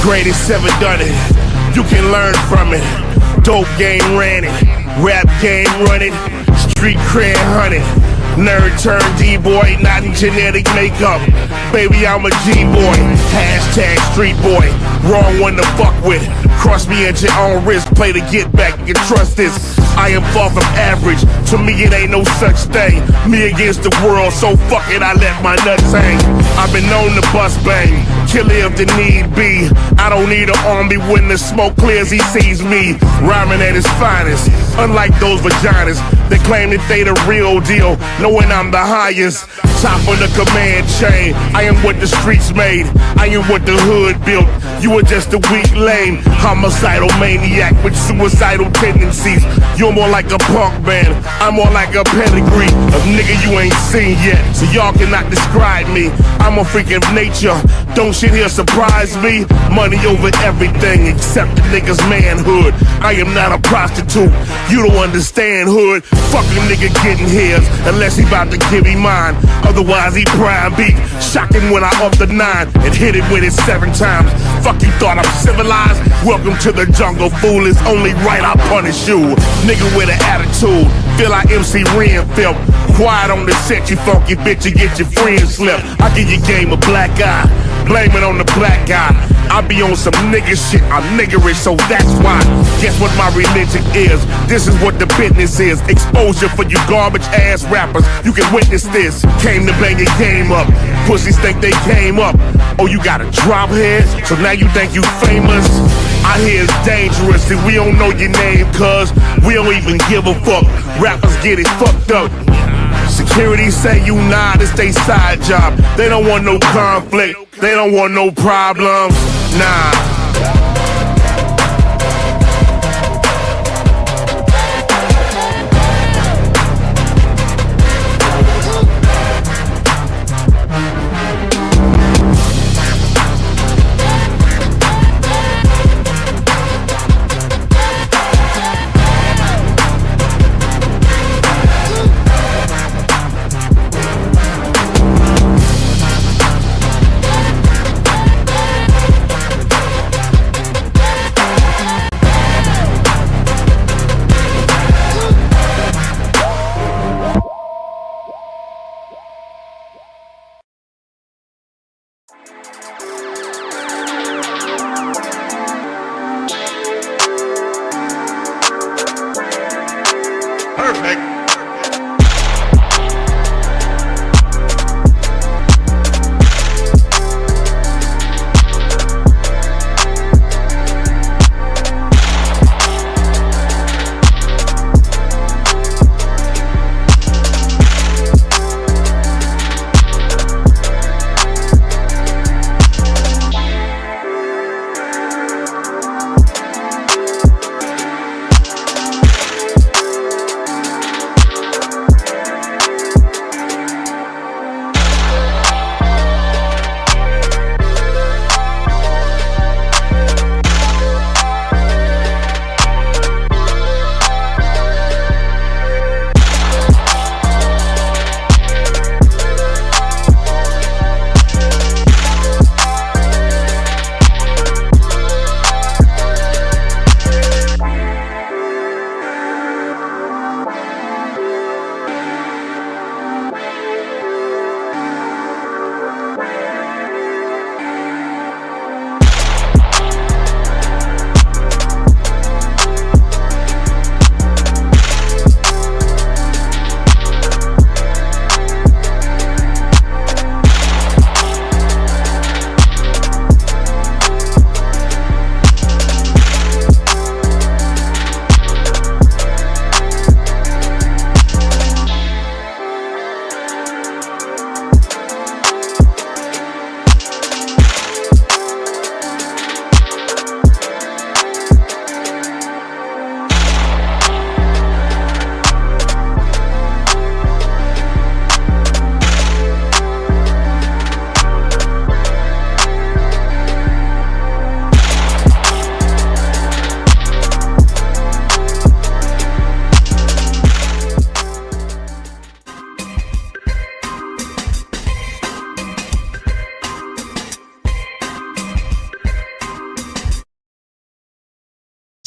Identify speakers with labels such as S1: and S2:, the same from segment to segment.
S1: Greatest ever done it, you can learn from it. Dope game ran it, rap game run it, street cred hunted. Nerd turned D-boy, not in genetic makeup. Baby, I'm a G-boy, hashtag street boy. Wrong one to fuck with. Cross me at your own risk, play to get back, you can trust this. I am far from average, to me it ain't no such thing. Me against the world, so fuck it, I let my nuts hang. I've been known to bust bang, kill it if the need be. I don't need an army when the smoke clears, he sees me. Rhyming at his finest, unlike those vaginas that claim that they the real deal, knowing I'm the highest. Top of the command chain, I am what the streets made, I am what the hood built. You are just a weak lame, homicidal maniac with suicidal tendencies. You're more like a punk band, I'm more like a pedigree of nigga you ain't seen yet, so y'all cannot describe me. I'm a freak of nature, don't shit here surprise me. Money over everything except the nigga's manhood. I am not a prostitute, you don't understand hood. Fuck a nigga getting his, unless he about to give me mine. Otherwise he prime beat, shocking when I up the 9 and hit it with it 7 times. Fuck you thought I'm civilized? Welcome to the jungle, fool, it's only right I punish you. Nigga with an attitude, feel like MC Ren felt. Quiet on the set, you funky bitch, you get your friends slipped. I give your game a black eye, blame it on the black guy. I be on some nigga shit, I'm niggerish, so that's why. Guess what my religion is? This is what the business is. Exposure for you garbage ass rappers, you can witness this. Came to bang your game up, pussies think they came up. Oh, you got a drop head, so now you think you famous? I hear it's dangerous and we don't know your name, cuz we don't even give a fuck. Rappers get it fucked up. Security say you nah, this they side job. They don't want no conflict, they don't want no problems, nah.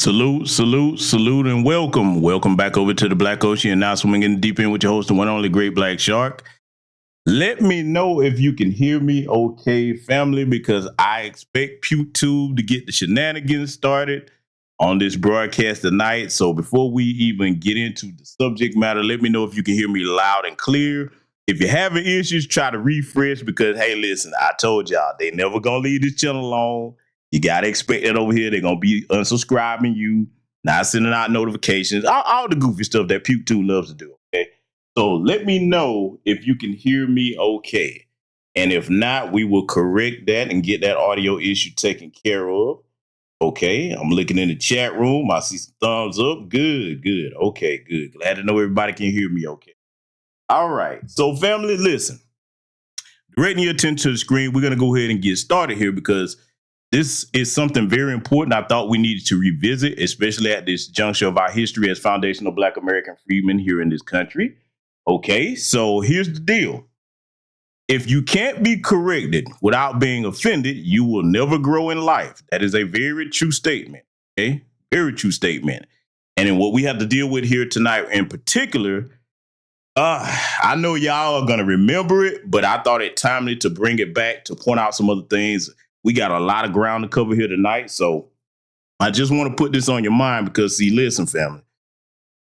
S2: Salute, and welcome. Welcome back over to the Black Ocean. And now swinging deep in with your host, the one and only Great Black Shark. Let me know if you can hear me okay, family, because I expect PewTube to get the shenanigans started on this broadcast tonight. So before we even get into the subject matter, let me know if you can hear me loud and clear. If you're having issues, try to refresh because, hey, listen, I told y'all, they never going to leave this channel alone. You got to expect it over here. They're going to be unsubscribing you, not sending out notifications, all the goofy stuff that PewTube loves to do, okay? So let me know if you can hear me okay. And if not, we will correct that and get that audio issue taken care of. Okay, I'm looking in the chat room. I see some thumbs up. Good. Okay, good. Glad to know everybody can hear me okay. All right. So family, listen. Directing your attention to the screen, we're going to go ahead and get started here because this is something very important I thought we needed to revisit, especially at this juncture of our history as Foundational Black American Freedmen here in this country. Okay, so here's the deal. If you can't be corrected without being offended, you will never grow in life. That is a very true statement, okay? Very true statement. And then what we have to deal with here tonight in particular, I know y'all are going to remember it, but I thought it timely to bring it back to point out some other things. We got a lot of ground to cover here tonight, so I just want to put this on your mind because, see, listen, family,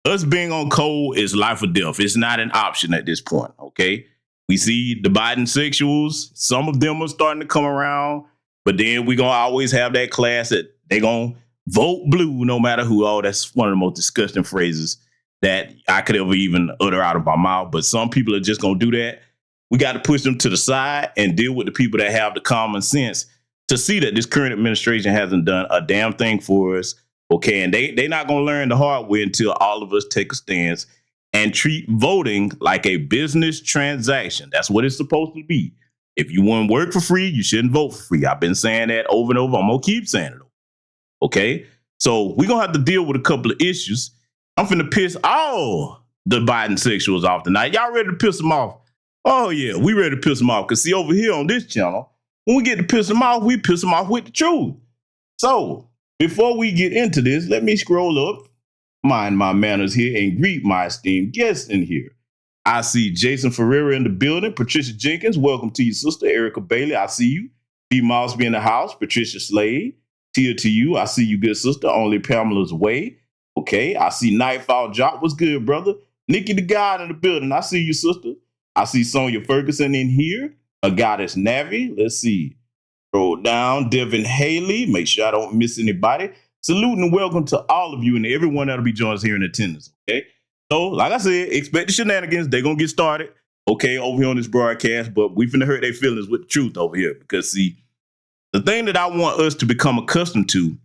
S2: us being on cold is life or death. It's not an option at this point, okay? We see the Biden sexuals. Some of them are starting to come around, but then we're going to always have that class that they're going to vote blue no matter who. Oh, that's one of the most disgusting phrases that I could ever even utter out of my mouth, but some people are just going to do that. We got to push them to the side and deal with the people that have the common sense to see that this current administration hasn't done a damn thing for us, okay? And they're not going to learn the hard way until all of us take a stance and treat voting like a business transaction. That's what it's supposed to be. If you want to work for free, you shouldn't vote for free. I've been saying that over and over. I'm going to keep saying it, okay? So we're going to have to deal with a couple of issues. I'm finna piss all the Biden sexuals off tonight. Y'all ready to piss them off? Oh, yeah, we ready to piss them off. Because, see, over here on this channel, when we get to piss them off, we piss them off with the truth. So before we get into this, let me scroll up, mind my manners here, and greet my esteemed guests in here. I see Jason Ferreira in the building. Patricia Jenkins, welcome to you, sister. Erica Bailey, I see you. B. Mosby in the house. Patricia Slade, Tia to you. I see you, good sister. Only Pamela's way. Okay, I see Nightfall Jock. What's good, brother? Nikki the God in the building. I see you, sister. I see Sonia Ferguson in here. A Goddess Navi. Let's see. Scroll down. Devin Haley. Make sure I don't miss anybody. Salute and welcome to all of you and everyone that'll be joining us here in attendance. Okay. So, like I said, expect the shenanigans. They're going to get started, okay, over here on this broadcast, but we finna hurt their feelings with the truth over here because, see, the thing that I want us to become accustomed to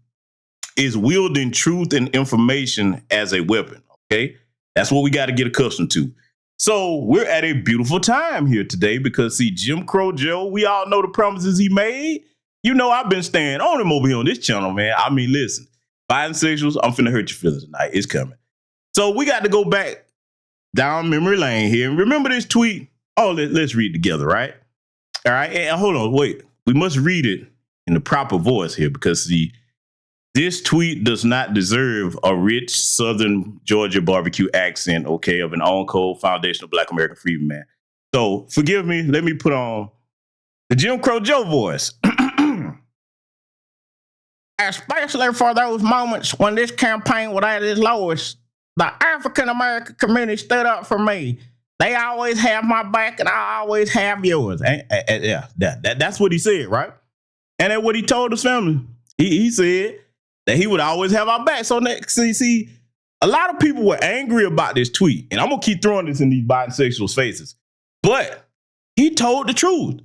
S2: is wielding truth and information as a weapon, okay? That's what we got to get accustomed to. So we're at a beautiful time here today because, see, Jim Crow Joe, we all know the promises he made. You know, I've been staying on him over here on this channel, man. I mean, listen, Biden sexuals, I'm finna hurt your feelings tonight. It's coming. So we got to go back down memory lane here. And remember this tweet? Oh, let's read together, right? All right. And hold on, wait. We must read it in the proper voice here because, see, this tweet does not deserve a rich Southern Georgia barbecue accent, okay, of an on-code Foundational Black American Freedmen man. So forgive me. Let me put on the Jim Crow Joe voice. Especially for those moments when this campaign was at its lowest, the African-American community stood up for me. They always have my back and I always have yours. Yeah, that's what he said, right? And that's what he told his family. He said that he would always have our back. So next, see, a lot of people were angry about this tweet, and I'm gonna keep throwing this in these bisexuals' faces. But he told the truth.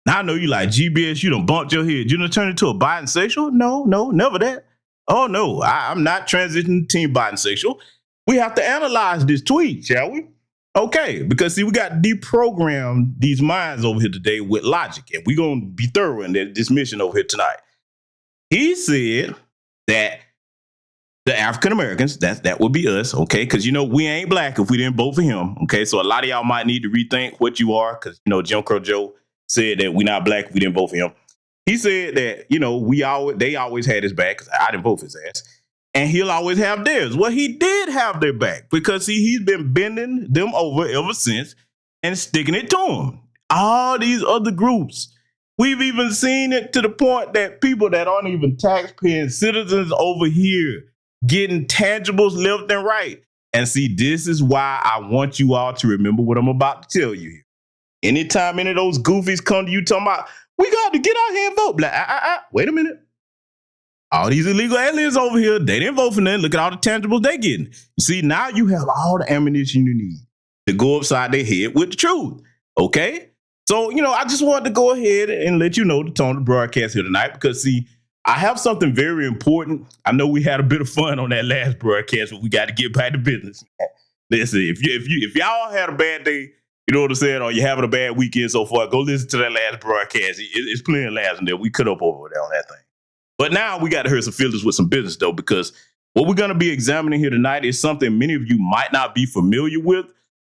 S2: Now I know you like GBS, you done bumped your head. You done turned into a bisexual? No, never that. Oh no, I'm not transitioning to team bisexual. We have to analyze this tweet, shall we? Okay, because see, we got deprogrammed these minds over here today with logic, and we're gonna be thorough in this mission over here tonight. He said that the African Americans, that would be us, okay? Because, you know, we ain't black if we didn't vote for him, okay? So a lot of y'all might need to rethink what you are because, you know, Jim Crow Joe said that we're not black if we didn't vote for him. He said that, you know, they always had his back because I didn't vote for his ass. and he'll always have theirs. Well, he did have their back because, see, he's been bending them over ever since and sticking it to them. All these other groups, we've even seen it to the point that people that aren't even taxpaying citizens over here getting tangibles left and right. And see, this is why I want you all to remember what I'm about to tell you here. Anytime any of those goofies come to you talking about, we got to get out here and vote. Like, wait a minute. All these illegal aliens over here, they didn't vote for nothing. Look at all the tangibles they getting. You see, now you have all the ammunition you need to go upside their head with the truth. Okay? So, I just wanted to go ahead and let you know the tone of the broadcast here tonight because, see, I have something very important. I know we had a bit of fun on that last broadcast, but we got to get back to business. Listen, if y'all had a bad day, you know what I'm saying, or you're having a bad weekend so far, go listen to that last broadcast. It's plenty of laughs in there. We cut up over there on that thing. But now we got to hurt some feelings with some business, though, because what we're going to be examining here tonight is something many of you might not be familiar with.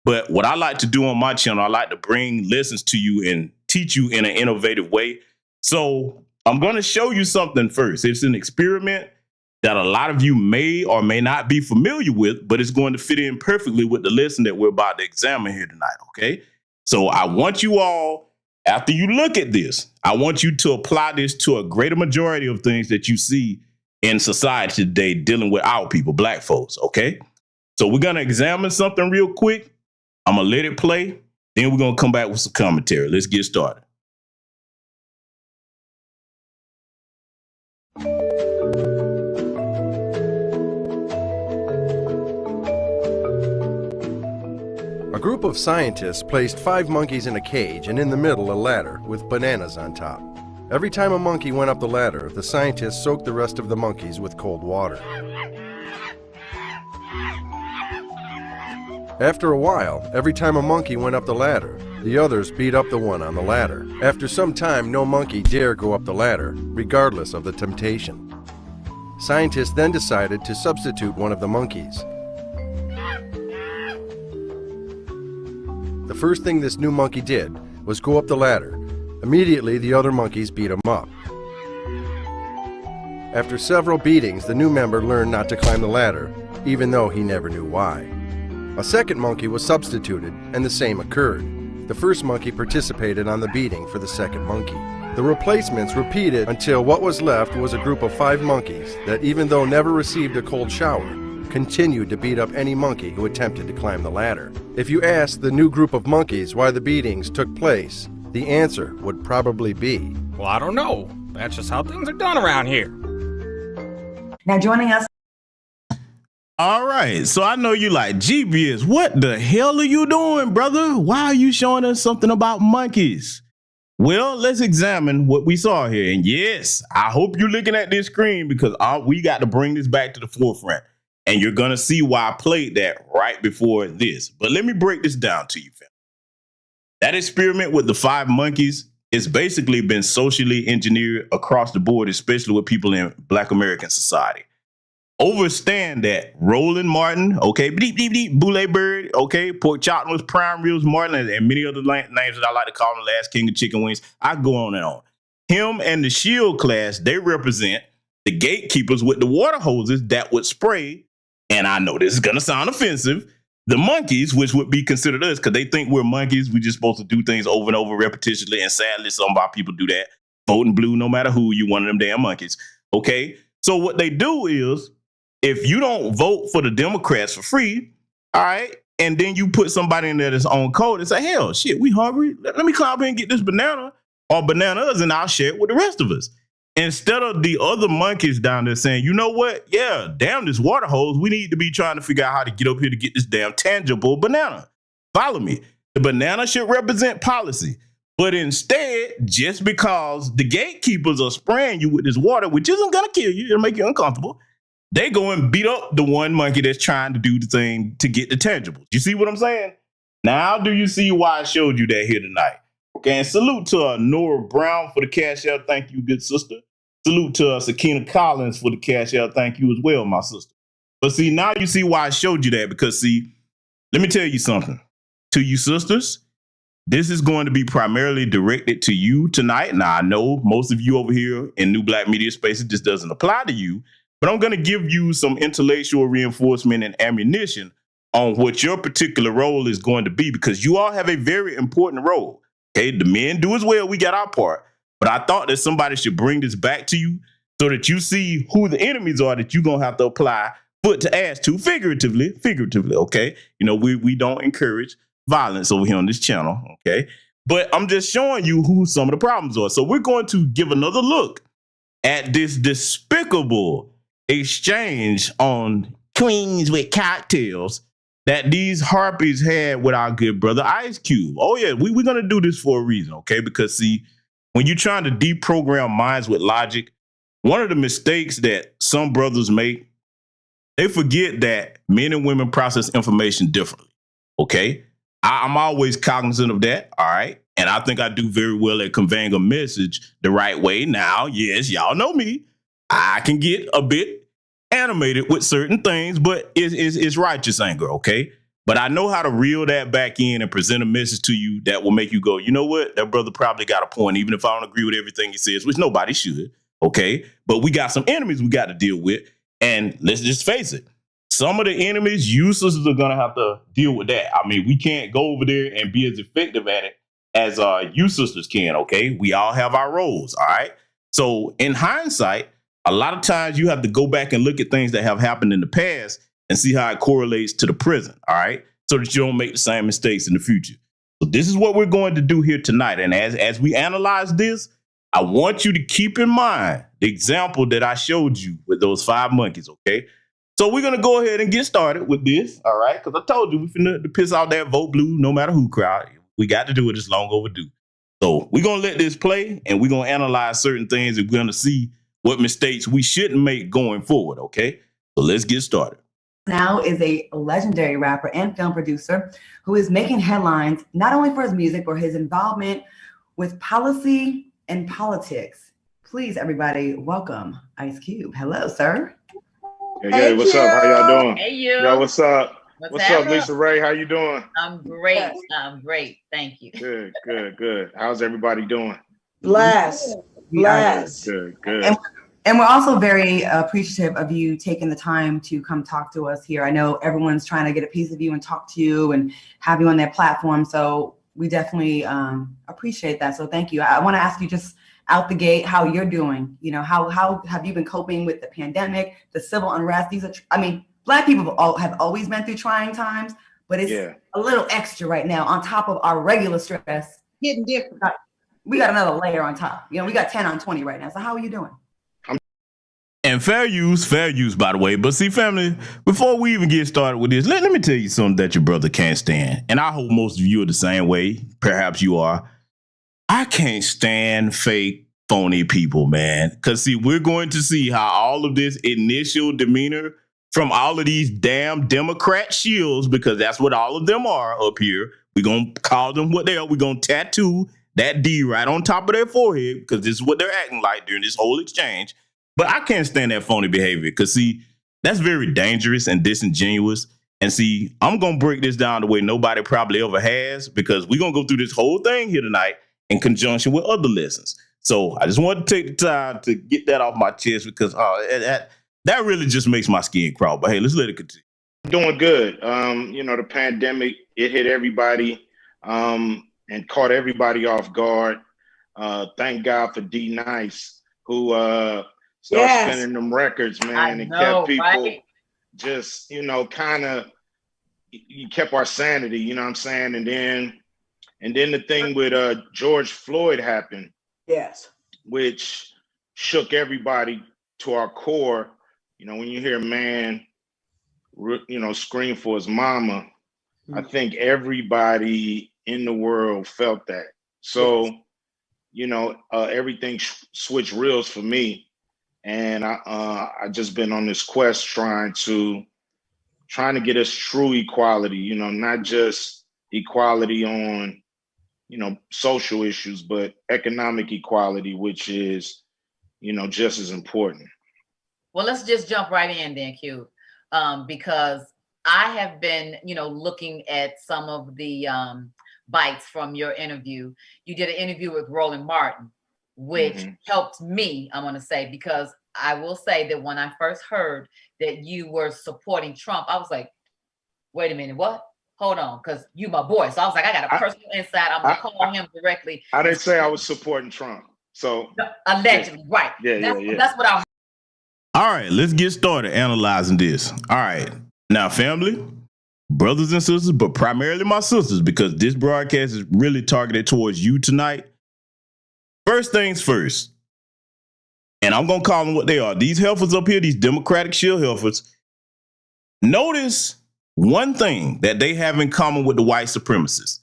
S2: But what I like to do on my channel, I like to bring lessons to you and teach you in an innovative way. So I'm going to show you something first. It's an experiment that a lot of you may or may not be familiar with, but it's going to fit in perfectly with the lesson that we're about to examine here tonight, okay? So I want you all, after you look at this, I want you to apply this to a greater majority of things that you see in society today dealing with our people, black folks, okay? So we're going to examine something real quick. I'm going to let it play. Then we're going to come back with some commentary. Let's get started.
S3: A group of scientists placed 5 monkeys in a cage and in the middle a ladder with bananas on top. Every time a monkey went up the ladder, the scientists soaked the rest of the monkeys with cold water. After a while, every time a monkey went up the ladder, the others beat up the one on the ladder. After some time, no monkey dare go up the ladder, regardless of the temptation. Scientists then decided to substitute one of the monkeys. The first thing this new monkey did was go up the ladder. Immediately, the other monkeys beat him up. After several beatings, the new member learned not to climb the ladder, even though he never knew why. A second monkey was substituted, and the same occurred. The first monkey participated on the beating for the second monkey. The replacements repeated until what was left was a group of 5 monkeys that, even though never received a cold shower, continued to beat up any monkey who attempted to climb the ladder. If you asked the new group of monkeys why the beatings took place, the answer would probably be,
S4: well, I don't know. That's just how things are done around here.
S5: Now joining us.
S2: All right, so I know you like, GBS, what the hell are you doing, brother? Why are you showing us something about monkeys? Well, let's examine what we saw here. And yes, I hope you're looking at this screen because we got to bring this back to the forefront. And you're going to see why I played that right before this. But let me break this down to you, fam. That experiment with the 5 monkeys has basically been socially engineered across the board, especially with people in Black American society. Overstand that Roland Martin, okay, bleep, bleep, bleep, Boule Bird, okay, Pork Chop was Prime Ribs Martin, and many other names that I like to call him, the last king of chicken wings. I go on and on. Him and the Shield class, they represent the gatekeepers with the water hoses that would spray, and I know this is going to sound offensive, the monkeys, which would be considered us, because they think we're monkeys. We're just supposed to do things over and over repetitively, and sadly, some of our people do that. Voting blue, no matter who, you one of them damn monkeys, okay? So what they do is, if you don't vote for the Democrats for free, all right, and then you put somebody in there that's on code and say, hell, shit, we hungry. Let me climb here and get this banana or bananas, and I'll share it with the rest of us. Instead of the other monkeys down there saying, you know what? Yeah, damn this water hose. We need to be trying to figure out how to get up here to get this damn tangible banana. Follow me. The banana should represent policy. But instead, just because the gatekeepers are spraying you with this water, which isn't going to kill you, it'll make you uncomfortable, they go and beat up the one monkey that's trying to do the thing to get the tangibles. You see what I'm saying? Now, do you see why I showed you that here tonight? Okay, and salute to Nora Brown for the cash out. Thank you, good sister. Salute to Sakina Collins for the cash out. Thank you as well, my sister. But see, now you see why I showed you that, because see, let me tell you something. To you sisters, this is going to be primarily directed to you tonight. Now, I know most of you over here in New Black Media Spaces, this doesn't apply to you, but I'm going to give you some intellectual reinforcement and ammunition on what your particular role is going to be, because you all have a very important role. Okay, the men do as well. We got our part. But I thought that somebody should bring this back to you so that you see who the enemies are that you're going to have to apply foot to ass to, figuratively, okay? You know, we don't encourage violence over here on this channel, okay? But I'm just showing you who some of the problems are. So we're going to give another look at this despicable exchange on Queens with Cocktails that these harpies had with our good brother Ice Cube. Oh yeah, we're going to do this for a reason, okay? Because see, when you're trying to deprogram minds with logic, one of the mistakes that some brothers make, they forget that men and women process information differently, okay? I'm always cognizant of that, all right? And I think I do very well at conveying a message the right way. Now, yes, y'all know me. I can get a bit animated with certain things, but it's righteous anger, okay? But I know how to reel that back in and present a message to you that will make you go, you know what? That brother probably got a point, even if I don't agree with everything he says, which nobody should, okay? But we got some enemies we got to deal with. And let's just face it, some of the enemies, you sisters are going to have to deal with that. I mean, we can't go over there and be as effective at it as you sisters can, okay? We all have our roles, all right? So in hindsight, a lot of times you have to go back and look at things that have happened in the past and see how it correlates to the present, all right? So that you don't make the same mistakes in the future. So this is what we're going to do here tonight. And as we analyze this, I want you to keep in mind the example that I showed you with those 5 monkeys, okay? So we're going to go ahead and get started with this, all right? Because I told you we finna to piss out that vote blue no matter who crowd. We got to do it. It's long overdue. So we're going to let this play, and we're going to analyze certain things, and we're going to see what mistakes we shouldn't make going forward, okay? So let's get started.
S5: Now is a legendary rapper and film producer who is making headlines not only for his music, but his involvement with policy and politics. Please, everybody, welcome Ice Cube. Hello, sir.
S6: Hey, what's up? How y'all doing?
S7: Hey, you.
S6: Yo, what's up? What's up,
S7: happening?
S6: Lisa Ray? How you doing?
S7: I'm great. I'm great. Thank you.
S6: Good. How's everybody doing?
S8: Bless.
S6: Good.
S5: And we're also very appreciative of you taking the time to come talk to us here. I know everyone's trying to get a piece of you and talk to you and have you on their platform. So we definitely appreciate that. So thank you. I want to ask you just out the gate how you're doing. You know, how have you been coping with the pandemic, the civil unrest? These are, Black people have always been through trying times, but it's a little extra right now on top of our regular stress.
S8: Getting different.
S5: We got another layer on top. You know, we got 10 on 20 right now. So how are you doing?
S2: And fair use, by the way. But see, family, before we even get started with this, let me tell you something that your brother can't stand. And I hope most of you are the same way. Perhaps you are. I can't stand fake, phony people, man. Because, see, we're going to see how all of this initial demeanor from all of these damn Democrat shields, because that's what all of them are up here. We're going to call them what they are. We're going to tattoo that D right on top of their forehead because this is what they're acting like during this whole exchange. But I can't stand that phony behavior because, see, that's very dangerous and disingenuous. And see, I'm going to break this down the way nobody probably ever has because we're going to go through this whole thing here tonight in conjunction with other lessons. So I just wanted to take the time to get that off my chest because that really just makes my skin crawl. But hey, let's let it continue.
S6: Doing good. The pandemic, it hit everybody and caught everybody off guard. Thank God for D Nice, who started spinning them records, man, and kept people just, kind of, you kept our sanity, you know what I'm saying? And then the thing with George Floyd happened.
S8: Yes.
S6: Which shook everybody to our core. When you hear a man, scream for his mama, I think everybody in the world felt that. So, everything switched reels for me. And I just been on this quest trying to get us true equality, not just equality on, social issues, but economic equality, which is, just as important.
S7: Well, let's just jump right in then, Q, because I have been, looking at some of the bites from your interview. You did an interview with Roland Martin, which helped me, I want to say, because I will say that when I first heard that you were supporting Trump, I was like, wait a minute, what? Hold on, because you my boy. So I was like, I got a personal insight. I'm gonna call him directly.
S6: I didn't say I was supporting Trump. So
S7: allegedly, right. That's what I heard.
S2: All right, let's get started analyzing this. All right. Now, family, brothers and sisters, but primarily my sisters, because this broadcast is really targeted towards you tonight. First things first, and I'm going to call them what they are. These heifers up here, these Democratic shield heifers, notice one thing that they have in common with the white supremacists.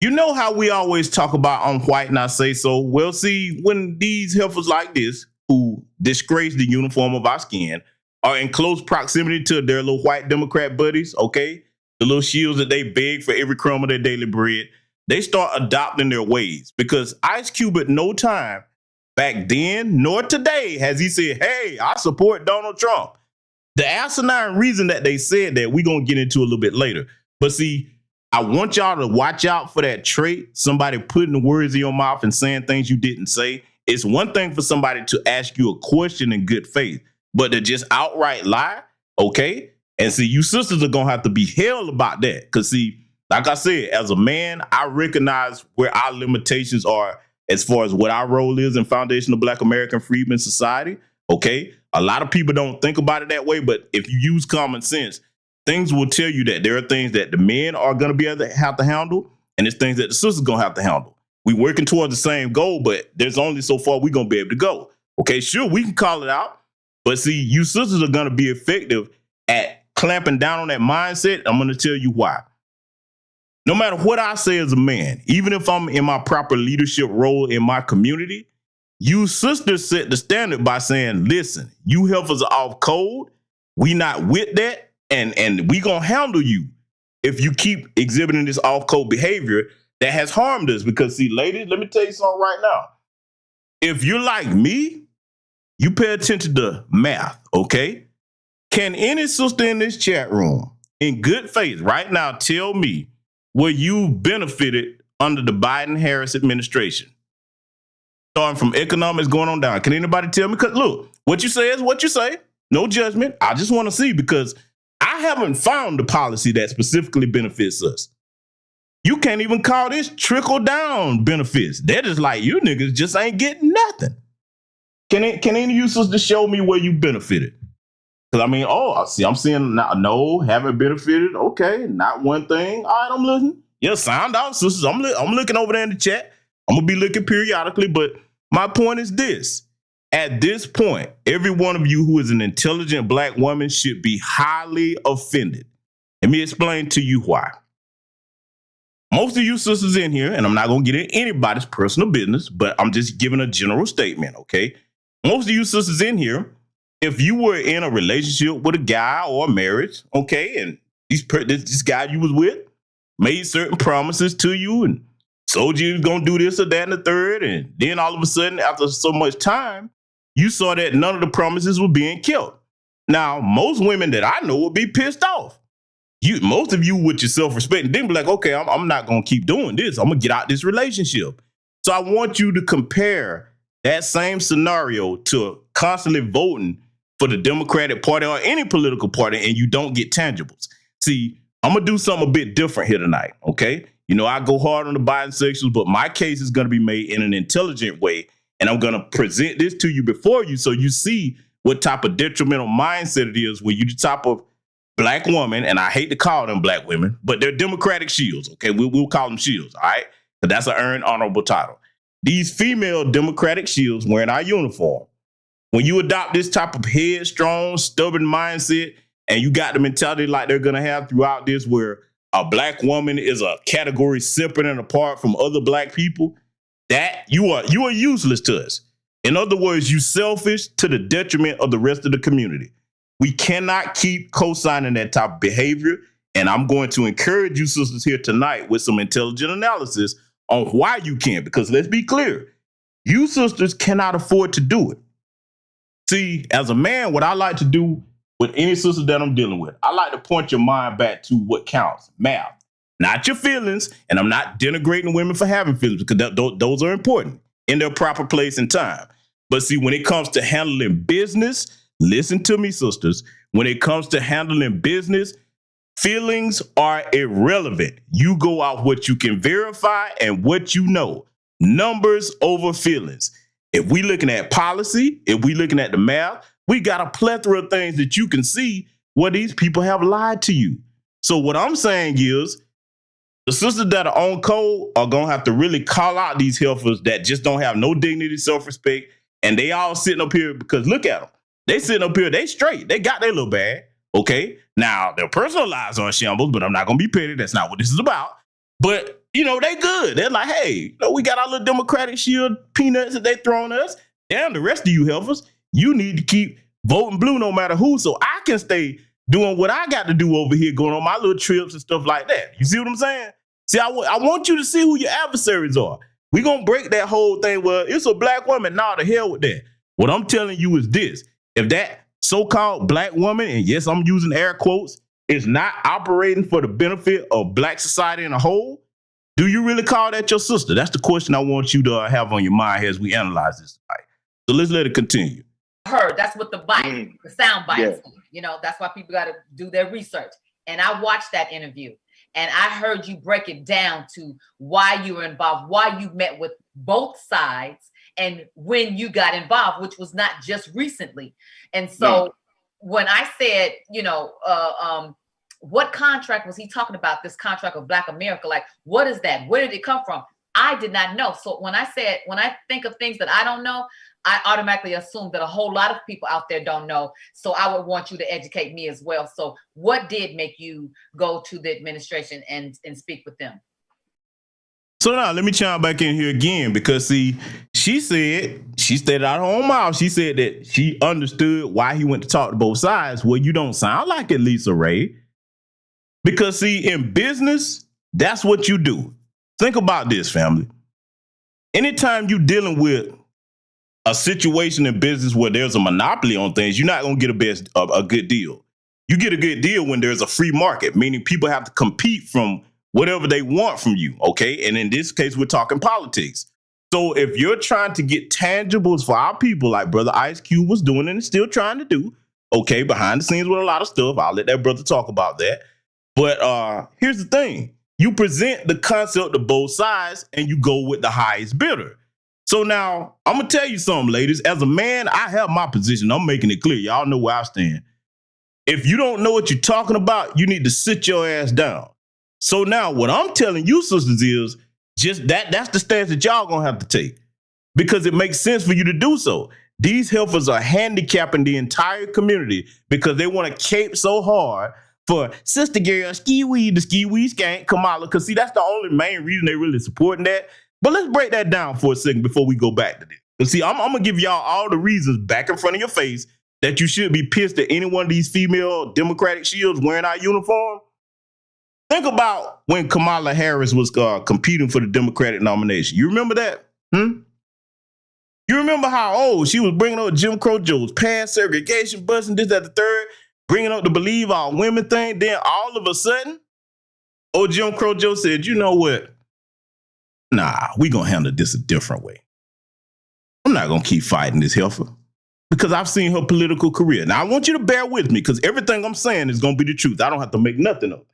S2: You know how we always talk about I'm white and I say so? Well, see, when these heifers like this, who disgrace the uniform of our skin, are in close proximity to their little white Democrat buddies, okay? The little shields that they beg for every crumb of their daily bread, they start adopting their ways, because Ice Cube at no time back then nor today has he said, hey, I support Donald Trump. The asinine reason that they said that we're going to get into a little bit later. But see, I want y'all to watch out for that trait, somebody putting the words in your mouth and saying things you didn't say. It's one thing for somebody to ask you a question in good faith, but to just outright lie, okay? And see, you sisters are going to have to be held about that. Because see, like I said, as a man, I recognize where our limitations are as far as what our role is in Foundational Black American Freedmen Society, okay? A lot of people don't think about it that way, but if you use common sense, things will tell you that there are things that the men are going to be able to have to handle, and there's things that the sisters are going to have to handle. We're working towards the same goal, but there's only so far we're going to be able to go. Okay, sure, we can call it out, but see, you sisters are going to be effective at clamping down on that mindset. I'm going to tell you why. No matter what I say as a man, even if I'm in my proper leadership role in my community, you sisters set the standard by saying, listen, you heifers are off code. We not with that, and we going to handle you if you keep exhibiting this off code behavior that has harmed us. Because see, ladies, let me tell you something right now. If you're like me, you pay attention to math, okay? Can any sister in this chat room, in good faith right now, tell me where you benefited under the Biden-Harris administration? Starting from economics going on down. Can anybody tell me? Because look, what you say is what you say. No judgment. I just want to see, because I haven't found the policy that specifically benefits us. You can't even call this trickle-down benefits. They're just like, you niggas just ain't getting nothing. Can any of you sisters show me where you benefited? Because, I mean, I'm seeing, no, haven't benefited. Okay, not one thing. All right, I'm looking. Yeah, sound out, sisters. I'm looking over there in the chat. I'm going to be looking periodically, but my point is this. At this point, every one of you who is an intelligent black woman should be highly offended. Let me explain to you why. Most of you sisters in here, and I'm not going to get into anybody's personal business, but I'm just giving a general statement, okay? Most of you sisters in here, if you were in a relationship with a guy or a marriage, okay, and this guy you was with made certain promises to you and told you he was going to do this or that and the third, and then all of a sudden, after so much time, you saw that none of the promises were being kept. Now, most women that I know would be pissed off. Most of you with your self-respect, then be like, okay, I'm not going to keep doing this. I'm going to get out this relationship. So I want you to compare that same scenario to constantly voting for the Democratic Party or any political party, and you don't get tangibles. See, I'm going to do something a bit different here tonight, okay? You know, I go hard on the bisexuals, but my case is going to be made in an intelligent way, and I'm going to present this to you before you so you see what type of detrimental mindset it is when you're the type of black woman, and I hate to call them black women, but they're Democratic shields, okay? We'll call them shields, all right? But that's an earned honorable title. These female Democratic shields wearing our uniform, when you adopt this type of headstrong, stubborn mindset, and you got the mentality like they're going to have throughout this, where a black woman is a category separate and apart from other black people, that you are useless to us. In other words, you selfish to the detriment of the rest of the community. We cannot keep co-signing that type of behavior, and I'm going to encourage you sisters here tonight with some intelligent analysis on why you can't, because let's be clear, you sisters cannot afford to do it. See, as a man, what I like to do with any sister that I'm dealing with, I like to point your mind back to what counts, math, not your feelings. And I'm not denigrating women for having feelings, because those are important in their proper place and time. But see, when it comes to handling business, listen to me, sisters. When it comes to handling business, feelings are irrelevant. You go off what you can verify and what you know. Numbers over feelings. If we looking at policy, if we looking at the math, we got a plethora of things that you can see where these people have lied to you. So what I'm saying is, the sisters that are on code are going to have to really call out these heifers that just don't have no dignity, self-respect, and they all sitting up here because look at them. They sitting up here, they straight. They got their little bag, okay? Now, their personal lives are in shambles, but I'm not going to be petty. That's not what this is about. But, you know, they good. They're like, hey, you know, we got our little Democratic Shield peanuts that they throwing us. Damn, the rest of you heifers, you need to keep voting blue no matter who, so I can stay doing what I got to do over here, going on my little trips and stuff like that. You see what I'm saying? See, I want you to see who your adversaries are. We're going to break that whole thing. Well, it's a black woman. Nah, the hell with that. What I'm telling you is this. If that so-called black woman, and yes, I'm using air quotes, is not operating for the benefit of black society in a whole, do you really call that your sister? That's the question I want you to have on your mind as we analyze this tonight. So let's let it continue.
S7: Heard. That's what the bite, the sound bites. Yeah. You know, that's why people got to do their research. And I watched that interview. And I heard you break it down to why you were involved, why you met with both sides, and when you got involved, which was not just recently. And so when I said, you know, what contract was he talking about, this contract of Black America? Like, what is that? Where did it come from? I did not know. So when I think of things that I don't know, I automatically assume that a whole lot of people out there don't know. So I would want you to educate me as well. So what did make you go to the administration and speak with them?
S2: So now let me chime back in here again, because see, she stated out her own mouth. She said that she understood why he went to talk to both sides. Well, you don't sound like it, Lisa Ray. Because see, in business, that's what you do. Think about this, family. Anytime you're dealing with a situation in business where there's a monopoly on things, you're not going to get a good deal. You get a good deal when there's a free market, meaning people have to compete from whatever they want from you, okay? And in this case, we're talking politics. So if you're trying to get tangibles for our people, like Brother Ice Cube was doing and is still trying to do, okay, behind the scenes with a lot of stuff, I'll let that brother talk about that. But here's the thing. You present the concept to both sides and you go with the highest bidder. So now I'm going to tell you something, ladies. As a man, I have my position. I'm making it clear. Y'all know where I stand. If you don't know what you're talking about, you need to sit your ass down. So now what I'm telling you, sisters, is just that's the stance that y'all going to have to take, because it makes sense for you to do so. These heifers are handicapping the entire community because they want to cape so hard for sister girl, ski weed, the ski weed skank, Kamala, because see, that's the only main reason they really supporting that. But let's break that down for a second before we go back to this. But see, I'm going to give y'all all the reasons back in front of your face that you should be pissed at any one of these female Democratic shields wearing our uniform. Think about when Kamala Harris was competing for the Democratic nomination. You remember that? You remember how, she was bringing up Jim Crow jokes, past segregation, busting this, that, the third, bringing up the Believe All Women thing. Then all of a sudden, Jim Crow Joe said, you know what? Nah, we gonna handle this a different way. I'm not gonna keep fighting this heifer because I've seen her political career. Now, I want you to bear with me because everything I'm saying is gonna be the truth. I don't have to make nothing up.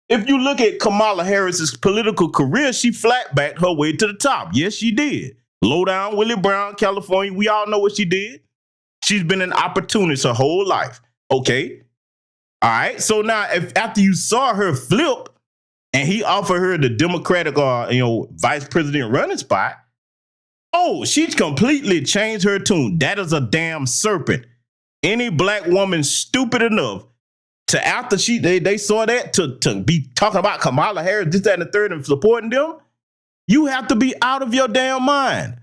S2: If you look at Kamala Harris's political career, she flat backed her way to the top. Yes, she did. Low down Willie Brown, California. We all know what she did. She's been an opportunist her whole life. Okay. All right. So now, if after you saw her flip and he offered her the Democratic vice president running spot, she's completely changed her tune. That is a damn serpent. Any black woman stupid enough to, after they saw that, to be talking about Kamala Harris, this, that, and the third, and supporting them, you have to be out of your damn mind.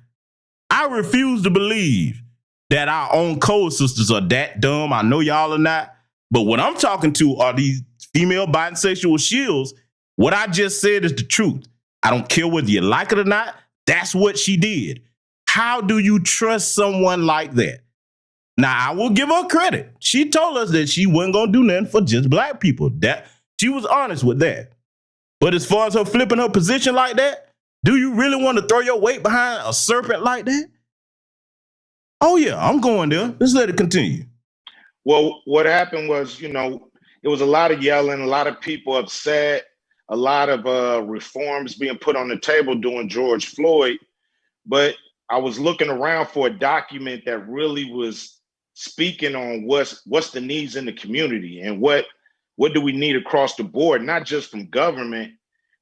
S2: I refuse to believe that our own code sisters are that dumb. I know y'all are not. But what I'm talking to are these female bisexual shields. What I just said is the truth. I don't care whether you like it or not. That's what she did. How do you trust someone like that? Now, I will give her credit. She told us that she wasn't going to do nothing for just black people. That she was honest with that. But as far as her flipping her position like that, do you really want to throw your weight behind a serpent like that? Oh yeah, I'm going there. Let's let it continue.
S6: Well, what happened was, it was a lot of yelling, a lot of people upset, a lot of reforms being put on the table during George Floyd. But I was looking around for a document that really was speaking on what's the needs in the community and what do we need across the board, not just from government,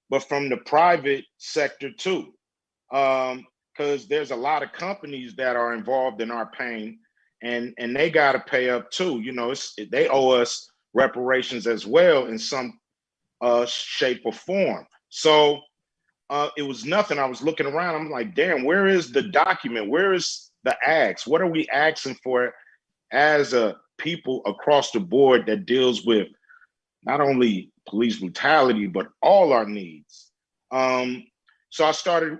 S6: but from the private sector too. Because there's a lot of companies that are involved in our pain, and they got to pay up too. They owe us reparations as well in some shape or form. So it was nothing. I was looking around. I'm like, damn, where is the document? Where is the ask? What are we asking for as a people across the board that deals with not only police brutality, but all our needs? So I started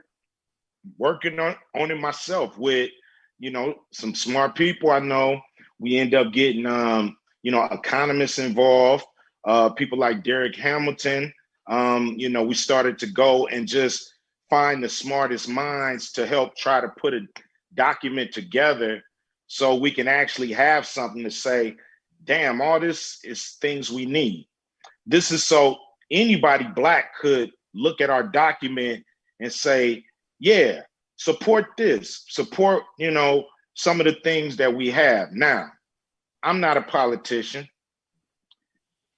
S6: working on it myself with, some smart people I know. We end up getting, economists involved, people like Derek Hamilton. We started to go and just find the smartest minds to help try to put a document together so we can actually have something to say, damn, all this is things we need. This is so anybody Black could look at our document and say, yeah, support this, support, some of the things that we have. Now, I'm not a politician,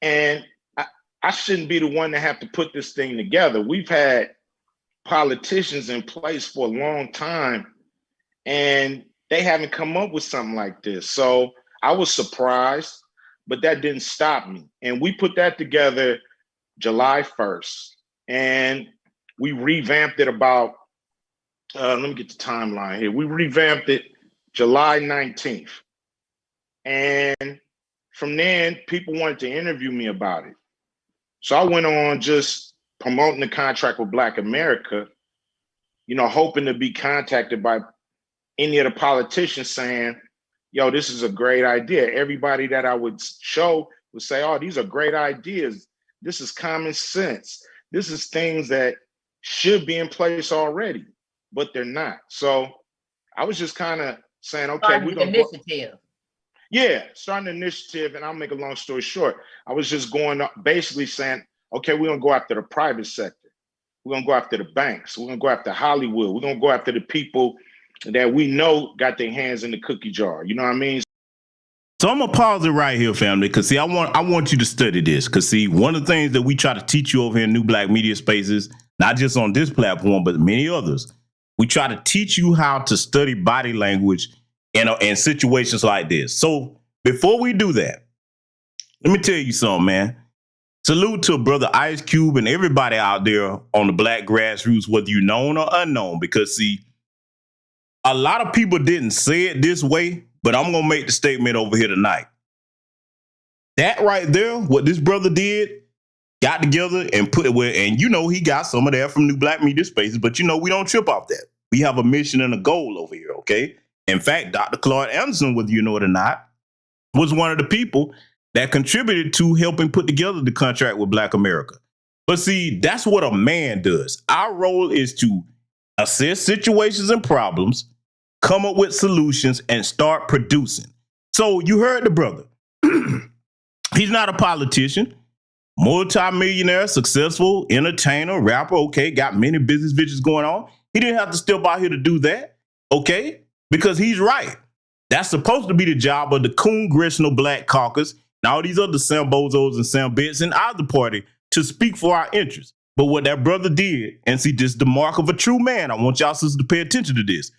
S6: and I shouldn't be the one to have to put this thing together. We've had politicians in place for a long time, and they haven't come up with something like this. So I was surprised, but that didn't stop me. And we put that together July 1st, and we revamped it about, let me get the timeline here. We revamped it July 19th. And from then, people wanted to interview me about it. So I went on just promoting the contract with Black America, hoping to be contacted by any of the politicians saying, yo, this is a great idea. Everybody that I would show would say, oh, these are great ideas. This is common sense. This is things that should be in place already, but they're not. So I was just kind of saying, okay, we're going to
S7: initiative.
S6: Yeah, starting an initiative, and I'll make a long story short. I was just going up, basically saying, okay, we're going to go after the private sector. We're going to go after the banks. We're going to go after Hollywood. We're going to go after the people that we know got their hands in the cookie jar. You know what I mean?
S2: So I'm gonna pause it right here, family, because see, I want you to study this. Because see, one of the things that we try to teach you over here in New Black Media Spaces, not just on this platform, but many others, we try to teach you how to study body language in situations like this. So before we do that, let me tell you something, man. Salute to brother Ice Cube and everybody out there on the Black grassroots, whether you known or unknown, because see, a lot of people didn't say it this way, but I'm going to make the statement over here tonight. That right there, what this brother did, got together and put it where, and he got some of that from New Black Media Spaces, but we don't trip off that. We have a mission and a goal over here, okay? In fact, Dr. Claude Anderson, whether you know it or not, was one of the people that contributed to helping put together the contract with Black America. But see, that's what a man does. Our role is to assess situations and problems, come up with solutions, and start producing. So you heard the brother. He's not a politician, multi-millionaire, successful, entertainer, rapper, okay, got many business ventures going on. He didn't have to step out here to do that, okay, because he's right. That's supposed to be the job of the Congressional Black Caucus and all these other Sam Bozos and Sam Betts and either party to speak for our interests. But what that brother did, and see, this is the mark of a true man. I want y'all sisters to pay attention to this.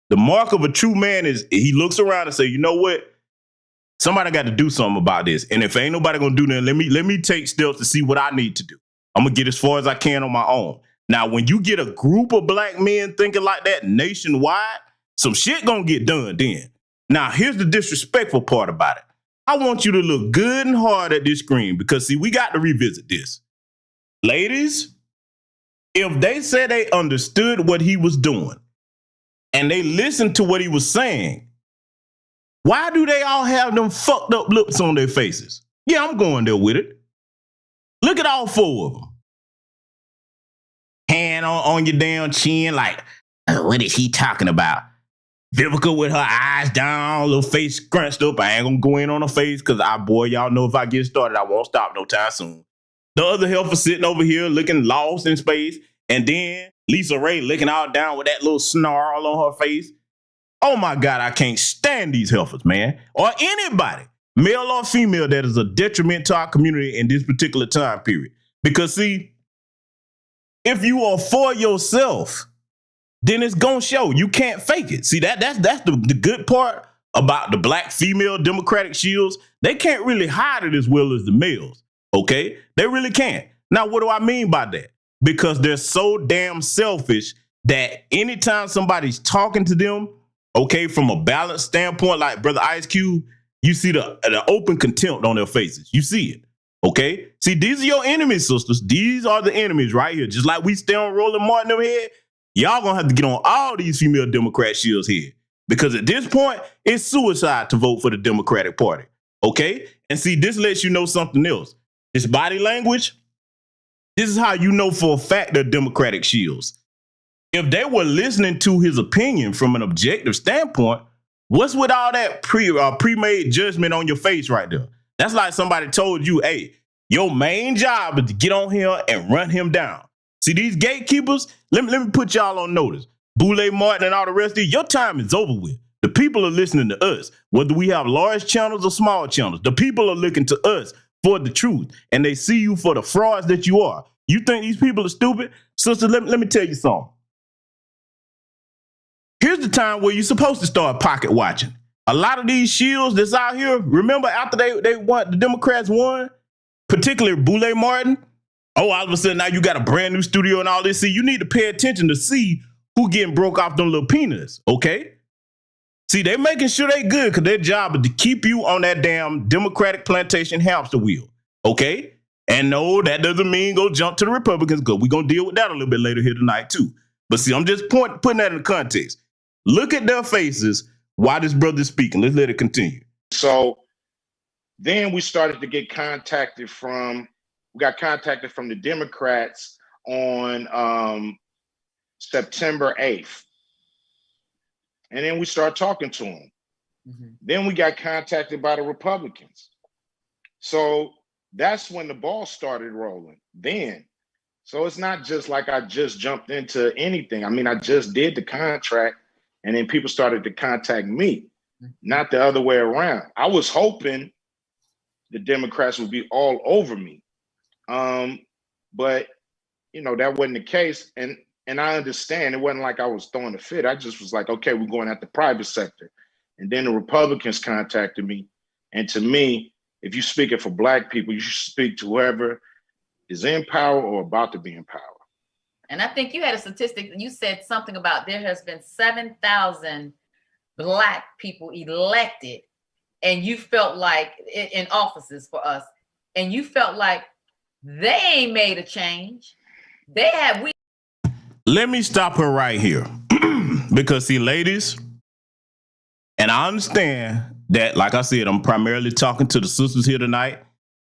S2: The mark of a true man is he looks around and say, you know what? Somebody got to do something about this. And if ain't nobody going to do that, let me take steps to see what I need to do. I'm going to get as far as I can on my own. Now, when you get a group of Black men thinking like that nationwide, some shit going to get done then. Now, here's the disrespectful part about it. I want you to look good and hard at this screen because, see, we got to revisit this. Ladies, if they said they understood what he was doing and they listened to what he was saying, why do they all have them fucked up looks on their faces? Yeah, I'm going there with it. Look at all four of them. Hand on your damn chin like, oh, what is he talking about? Vivica with her eyes down, little face scrunched up. I ain't gonna go in on her face because y'all know if I get started, I won't stop no time soon. The other helper sitting over here looking lost in space. And then Lisa Ray looking all down with that little snarl on her face. Oh my God, I can't stand these heifers, man. Or anybody, male or female, that is a detriment to our community in this particular time period. Because see, if you are for yourself, then it's gonna show. You can't fake it. See, that's the good part about the black female Democratic shields. They can't really hide it as well as the males. Okay? They really can't. Now, what do I mean by that? Because they're so damn selfish that anytime somebody's talking to them, okay, from a balanced standpoint, like Brother Ice Cube, you see the open contempt on their faces. You see it. Okay? See, these are your enemies, sisters. These are the enemies right here. Just like we stay on Roland Martin over here, y'all gonna have to get on all these female Democrat shields here. Because at this point, it's suicide to vote for the Democratic Party. Okay? And see, this lets you know something else. This body language, this is how you know for a fact they're Democratic shields. If they were listening to his opinion from an objective standpoint, what's with all that pre-made judgment on your face right there? That's like somebody told you, hey, your main job is to get on here and run him down. See, these gatekeepers, let me put y'all on notice. Boule Martin and all the rest of you, your time is over with. The people are listening to us, whether we have large channels or small channels. The people are looking to us for the truth, and they see you for the frauds that you are. You think these people are stupid? Sister, let me tell you something. Here's the time where you're supposed to start pocket watching. A lot of these shields that's out here, remember after they won, the Democrats won, particularly Boule Martin, oh, all of a sudden now you got a brand new studio and all this. See, you need to pay attention to see who getting broke off them little peanuts, okay? See, they making sure they good because their job is to keep you on that damn Democratic plantation hamster wheel, okay? And no, that doesn't mean go jump to the Republicans because we're going to deal with that a little bit later here tonight too. But see, I'm just putting that in context. Look at their faces while this brother's speaking. Let's let it continue.
S6: So then we started to get contacted from the Democrats on September 8th. And then we started talking to them. Mm-hmm. Then we got contacted by the Republicans. So that's when the ball started rolling then. So it's not just like I just jumped into anything. I mean, I just did the contract and then people started to contact me, not the other way around. I was hoping the Democrats would be all over me. But, you know, that wasn't the case. And I understand it wasn't like I was throwing a fit. I just was like, okay, we're going at the private sector. And then the Republicans contacted me. And to me, if you're speaking for Black people, you should speak to whoever is in power or about to be in power.
S7: And I think you had a statistic, you said something about there has been 7,000 Black people elected, and you felt like in offices for us, and you felt like they ain't made a change.
S2: Let me stop her right here. Because see, ladies, and I understand that, like I said, I'm primarily talking to the sisters here tonight.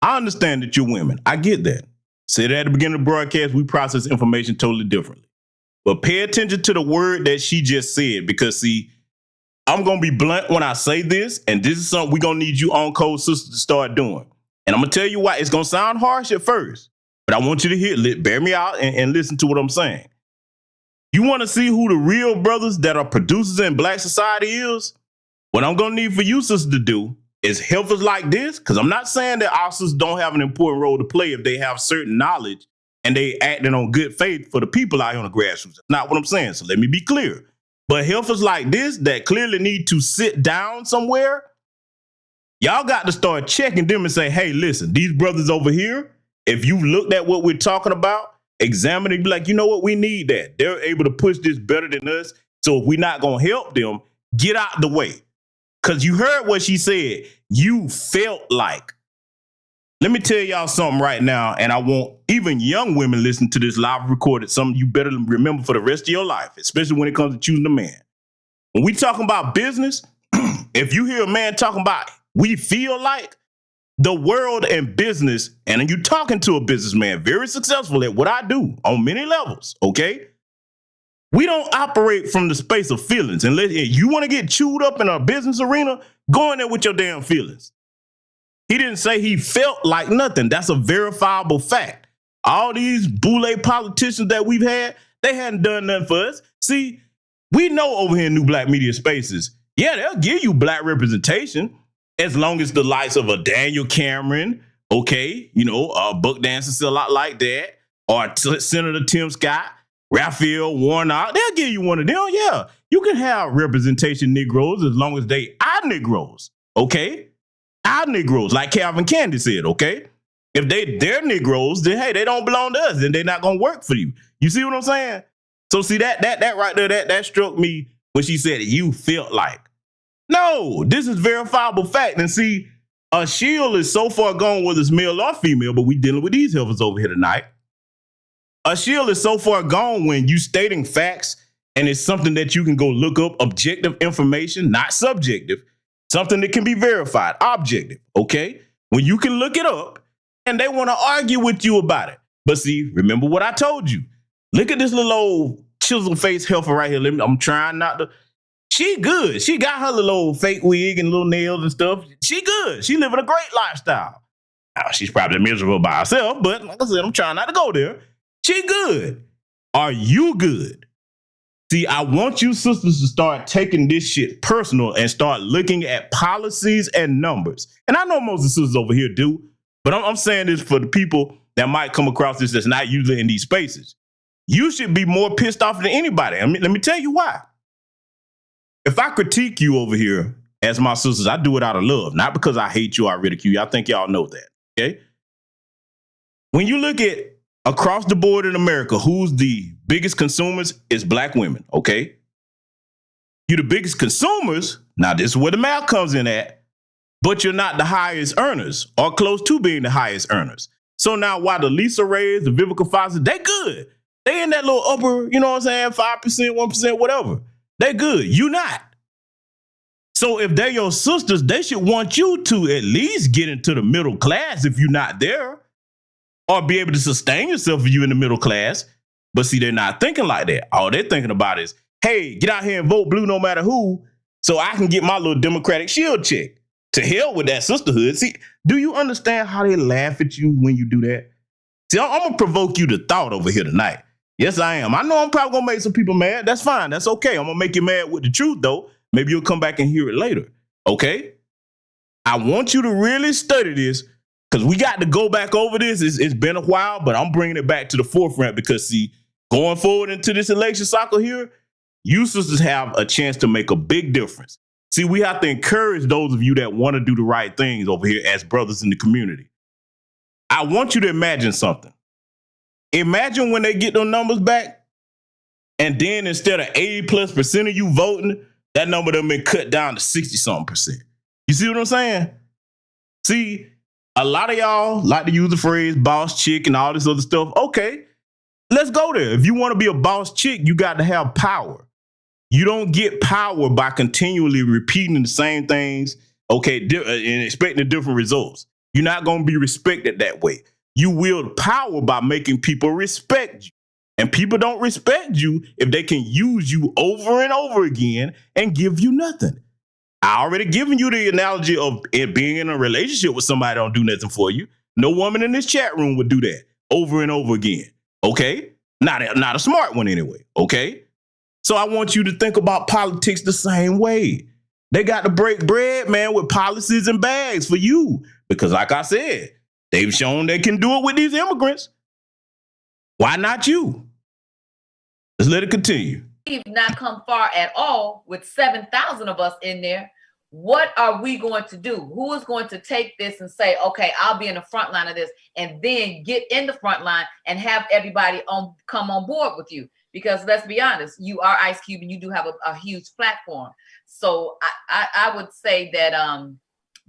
S2: I understand that you're women. I get that. Said at the beginning of the broadcast, we process information totally differently. But pay attention to the word that she just said, because see, I'm going to be blunt when I say this, and this is something we're going to need you on code sisters to start doing. And I'm going to tell you why. It's going to sound harsh at first, but I want you to bear me out and listen to what I'm saying. You want to see who the real brothers that are producers in Black society is? What I'm going to need for you sisters to do is help us like this, because I'm not saying that our sisters don't have an important role to play if they have certain knowledge and they acting on good faith for the people out here on the grassroots. That's not what I'm saying, so let me be clear. But help us like this that clearly need to sit down somewhere, y'all got to start checking them and say, hey, listen, these brothers over here, if you've looked at what we're talking about, examine it, be like, you know what, we need that. They're able to push this better than us. So if we're not going to help them, get out the way. Because you heard what she said. You felt like. Let me tell y'all something right now, and I want even young women listen to this live recorded, something you better remember for the rest of your life, especially when it comes to choosing a man. When we talking about business, if you hear a man talking about we feel like, the world and business, and you're talking to a businessman very successful at what I do on many levels, okay? We don't operate from the space of feelings. Unless you want to get chewed up in a business arena, go in there with your damn feelings. He didn't say he felt like nothing. That's a verifiable fact. All these boule politicians that we've had, they hadn't done nothing for us. See, we know over here in New Black Media Spaces, yeah, they'll give you black representation as long as the likes of a Daniel Cameron, okay, Buck Dancer still a lot like that, or Senator Tim Scott, Raphael Warnock, they'll give you one of them. Yeah, you can have representation Negroes as long as they are Negroes, okay? Our Negroes, like Calvin Candy said, okay? If they're Negroes, then hey, they don't belong to us, then they're not gonna work for you. You see what I'm saying? So see that right there, that struck me when she said you felt like. No, this is verifiable fact. And see, a shield is so far gone whether it's male or female, but we dealing with these heifers over here tonight. A shield is so far gone when you stating facts and it's something that you can go look up, objective information, not subjective, something that can be verified, objective, okay? When you can look it up and they want to argue with you about it. But see, remember what I told you. Look at this little old chisel face heifer right here. I'm trying not to. She good. She got her little old fake wig and little nails and stuff. She good. She living a great lifestyle. Now, she's probably miserable by herself, but like I said, I'm trying not to go there. She good. Are you good? See, I want you sisters to start taking this shit personal and start looking at policies and numbers. And I know most of the sisters over here do, but I'm saying this for the people that might come across this that's not usually in these spaces. You should be more pissed off than anybody. I mean, let me tell you why. If I critique you over here as my sisters, I do it out of love, not because I hate you or I ridicule you. I think y'all know that, okay? When you look at across the board in America, who's the biggest consumers is black women, okay? You're the biggest consumers. Now, this is where the math comes in at, but you're not the highest earners or close to being the highest earners. So now while the Lisa Rays, the Vivica Foster, they good. They in that little upper, 5%, 1%, whatever. They good. You not. So if they're your sisters, they should want you to at least get into the middle class if you're not there, or be able to sustain yourself if you're in the middle class. But see, they're not thinking like that. All they're thinking about is, hey, get out here and vote blue no matter who, so I can get my little Democratic shield check. To hell with that sisterhood. See, do you understand how they laugh at you when you do that? See, I'm going to provoke you to thought over here tonight. Yes, I am. I know I'm probably going to make some people mad. That's fine. That's okay. I'm going to make you mad with the truth, though. Maybe you'll come back and hear it later. Okay? I want you to really study this because we got to go back over this. It's been a while, but I'm bringing it back to the forefront because, see, going forward into this election cycle here, you sisters have a chance to make a big difference. See, we have to encourage those of you that want to do the right things over here as brothers in the community. I want you to imagine something. Imagine when they get those numbers back, and then instead of 80+% of you voting, that number done been cut down to 60-something%. You see what I'm saying? See, a lot of y'all like to use the phrase boss chick and all this other stuff. Okay, let's go there. If you want to be a boss chick, you got to have power. You don't get power by continually repeating the same things, okay, and expecting different results. You're not going to be respected that way. You wield power by making people respect you. And people don't respect you if they can use you over and over again and give you nothing. I already given you the analogy of it being in a relationship with somebody that don't do nothing for you. No woman in this chat room would do that over and over again. Okay? Not a smart one anyway. Okay? So I want you to think about politics the same way. They got to break bread, man, with policies and bags for you. Because like I said, they've shown they can do it with these immigrants. Why not you? Let's let it continue.
S7: We've not come far at all with 7,000 of us in there. What are we going to do? Who is going to take this and say, okay, I'll be in the front line of this, and then get in the front line and have everybody come on board with you? Because let's be honest, you are Ice Cube and you do have a huge platform. So I would say that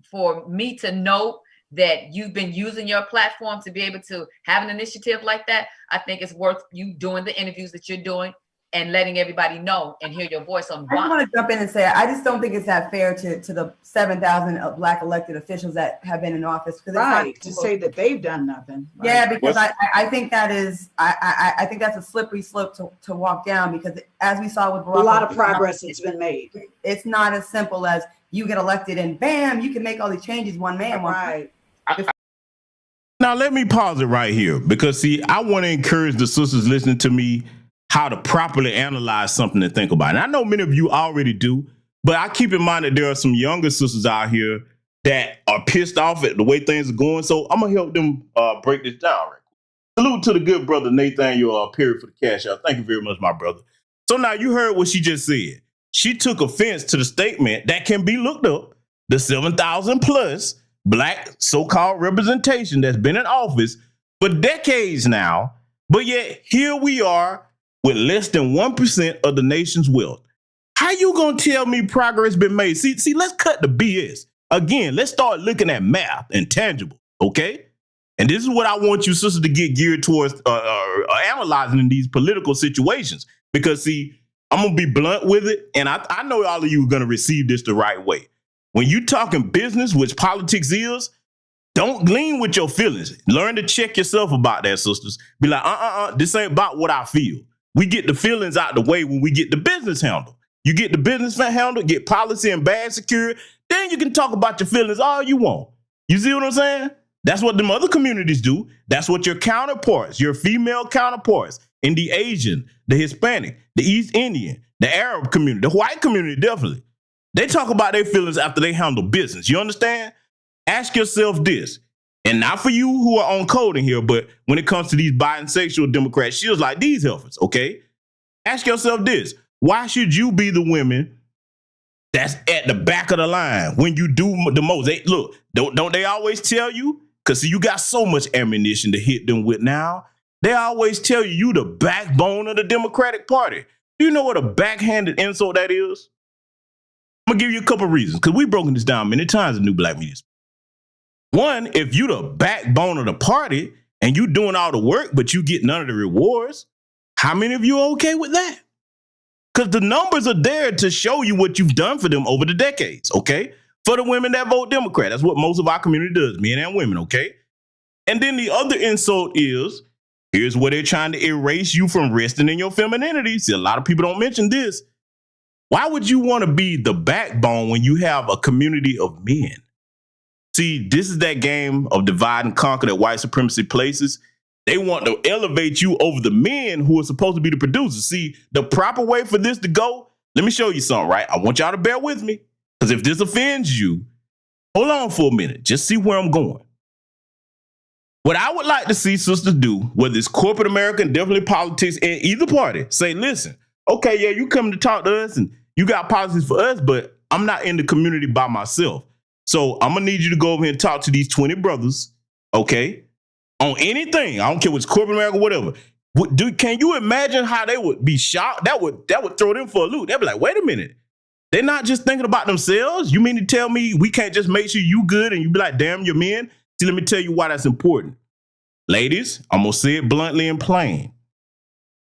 S7: for me to know that you've been using your platform to be able to have an initiative like that, I think it's worth you doing the interviews that you're doing, and letting everybody know and hear your voice on
S5: I just
S7: why.
S5: want to jump in and say, I just don't think it's that fair to the 7,000 Black elected officials that have been in office.
S8: Right, to say that they've done nothing. Right.
S5: Yeah, because I think that is, I think that's a slippery slope to walk down, because as we saw with Barack,
S8: A lot of progress has been made.
S5: It's not as simple as you get elected and bam, you can make all these changes one man.
S8: Right.
S2: Now, let me pause it right here, because, see, I want to encourage the sisters listening to me how to properly analyze something and think about it. And I know many of you already do, but I keep in mind that there are some younger sisters out here that are pissed off at the way things are going. So I'm going to help them break this down. Right? Salute to the good brother, Nathaniel Perry, for the cash out. Thank you very much, my brother. So now you heard what she just said. She took offense to the statement that can be looked up, the 7,000 plus Black so-called representation that's been in office for decades now, but yet here we are with less than 1% of the nation's wealth. How you gonna tell me progress been made? See, let's cut the BS. Again, let's start looking at math and tangible, okay? And this is what I want you sisters to get geared towards analyzing in these political situations. Because, see, I'm gonna be blunt with it, and I know all of you are gonna receive this the right way. When you talking business, which politics is, don't lean with your feelings. Learn to check yourself about that, sisters. Be like, this ain't about what I feel. We get the feelings out the way when we get the business handled. You get the business handled, get policy and badge secured, then you can talk about your feelings all you want. You see what I'm saying? That's what them other communities do. That's what your counterparts, your female counterparts in the Asian, the Hispanic, the East Indian, the Arab community, the white community, definitely. They talk about their feelings after they handle business. You understand? Ask yourself this. And not for you who are on coding here, but when it comes to these bisexual Democrats, she was like these heifers, okay? Ask yourself this. Why should you be the women that's at the back of the line when you do the most? Look, don't they always tell you? Because, see, you got so much ammunition to hit them with now. They always tell you the backbone of the Democratic Party. Do you know what a backhanded insult that is? I'm going to give you a couple reasons, because we've broken this down many times in New Black Media. One, if you the backbone of the party and you doing all the work, but you get none of the rewards, how many of you are okay with that? Because the numbers are there to show you what you've done for them over the decades, okay? For the women that vote Democrat. That's what most of our community does, men and women, okay? And then the other insult is, here's where they're trying to erase you from resting in your femininity. See, a lot of people don't mention this. Why would you want to be the backbone when you have a community of men? See, this is that game of divide and conquer that white supremacy places. They want to elevate you over the men who are supposed to be the producers. See, the proper way for this to go, let me show you something, right? I want y'all to bear with me, because if this offends you, hold on for a minute. Just see where I'm going. What I would like to see sisters do, whether it's corporate America and definitely politics in either party, say, listen, okay, yeah, you come to talk to us and you got policies for us, but I'm not in the community by myself. So I'm going to need you to go over here and talk to these 20 brothers, okay, on anything. I don't care what's corporate America, whatever. Can you imagine how they would be shocked? That would throw them for a loop. They'd be like, wait a minute. They're not just thinking about themselves. You mean to tell me we can't just make sure you good and you be like, damn, you're men? See, let me tell you why that's important. Ladies, I'm going to say it bluntly and plain.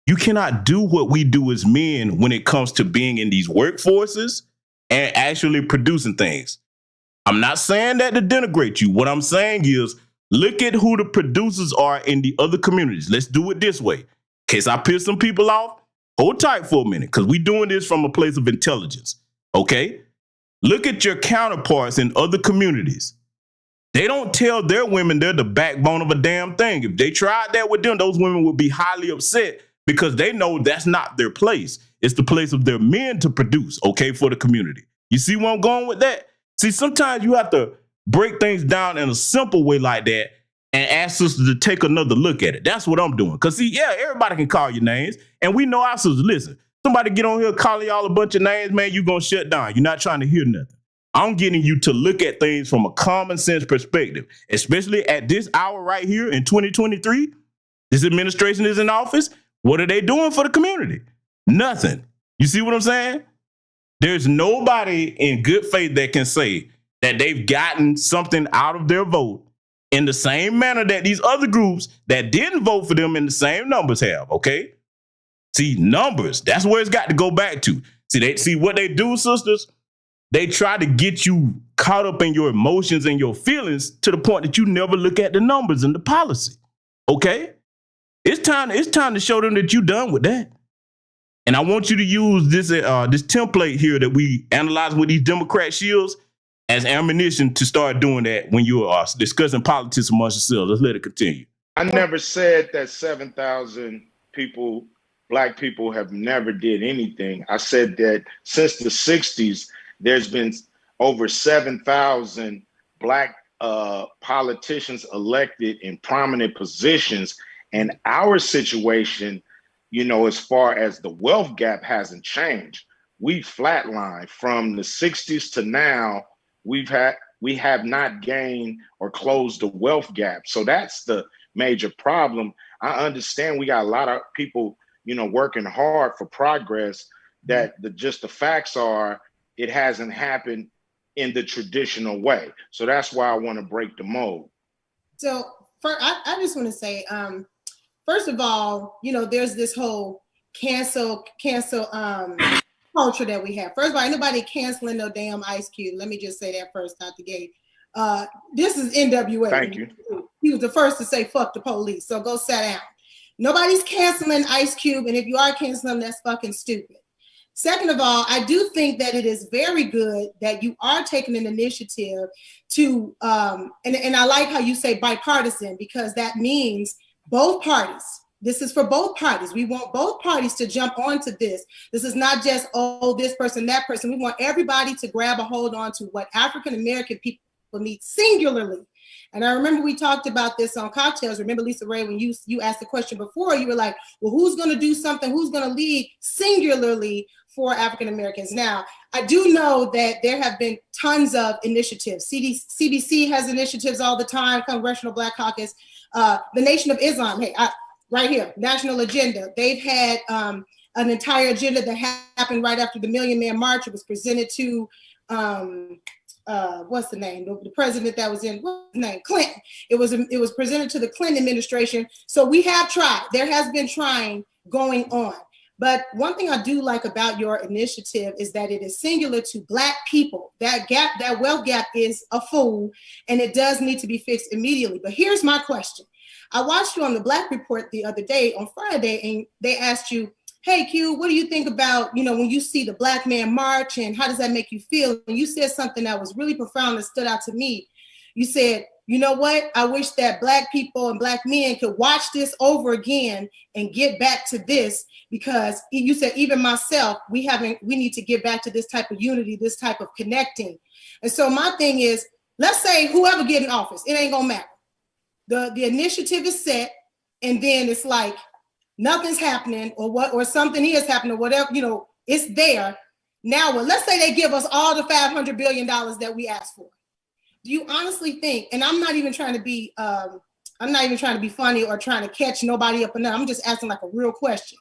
S2: You cannot do what we do as men when it comes to being in these workforces and actually producing things. I'm not saying that to denigrate you. What I'm saying is, look at who the producers are in the other communities. Let's do it this way. In case I piss some people off, hold tight for a minute, because we're doing this from a place of intelligence, okay? Look at your counterparts in other communities. They don't tell their women they're the backbone of a damn thing. If they tried that with them, those women would be highly upset, because they know that's not their place. It's the place of their men to produce, okay, for the community. You see where I'm going with that? See, sometimes you have to break things down in a simple way like that and ask sisters to take another look at it. That's what I'm doing. Because, see, yeah, everybody can call you names. And we know our sisters, listen, somebody get on here calling y'all a bunch of names, man, you're going to shut down. You're not trying to hear nothing. I'm getting you to look at things from a common sense perspective, especially at this hour right here in 2023. This administration is in office. What are they doing for the community? Nothing. You see what I'm saying? There's nobody in good faith that can say that they've gotten something out of their vote in the same manner that these other groups that didn't vote for them in the same numbers have, okay? See, numbers, that's where it's got to go back to. See what they do, sisters? They try to get you caught up in your emotions and your feelings to the point that you never look at the numbers and the policy. Okay? It's time to show them that you're done with that. And I want you to use this template here that we analyze with these Democrat shields as ammunition to start doing that when you are discussing politics amongst yourselves. Let's let it continue.
S6: I never said that 7,000 people, Black people, have never did anything. I said that since the 60s, there's been over 7,000 Black politicians elected in prominent positions. And our situation, you know, as far as the wealth gap hasn't changed. We flatlined from the 60s to now. We have not gained or closed the wealth gap. So that's the major problem. I understand we got a lot of people, you know, working hard for progress, that the facts are it hasn't happened in the traditional way. So that's why I want to break the mold.
S9: So I just want to say, first of all, you know, there's this whole cancel culture that we have. First of all, ain't nobody canceling no damn Ice Cube. Let me just say that first out the gate. This is NWA.
S6: Thank you.
S9: He was the first to say fuck the police. So go sit down. Nobody's canceling Ice Cube, and if you are canceling them, that's fucking stupid. Second of all, I do think that it is very good that you are taking an initiative to, and I like how you say bipartisan, because that means both parties. This is for both parties. We want both parties to jump onto this. This is not just, oh, this person, that person. We want everybody to grab a hold on to what African-American people need singularly. And I remember we talked about this on Cocktails. Remember, Lisa Ray, when you asked the question before, you were like, well, who's going to do something? Who's going to lead singularly for African-Americans? Now, I do know that there have been tons of initiatives. CBC has initiatives all the time, Congressional Black Caucus, the Nation of Islam, hey, right here, National Agenda. They've had an entire agenda that happened right after the Million Man March. It was presented to, what's the name? The president that was in, what's his name? Clinton. It was presented to the Clinton administration. So we have tried. There has been trying going on. But one thing I do like about your initiative is that it is singular to Black people. That gap, that wealth gap is a fool, and it does need to be fixed immediately. But here's my question. I watched you on the Black Report the other day on Friday, and they asked you, hey, Q, what do you think about, you know, when you see the Black man march, and how does that make you feel? And you said something that was really profound that stood out to me. You said, you know what? I wish that Black people and Black men could watch this over again and get back to this, because you said, even myself, we need to get back to this type of unity, this type of connecting. And so my thing is, let's say whoever get in office, it ain't gonna matter. The initiative is set, and then it's like nothing's happening, or something is happening, or whatever, you know, it's there. Now, well, let's say they give us all the $500 billion that we asked for. Do you honestly think, and I'm not even trying to be funny or trying to catch nobody up or nothing, I'm just asking like a real question.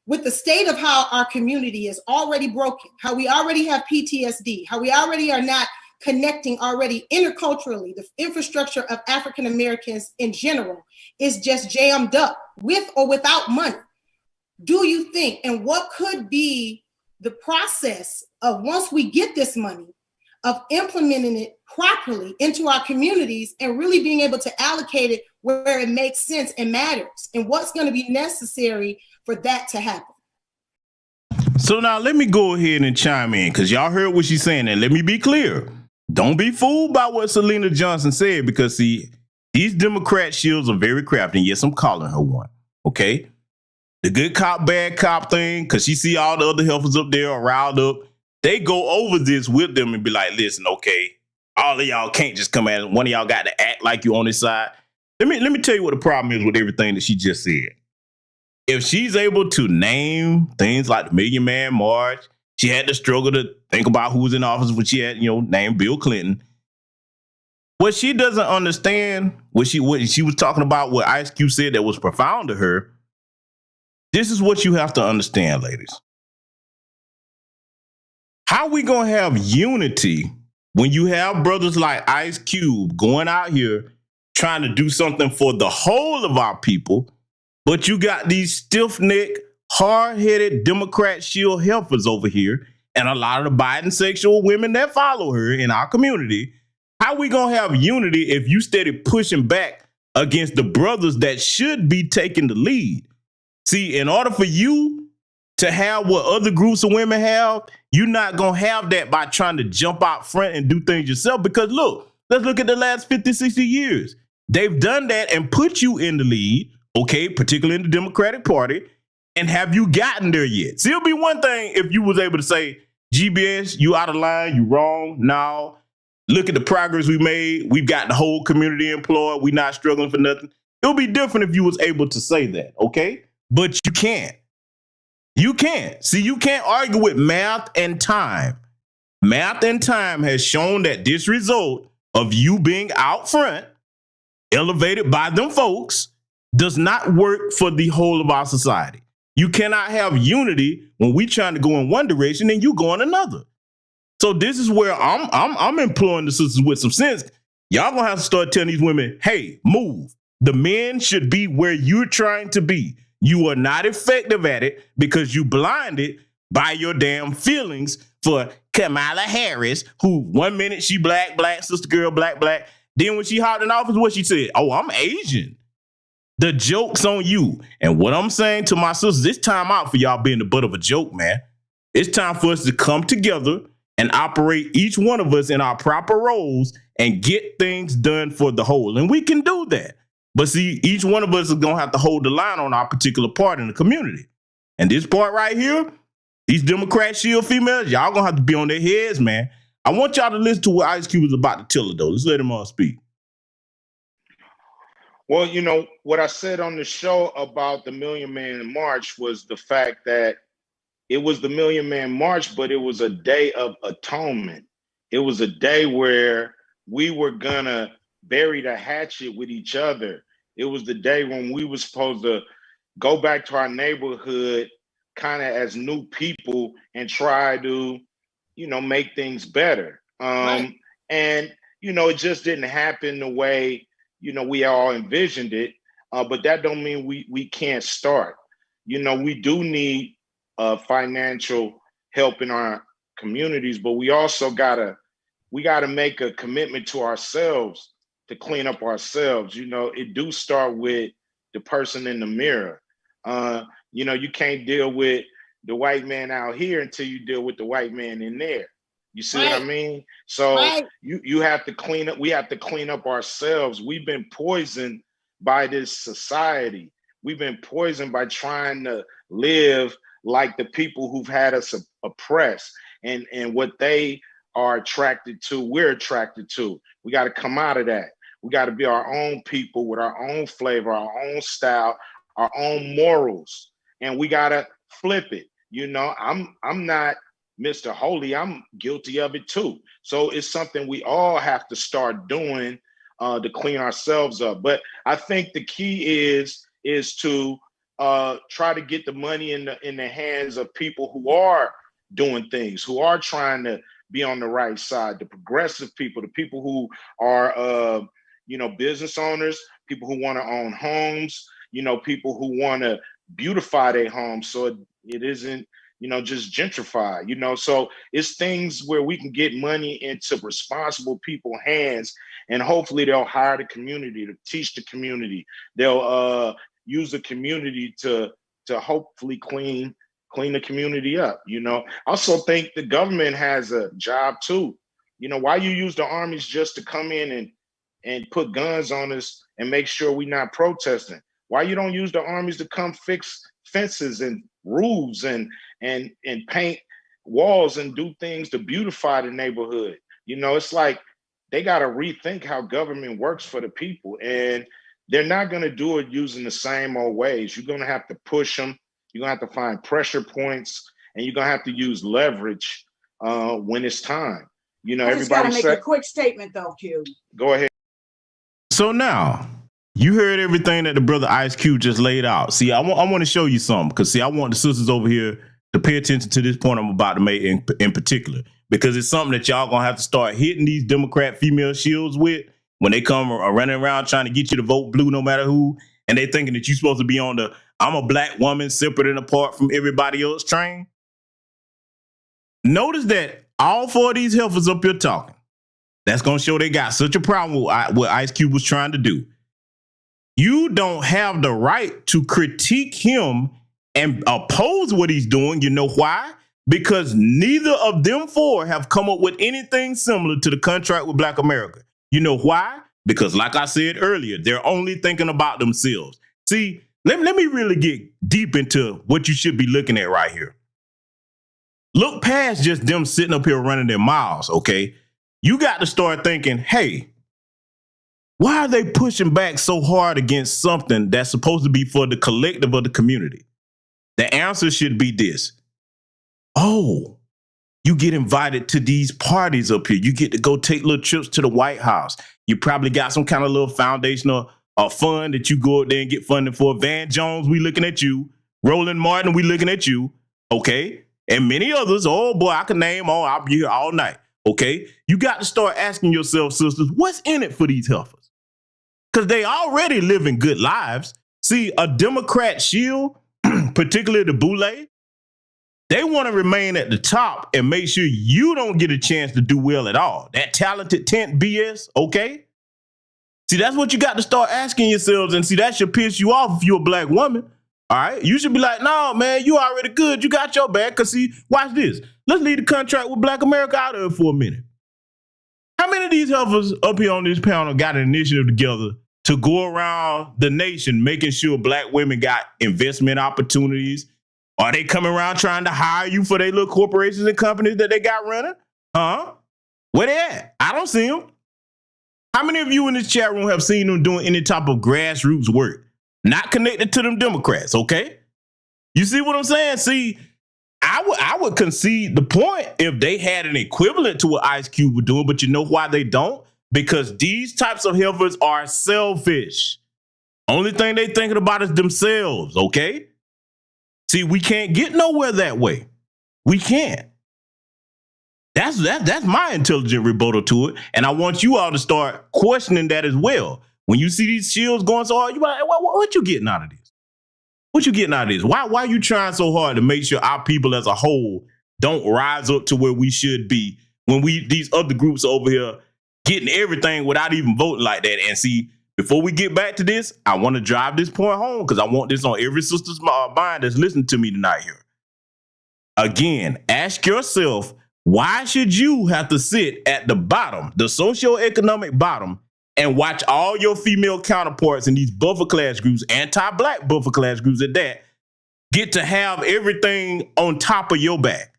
S9: With the state of how our community is already broken, how we already have PTSD, how we already are not connecting already interculturally, the infrastructure of African Americans in general is just jammed up with or without money. Do you think, and what could be the process of, once we get this money, of implementing it properly into our communities and really being able to allocate it where it makes sense and matters, and what's going to be necessary for that to happen?
S2: So now let me go ahead and chime in, because y'all heard what she's saying, and let me be clear. Don't be fooled by what Selena Johnson said, because see, these Democrat shields are very crafty. And yes, I'm calling her one. Okay. The good cop, bad cop thing, because she see all the other helpers up there are riled up. They go over this with them and be like, listen, okay, all of y'all can't just come at it. One of y'all got to act like you on this side. Let me tell you what the problem is with everything that she just said. If she's able to name things like the Million Man March, she had to struggle to think about who was in office when she had, named Bill Clinton. What she doesn't understand, what she was talking about, what Ice Cube said that was profound to her, this is what you have to understand, ladies. How we gonna have unity when you have brothers like Ice Cube going out here trying to do something for the whole of our people, but you got these stiff-necked, hard-headed Democrat shield helpers over here and a lot of the Biden sexual women that follow her in our community. How we gonna have unity if you steady pushing back against the brothers that should be taking the lead? See, in order for you to have what other groups of women have, you're not gonna have that by trying to jump out front and do things yourself. Because look, let's look at the last 50, 60 years. They've done that and put you in the lead, okay, particularly in the Democratic Party. And have you gotten there yet? See, it'll be one thing if you was able to say, GBS, you out of line, you wrong. Now, look at the progress we made. We've got the whole community employed. We're not struggling for nothing. It'll be different if you was able to say that, okay? But you can't. You can't. See, you can't argue with math and time. Math and time has shown that this result of you being out front, elevated by them folks, does not work for the whole of our society. You cannot have unity when we trying to go in one direction and you go in another. So this is where I'm imploring the sisters with some sense. Y'all gonna have to start telling these women, hey, move. The men should be where you're trying to be. You are not effective at it because you blinded by your damn feelings for Kamala Harris, who 1 minute she black, sister girl, black. Then when she hopped in office, what she said? Oh, I'm Asian. The joke's on you. And what I'm saying to my sisters, it's time out for y'all being the butt of a joke, man. It's time for us to come together and operate each one of us in our proper roles and get things done for the whole. And we can do that. But see, each one of us is going to have to hold the line on our particular part in the community. And this part right here, these Democrat shield females, y'all going to have to be on their heads, man. I want y'all to listen to what Ice Cube was about to tell her, though. Let's let him all speak.
S6: Well, you know, what I said on the show about the Million Man March was the fact that it was the Million Man March, but it was a day of atonement. It was a day where we were gonna bury the hatchet with each other. It was the day when we were supposed to go back to our neighborhood kind of as new people and try to, you know, make things better.
S9: Right.
S6: And, you know, it just didn't happen the way, you know, we all envisioned it, but that don't mean we can't start. You know, we do need financial help in our communities, but we also gotta make a commitment to ourselves to clean up ourselves. You know, it do start with the person in the mirror. You know, you can't deal with the white man out here until you deal with the white man in there. You see what I mean? So you have to clean up. We have to clean up ourselves. We've been poisoned by this society. We've been poisoned by trying to live like the people who've had us oppressed, and what they are attracted to, we're attracted to. We got to come out of that. We got to be our own people with our own flavor, our own style, our own morals, and we got to flip it. You know, I'm not Mr. Holy, I'm guilty of it too. So it's something we all have to start doing to clean ourselves up. But I think the key is to try to get the money in the hands of people who are doing things, who are trying to be on the right side, the progressive people, the people who are you know, business owners, people who want to own homes, you know, people who want to beautify their homes so it isn't, you know, just gentrified, you know. So it's things where we can get money into responsible people's hands, and hopefully they'll hire the community to teach the community. They'll use the community to hopefully clean the community up, you know. I also think the government has a job too. You know, why you use the armies just to come in and put guns on us and make sure we're not protesting? Why you don't use the armies to come fix fences and roofs and paint walls and do things to beautify the neighborhood? You know, it's like they got to rethink how government works for the people, and they're not going to do it using the same old ways. You're going to have to push them. You're going to have to find pressure points, and you're going to have to use leverage when it's time. You know,
S8: I just got to
S6: everybody
S8: make a quick statement though, Q.
S6: Go ahead.
S2: So now, you heard everything that the brother Ice Cube just laid out. See, I want to show you something, because see, I want the sisters over here to pay attention to this point I'm about to make in particular, because it's something that y'all gonna have to start hitting these Democrat female shields with when they come running around trying to get you to vote blue no matter who, and they thinking that you're supposed to be on the I'm a black woman separate and apart from everybody else train. Notice that all 4 of these heifers up here talking. That's going to show they got such a problem with what Ice Cube was trying to do. You don't have the right to critique him and oppose what he's doing. You know why? Because neither of them 4 have come up with anything similar to the contract with Black America. You know why? Because like I said earlier, they're only thinking about themselves. See, let me really get deep into what you should be looking at right here. Look past just them sitting up here running their mouths, okay? You got to start thinking, hey, why are they pushing back so hard against something that's supposed to be for the collective of the community? The answer should be this. Oh, you get invited to these parties up here. You get to go take little trips to the White House. You probably got some kind of little foundational fund that you go up there and get funded for. Van Jones, we looking at you. Roland Martin, we looking at you. Okay? And many others. Oh, boy, I can name all. I'll be here all night. Okay? You got to start asking yourself, sisters, what's in it for these heifers? Because they already living good lives. See, a Democrat shield, particularly the Boule, they want to remain at the top and make sure you don't get a chance to do well at all. That talented tent BS, okay? See, that's what you got to start asking yourselves. And see, that should piss you off if you're a black woman. All right? You should be like, no, man, you already good. You got your back. Because see, watch this. Let's leave the contract with Black America out of it for a minute. How many of these heifers up here on this panel got an initiative together to go around the nation making sure black women got investment opportunities? Are they coming around trying to hire you for their little corporations and companies that they got running? Huh? Where they at? I don't see them. How many of you in this chat room have seen them doing any type of grassroots work? Not connected to them Democrats, okay? You see what I'm saying? See, I would concede the point if they had an equivalent to what Ice Cube was doing, but you know why they don't? Because these types of heifers are selfish. Only thing they thinking about is themselves, okay? See, we can't get nowhere that way. We can't. That's my intelligent rebuttal to it. And I want you all to start questioning that as well. When you see these shields going so hard, you're like, what you getting out of this? What you getting out of this? Why are you trying so hard to make sure our people as a whole don't rise up to where we should be when these other groups over here getting everything without even voting like that? And see, before we get back to this, I want to drive this point home because I want this on every sister's mind that's listening to me tonight here. Again, ask yourself, why should you have to sit at the bottom, the socioeconomic bottom, and watch all your female counterparts in these buffer class groups, anti-black buffer class groups at that, get to have everything on top of your back?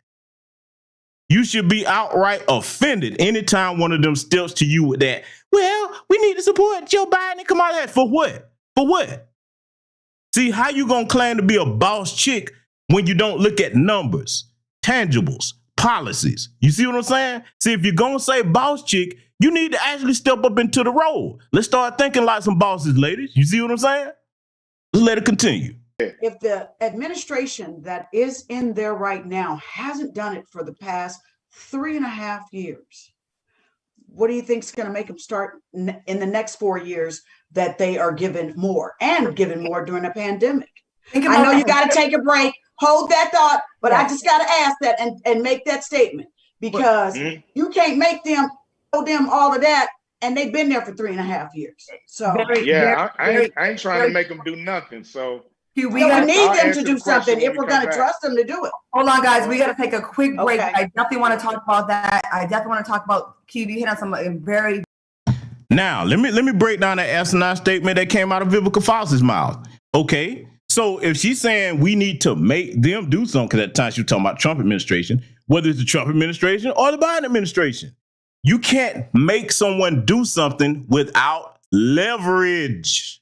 S2: You should be outright offended anytime one of them steps to you with that, well, we need to support Joe Biden and come out of that. For what? For what? See, how you gonna claim to be a boss chick when you don't look at numbers, tangibles, policies? You see what I'm saying? See, if you're gonna say boss chick, you need to actually step up into the role. Let's start thinking like some bosses, ladies. You see what I'm saying? Let's let it continue.
S8: If the administration that is in there right now hasn't done it for the past 3.5 years, what do you think is going to make them start in the next 4 years that they are given more and given more during a pandemic? I know you got to take a break. Hold that thought, but I just got to ask that and make that statement because you can't make them tell them all of that, and they've been there for 3.5 years. So
S6: I ain't trying to make them do nothing. So
S8: we need them to do something if we're going to trust them to do it.
S5: Hold on, guys. We got to take a quick break. Okay. I definitely want to talk about that. I definitely want to talk about Cube. You hit on some very.
S2: Now, let me break down that asinine statement that came out of Vivica Fox's mouth. Okay, so if she's saying we need to make them do something, because at the time she was talking about Trump administration, whether it's the Trump administration or the Biden administration, you can't make someone do something without leverage.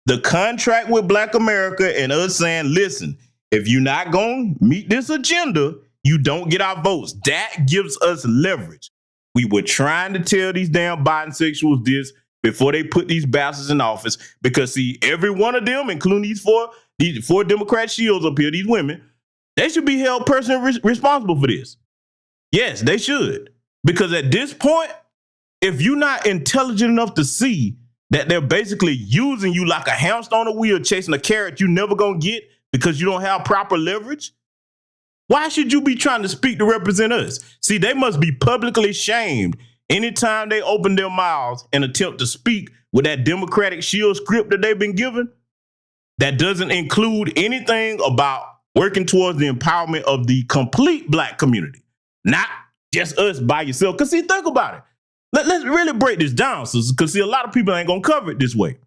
S2: The contract with Black America and us saying, listen, if you're not going to meet this agenda, you don't get our votes. That gives us leverage. We were trying to tell these damn bisexuals this before they put these bastards in office, because see, every one of them, including these four Democrat shields up here, these women, they should be held personally responsible for this. Yes, they should. Because at this point, if you're not intelligent enough to see that they're basically using you like a hamster on a wheel, chasing a carrot you never gonna get because you don't have proper leverage? Why should you be trying to speak to represent us? See, they must be publicly shamed anytime they open their mouths and attempt to speak with that Democratic Shield script that they've been given that doesn't include anything about working towards the empowerment of the complete Black community, not just us by yourself. Because see, think about it. Let's really break this down, sisters, because see, a lot of people ain't going to cover it this way.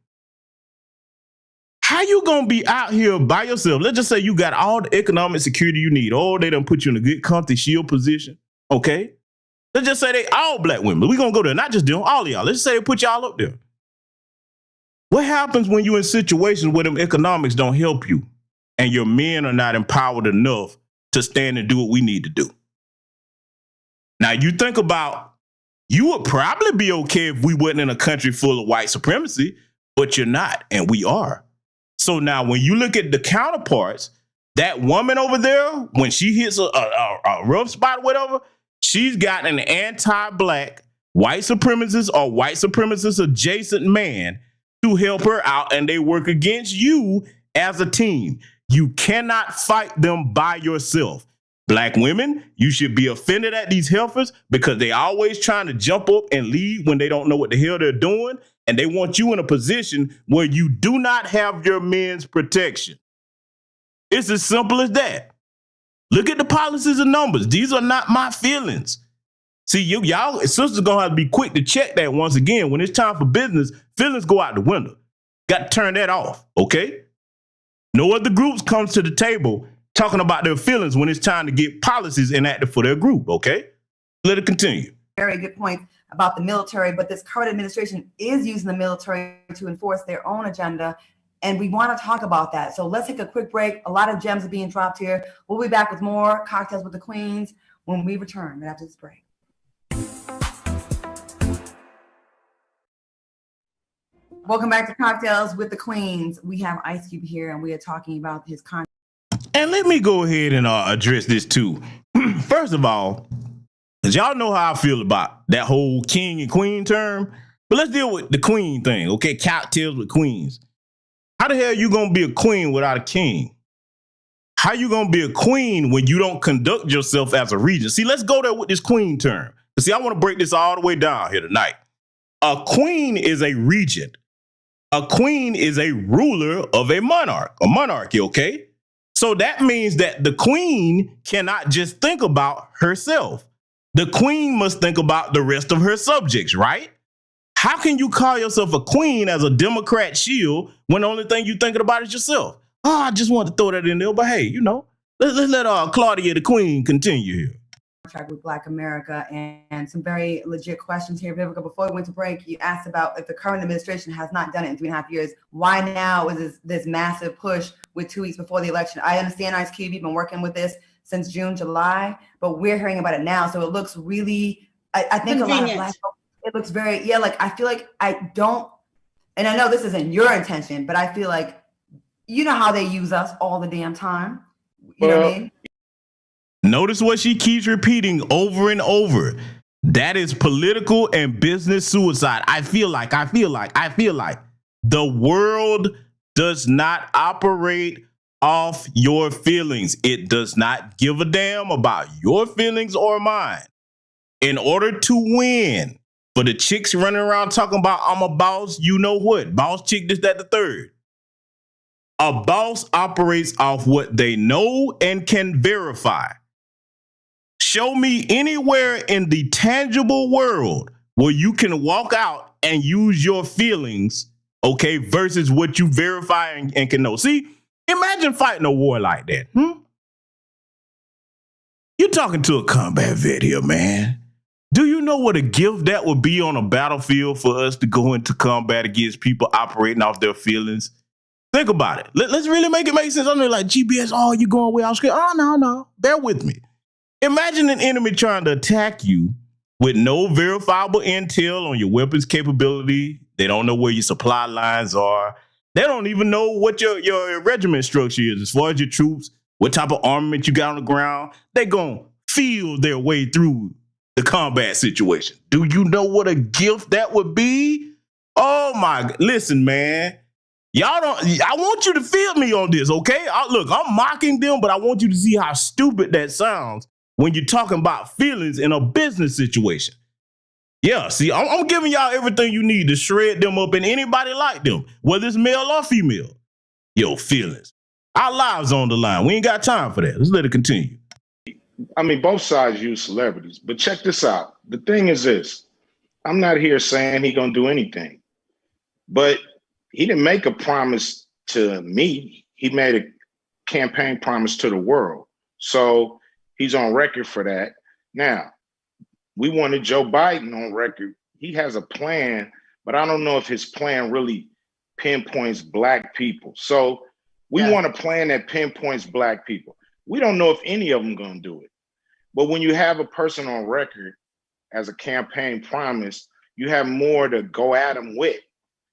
S2: How you going to be out here by yourself? Let's just say you got all the economic security you need. Oh, they done put you in a good, comfy shield position. Okay? Let's just say they all Black women. We're going to go there, not just them, all of y'all. Let's just say they put y'all up there. What happens when you're in situations where them economics don't help you and your men are not empowered enough to stand and do what we need to do? Now, you think about, you would probably be okay if we wasn't in a country full of white supremacy, but you're not, and we are. So now when you look at the counterparts, that woman over there, when she hits a rough spot or whatever, she's got an anti-Black white supremacist or white supremacist adjacent man to help her out, and they work against you as a team. You cannot fight them by yourself. Black women, you should be offended at these heifers because they always trying to jump up and lead when they don't know what the hell they're doing, and they want you in a position where you do not have your men's protection. It's as simple as that. Look at the policies and numbers. These are not my feelings. See, y'all sisters gonna have to be quick to check that once again. When it's time for business, feelings go out the window. Got to turn that off, okay? No other groups comes to the table talking about their feelings when it's time to get policies enacted for their group, okay? Let it continue.
S5: Very good point about the military, but this current administration is using the military to enforce their own agenda, and we want to talk about that. So let's take a quick break. A lot of gems are being dropped here. We'll be back with more Cocktails with the Queens when we return right after this break. Welcome back to Cocktails with the Queens. We have Ice Cube here, and we are talking about his content.
S2: And let me go ahead and address this too. First of all, because y'all know how I feel about that whole king and queen term, but let's deal with the queen thing, okay? Cocktails with queens. How the hell you gonna be a queen without a king? How you gonna be a queen when you don't conduct yourself as a regent? See, let's go there with this queen term. See, I want to break this all the way down here tonight. A queen is a regent. A queen is a ruler of a monarchy, okay? So that means that the queen cannot just think about herself. The queen must think about the rest of her subjects, right? How can you call yourself a queen as a Democrat shield when the only thing you're thinking about is yourself? Oh, I just wanted to throw that in there, but hey, you know, let's let Claudia the Queen continue here.
S5: Contract with Black America, and some very legit questions here, Vivica. Before we went to break, you asked about if the current administration has not done it in 3.5 years, why now is this massive push with 2 weeks before the election? I understand, Ice Cube, you've been working with this since June, July, but we're hearing about it now, so it looks really, I think convenient. A lot of Black folks, it looks very, yeah, like I feel like I don't, and I know this isn't your intention, but I feel like, you know how they use us all the damn time, you know what I mean?
S2: Notice what she keeps repeating over and over. That is political and business suicide. I feel like the world does not operate off your feelings. It does not give a damn about your feelings or mine. In order to win, for the chicks running around talking about I'm a boss, you know what? Boss chick, this, that, the third. A boss operates off what they know and can verify. Show me anywhere in the tangible world where you can walk out and use your feelings, okay, versus what you verify and can know. See, imagine fighting a war like that. You're talking to a combat vet here, man. Do you know what a gift that would be on a battlefield for us to go into combat against people operating off their feelings? Think about it. Let's really make it make sense. I'm like, GBS, oh, you going way out. Oh, no. Bear with me. Imagine an enemy trying to attack you with no verifiable intel on your weapons capability. They don't know where your supply lines are. They don't even know what your regiment structure is as far as your troops, what type of armament you got on the ground. They're going to feel their way through the combat situation. Do you know what a gift that would be? Oh my, listen, man. Y'all don't, I want you to feel me on this, okay? Look, I'm mocking them, but I want you to see how stupid that sounds when you're talking about feelings in a business situation. Yeah, see, I'm giving y'all everything you need to shred them up and anybody like them, whether it's male or female. Yo, feelings. Our lives on the line. We ain't got time for that. Let's let it continue.
S6: I mean, both sides use celebrities, but check this out. The thing is this. I'm not here saying he gonna do anything, but he didn't make a promise to me. He made a campaign promise to the world. So he's on record for that. Now, we wanted Joe Biden on record. He has a plan, but I don't know if his plan really pinpoints Black people. So we want a plan that pinpoints Black people. We don't know if any of them gonna do it. But when you have a person on record as a campaign promise, you have more to go at him with,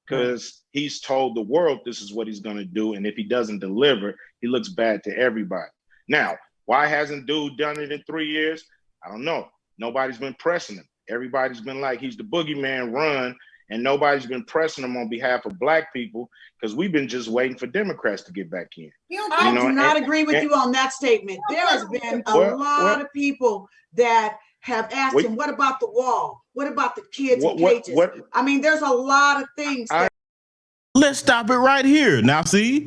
S6: because he's told the world this is what he's gonna do. And if he doesn't deliver, he looks bad to everybody. Now, why hasn't dude done it in 3 years? I don't know. Nobody's been pressing him. Everybody's been like, he's the boogeyman, run. And nobody's been pressing him on behalf of Black people, because we've been just waiting for Democrats to get back in.
S8: I do not agree with you on that statement. There has been a lot of people that have asked him, what about the wall? What about the kids in cages? I mean, there's a lot of things.
S2: Let's stop it right here. Now, see,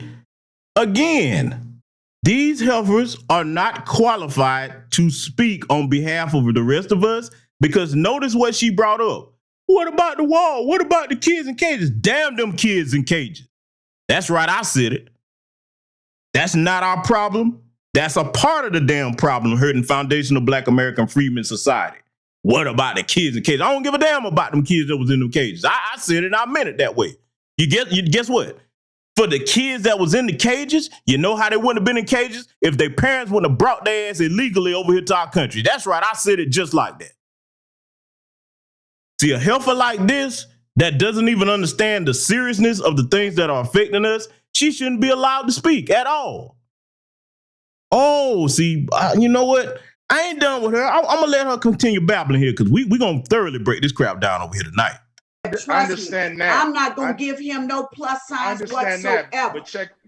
S2: again, these heifers are not qualified to speak on behalf of the rest of us, because notice what she brought up. What about the wall? What about the kids in cages? Damn them kids in cages. That's right, I said it. That's not our problem. That's a part of the damn problem hurting Foundational Black American Freedmen Society. What about the kids in cages? I don't give a damn about them kids that was in them cages. I said it and I meant it that way. You guess what? For the kids that was in the cages, you know how they wouldn't have been in cages? If their parents wouldn't have brought their ass illegally over here to our country. That's right, I said it just like that. See, a heifer like this that doesn't even understand the seriousness of the things that are affecting us, she shouldn't be allowed to speak at all. Oh, see, you know what? I ain't done with her. I'm going to let her continue babbling here, because we're going to thoroughly break this crap down over here tonight.
S6: I understand that.
S8: I'm not going to give him no plus signs whatsoever.
S6: That,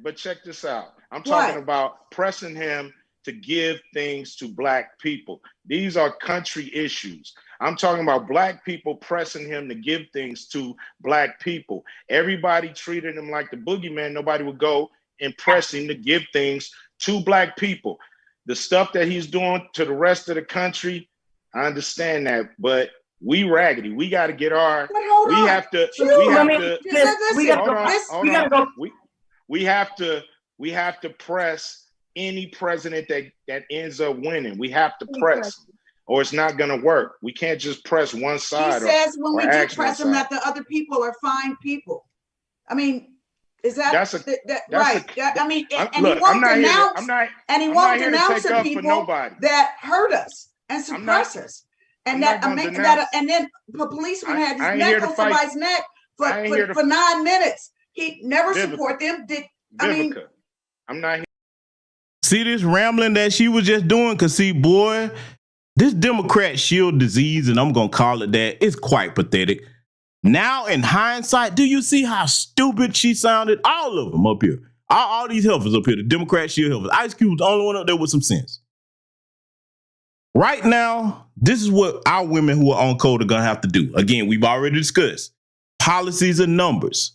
S6: but check this out. I'm talking about pressing him to give things to Black people. These are country issues. I'm talking about Black people pressing him to give things to Black people. Everybody treated him like the boogeyman. Nobody would go and press him to give things to Black people. The stuff that he's doing to the rest of the country, I understand that, but we raggedy. We got to get our. We have to press any president that ends up winning. We have to press, or it's not going to work. We can't just press one side.
S8: He says when we do press them that the other people are fine people. I mean, is that right? I mean, and he won't denounce the people that hurt us and suppress us. And then the policeman had his neck on somebody's neck for 9 minutes. He never support them.
S6: I'm not here.
S2: See this rambling that she was just doing? Because see, boy, this Democrat shield disease, and I'm going to call it that, is quite pathetic. Now, in hindsight, do you see how stupid she sounded? All of them up here. All these heifers up here, the Democrat shield heifers. Ice Cube was the only one up there with some sense. Right now, this is what our women who are on code are going to have to do. Again, we've already discussed policies and numbers.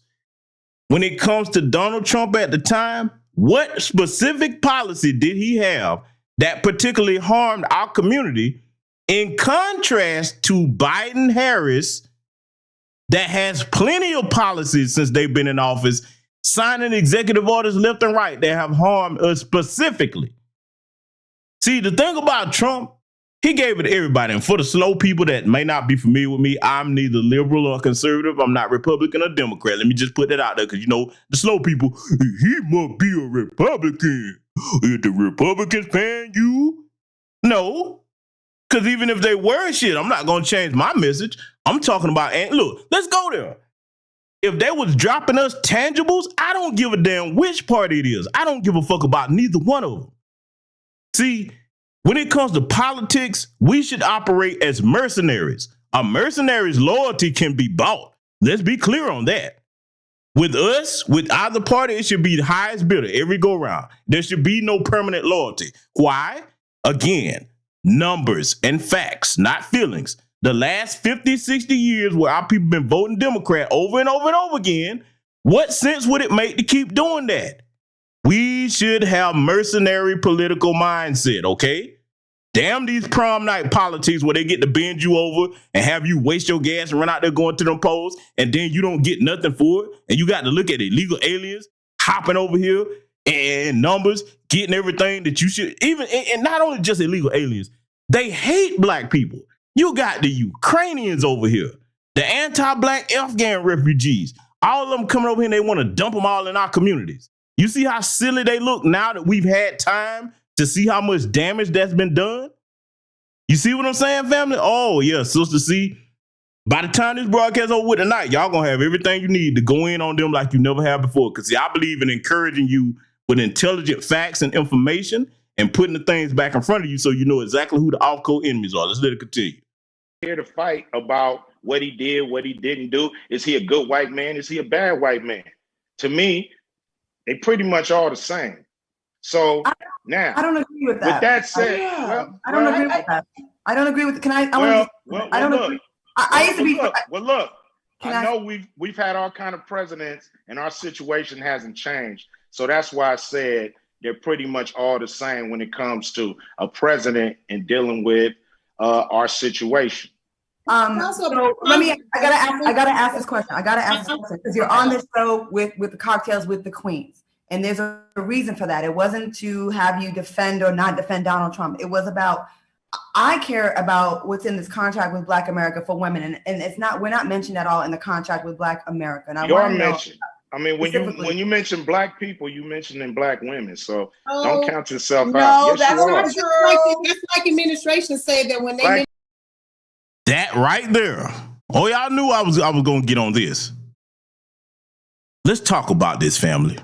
S2: When it comes to Donald Trump at the time, what specific policy did he have that particularly harmed our community, in contrast to Biden-Harris, that has plenty of policies since they've been in office, signing executive orders left and right that have harmed us specifically? See, the thing about Trump, he gave it to everybody. And for the slow people that may not be familiar with me, I'm neither liberal or conservative. I'm not Republican or Democrat. Let me just put that out there, because, you know, the slow people, he must be a Republican. Is the Republicans paying you? No. Because even if they were shit, I'm not going to change my message. I'm talking about, and look, let's go there. If they was dropping us tangibles, I don't give a damn which party it is. I don't give a fuck about neither one of them. See, when it comes to politics, we should operate as mercenaries. A mercenary's loyalty can be bought. Let's be clear on that. With us, with either party, it should be the highest bidder every go round. There should be no permanent loyalty. Why? Again, numbers and facts, not feelings. The last 50, 60 years where our people been voting Democrat over and over and over again, what sense would it make to keep doing that? We should have mercenary political mindset, okay? Damn these prom night politics where they get to bend you over and have you waste your gas and run out there going to them polls, and then you don't get nothing for it, and you got to look at illegal aliens hopping over here and numbers, getting everything that you should, even, and not only just illegal aliens, they hate black people. You got the Ukrainians over here, the anti-black Afghan refugees, all of them coming over here and they want to dump them all in our communities. You see how silly they look now that we've had time to see how much damage that's been done? You see what I'm saying, family? Oh, yeah, sister, see, by the time this broadcast over with tonight, y'all gonna have everything you need to go in on them like you never have before. Because, see, I believe in encouraging you with intelligent facts and information and putting the things back in front of you so you know exactly who the off-code enemies are. Let's let it continue.
S6: Here to fight about what he did, what he didn't do. Is he a good white man? Is he a bad white man? To me, they pretty much all the same. So now,
S5: I don't agree with that.
S6: With that said,
S5: I don't agree with that. I don't agree with. Can I? I don't agree. I used to be.
S6: Look. I know we've had all kind of presidents, and our situation hasn't changed. So that's why I said they're pretty much all the same when it comes to a president and dealing with our situation.
S5: So let me. I gotta ask this question. Because you're on this show with the cocktails with the queens, and there's a reason for that. It wasn't to have you defend or not defend Donald Trump. It was about. I care about what's in this contract with Black America for women, and it's not. We're not mentioned at all in the contract with Black America. And
S6: you are mentioned. I mean, when you mention black people, you mentioning black women. So don't count yourself out.
S9: No, that's not true. That's like administration say that when they.
S2: That right there. Oh, y'all knew I was going to get on this. Let's talk about this, family.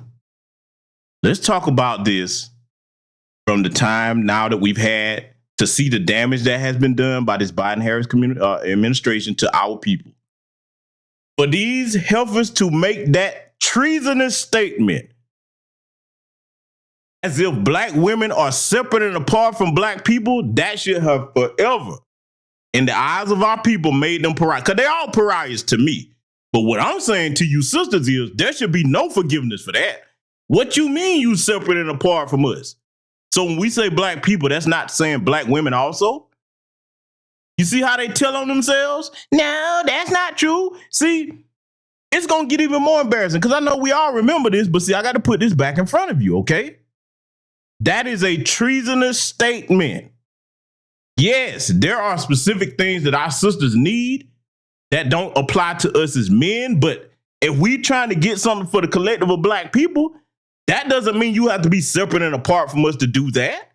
S2: Let's talk about this from the time now that we've had to see the damage that has been done by this Biden-Harris administration to our people. For these heifers to make that treasonous statement as if black women are separate and apart from black people, that should have forever, in the eyes of our people, made them pariahs. Because they're all pariahs to me. But what I'm saying to you sisters is there should be no forgiveness for that. What you mean you separate and apart from us? So when we say black people, that's not saying black women also? You see how they tell on themselves? No, that's not true. See, it's going to get even more embarrassing because I know we all remember this, but see, I got to put this back in front of you, okay? That is a treasonous statement. Yes, there are specific things that our sisters need that don't apply to us as men, but if we trying to get something for the collective of black people, that doesn't mean you have to be separate and apart from us to do that.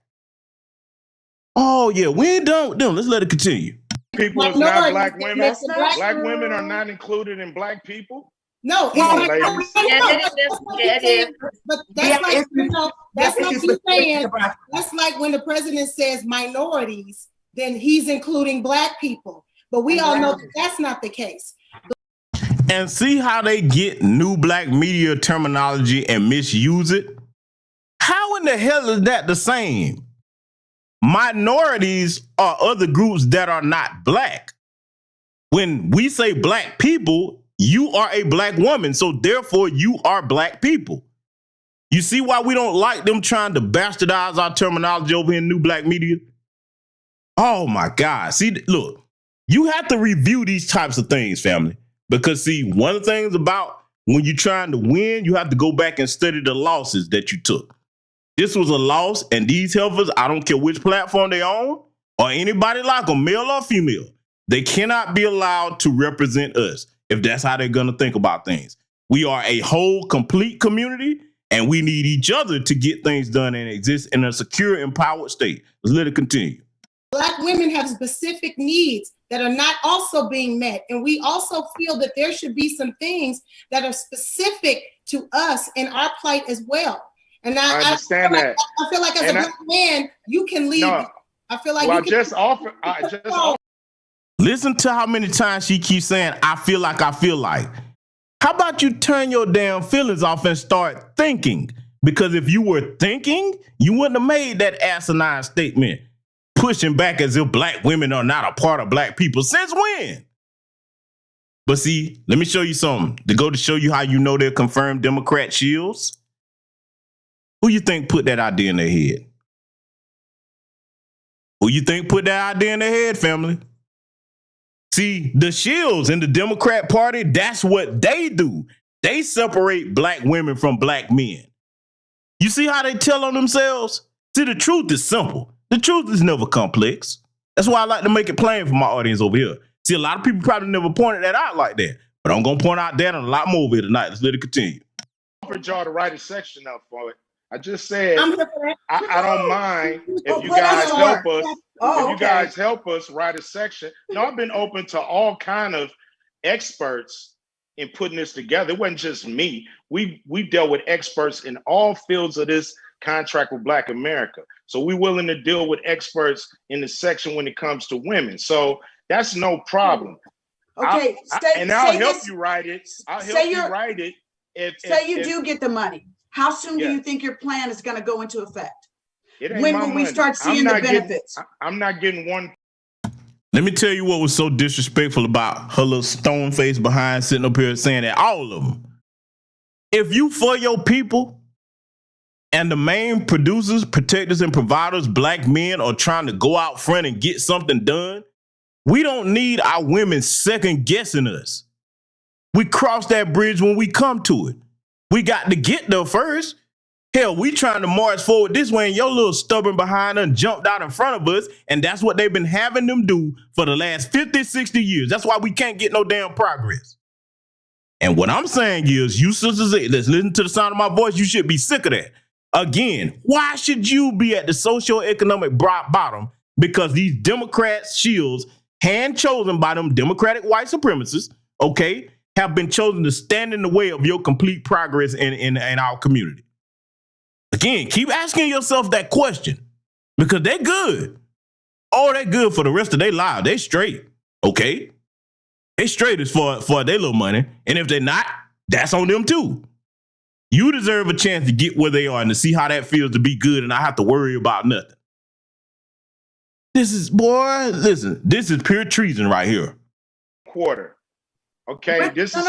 S2: Oh, yeah, we ain't done with them. Let's let it continue.
S6: People is not black women. Black women are not included in black people.
S9: No, it is. But that's like, that's like you saying, that's like when the president says minorities, then he's including black people. But we all know that that's not the case.
S2: And see how they get new black media terminology and misuse it? How in the hell is that the same? Minorities are other groups that are not black. When we say black people, you are a black woman, so therefore you are black people. You see why we don't like them trying to bastardize our terminology over in new black media? Oh my God. See, look, you have to review these types of things, family. Because see, one of the things about when you're trying to win, you have to go back and study the losses that you took. This was a loss, and these heifers, I don't care which platform they own or anybody like them, male or female, they cannot be allowed to represent us if that's how they're going to think about things. We are a whole, complete community, and we need each other to get things done and exist in a secure, empowered state. Let's let it continue.
S9: Black women have specific needs that are not also being met. And we also feel that there should be some things that are specific to us in our plight as well. And I
S6: understand that.
S9: I feel like as a black man, you can lead.
S6: No,
S9: I feel like
S6: well, I just offered
S2: Listen to how many times she keeps saying, I feel like, I feel like. How about you turn your damn feelings off and start thinking? Because if you were thinking, you wouldn't have made that asinine statement, pushing back as if black women are not a part of black people. Since when? But see, let me show you something to go to show you how you know they're confirmed Democrat shields. Who you think put that idea in their head? Who you think put that idea in their head, family? See, the shields in the Democrat Party, that's what they do. They separate black women from black men. You see how they tell on themselves? See, the truth is simple. The truth is never complex. That's why I like to make it plain for my audience over here. See, a lot of people probably never pointed that out like that, but I'm going to point out that and a lot more over here tonight. Let's let it continue.
S6: I offered y'all to write a section up for it. I just said I don't mind if you guys help us. If you guys help us write a section. No, I've been open to all kind of experts in putting this together. It wasn't just me. We dealt with experts in all fields of this contract with Black America. So we're willing to deal with experts in the section when it comes to women. So that's no problem.
S8: Okay,
S6: I'll help you write it. I'll help you write it.
S8: Say you do get the money. How soon do you think your plan is going to go into effect? When will we start seeing the benefits?
S6: I'm not getting one.
S2: Let me tell you what was so disrespectful about her little stone face behind sitting up here saying that all of them. If you for your people and the main producers, protectors, and providers, black men, are trying to go out front and get something done, we don't need our women second guessing us. We cross that bridge when we come to it. We got to get there first. Hell, we trying to march forward this way and your little stubborn behind us jumped out in front of us, and that's what they've been having them do for the last 50, 60 years. That's why we can't get no damn progress. And what I'm saying is, you sisters that's listening to the sound of my voice, you should be sick of that. Again, why should you be at the socioeconomic bottom? Because these Democrat shields, hand chosen by them Democratic white supremacists, okay, have been chosen to stand in the way of your complete progress in our community. Again, keep asking yourself that question because they're good. Oh, they're good for the rest of their lives. They straight, okay? They straight as for their little money. And if they're not, that's on them too. You deserve a chance to get where they are and to see how that feels to be good and not have to worry about nothing. This is pure treason right here.
S6: Quarter. Okay, this is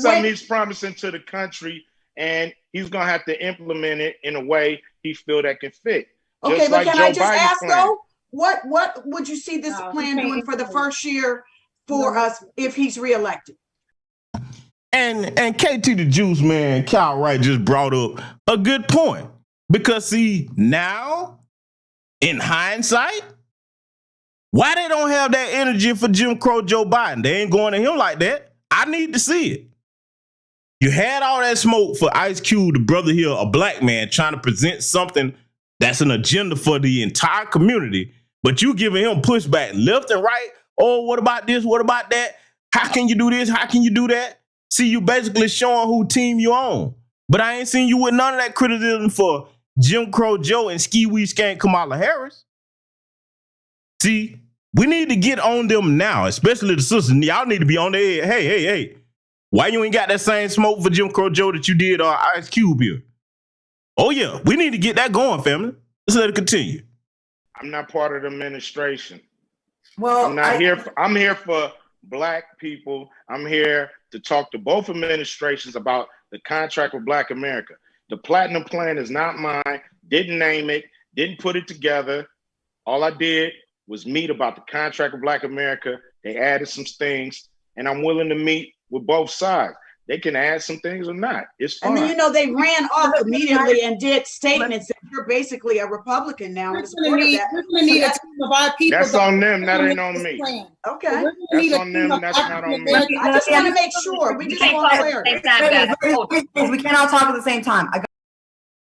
S6: something he's promising to the country, and he's gonna have to implement it in a way he feel that can fit.
S8: Okay,
S6: just
S8: but
S6: like
S8: can
S6: Joe
S8: I just
S6: Biden's
S8: ask
S6: plan.
S8: though, what would you see this plan doing for the first year for us if he's reelected?
S2: And KT the Juice man, Cal Wright just brought up a good point. Because see, now, in hindsight, why they don't have that energy for Jim Crow Joe Biden? They ain't going to him like that. I need to see it. You had all that smoke for Ice Cube, the brother here, a black man, trying to present something that's an agenda for the entire community, but you giving him pushback left and right. Oh, what about this? What about that? How can you do this? How can you do that? See, you basically showing who team you on. But I ain't seen you with none of that criticism for Jim Crow Joe and Ski Wee Skank Kamala Harris. See, we need to get on them now, especially the sisters. Y'all need to be on their head. Hey. Why you ain't got that same smoke for Jim Crow Joe that you did Ice Cube here? Oh, yeah, we need to get that going, family. Let's let it continue.
S6: I'm not part of the administration.
S5: Well,
S6: I'm here for black people. I'm here to talk to both administrations about the contract with Black America. The Platinum Plan is not mine. Didn't name it. Didn't put it together. All I did was meet about the contract with Black America. They added some things, and I'm willing to meet with both sides. They can add some things or not. It's fine.
S8: And then, they ran off immediately and did statements that you're basically a Republican now.
S9: We're going to need a team of our people.
S6: That's on them. That ain't on me.
S8: Okay.
S6: That's on them. That's not on me.
S8: I just want to make sure. We just want clarity.
S5: We can't all talk at the same time.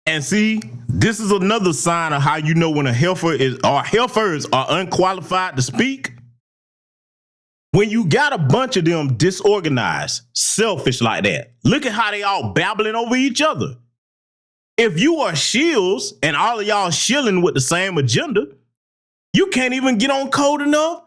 S2: And see, this is another sign of how you know when a heifers are unqualified to speak. When you got a bunch of them disorganized, selfish like that, look at how they all babbling over each other. If you are shields and all of y'all shilling with the same agenda, you can't even get on code enough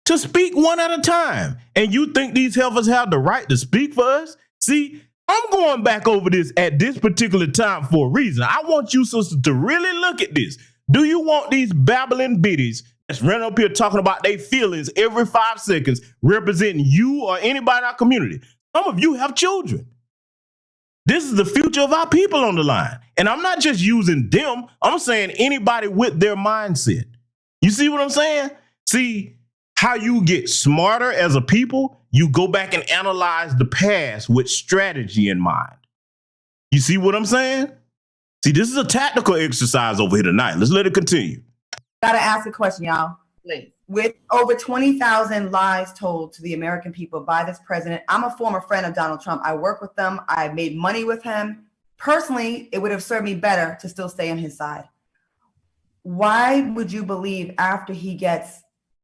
S2: to speak one at a time. And you think these heifers have the right to speak for us? See, I'm going back over this at this particular time for a reason. I want you sisters to really look at this. Do you want these babbling biddies that's running up here talking about their feelings every 5 seconds representing you or anybody in our community? Some of you have children. This is the future of our people on the line. And I'm not just using them. I'm saying anybody with their mindset. You see what I'm saying? See how you get smarter as a people? You go back and analyze the past with strategy in mind. You see what I'm saying? See, this is a tactical exercise over here tonight. Let's let it continue.
S5: Gotta ask a question, y'all.
S7: Please.
S5: With over 20,000 lies told to the American people by this president, I'm a former friend of Donald Trump. I work with them. I made money with him. Personally, it would have served me better to still stay on his side. Why would you believe after he gets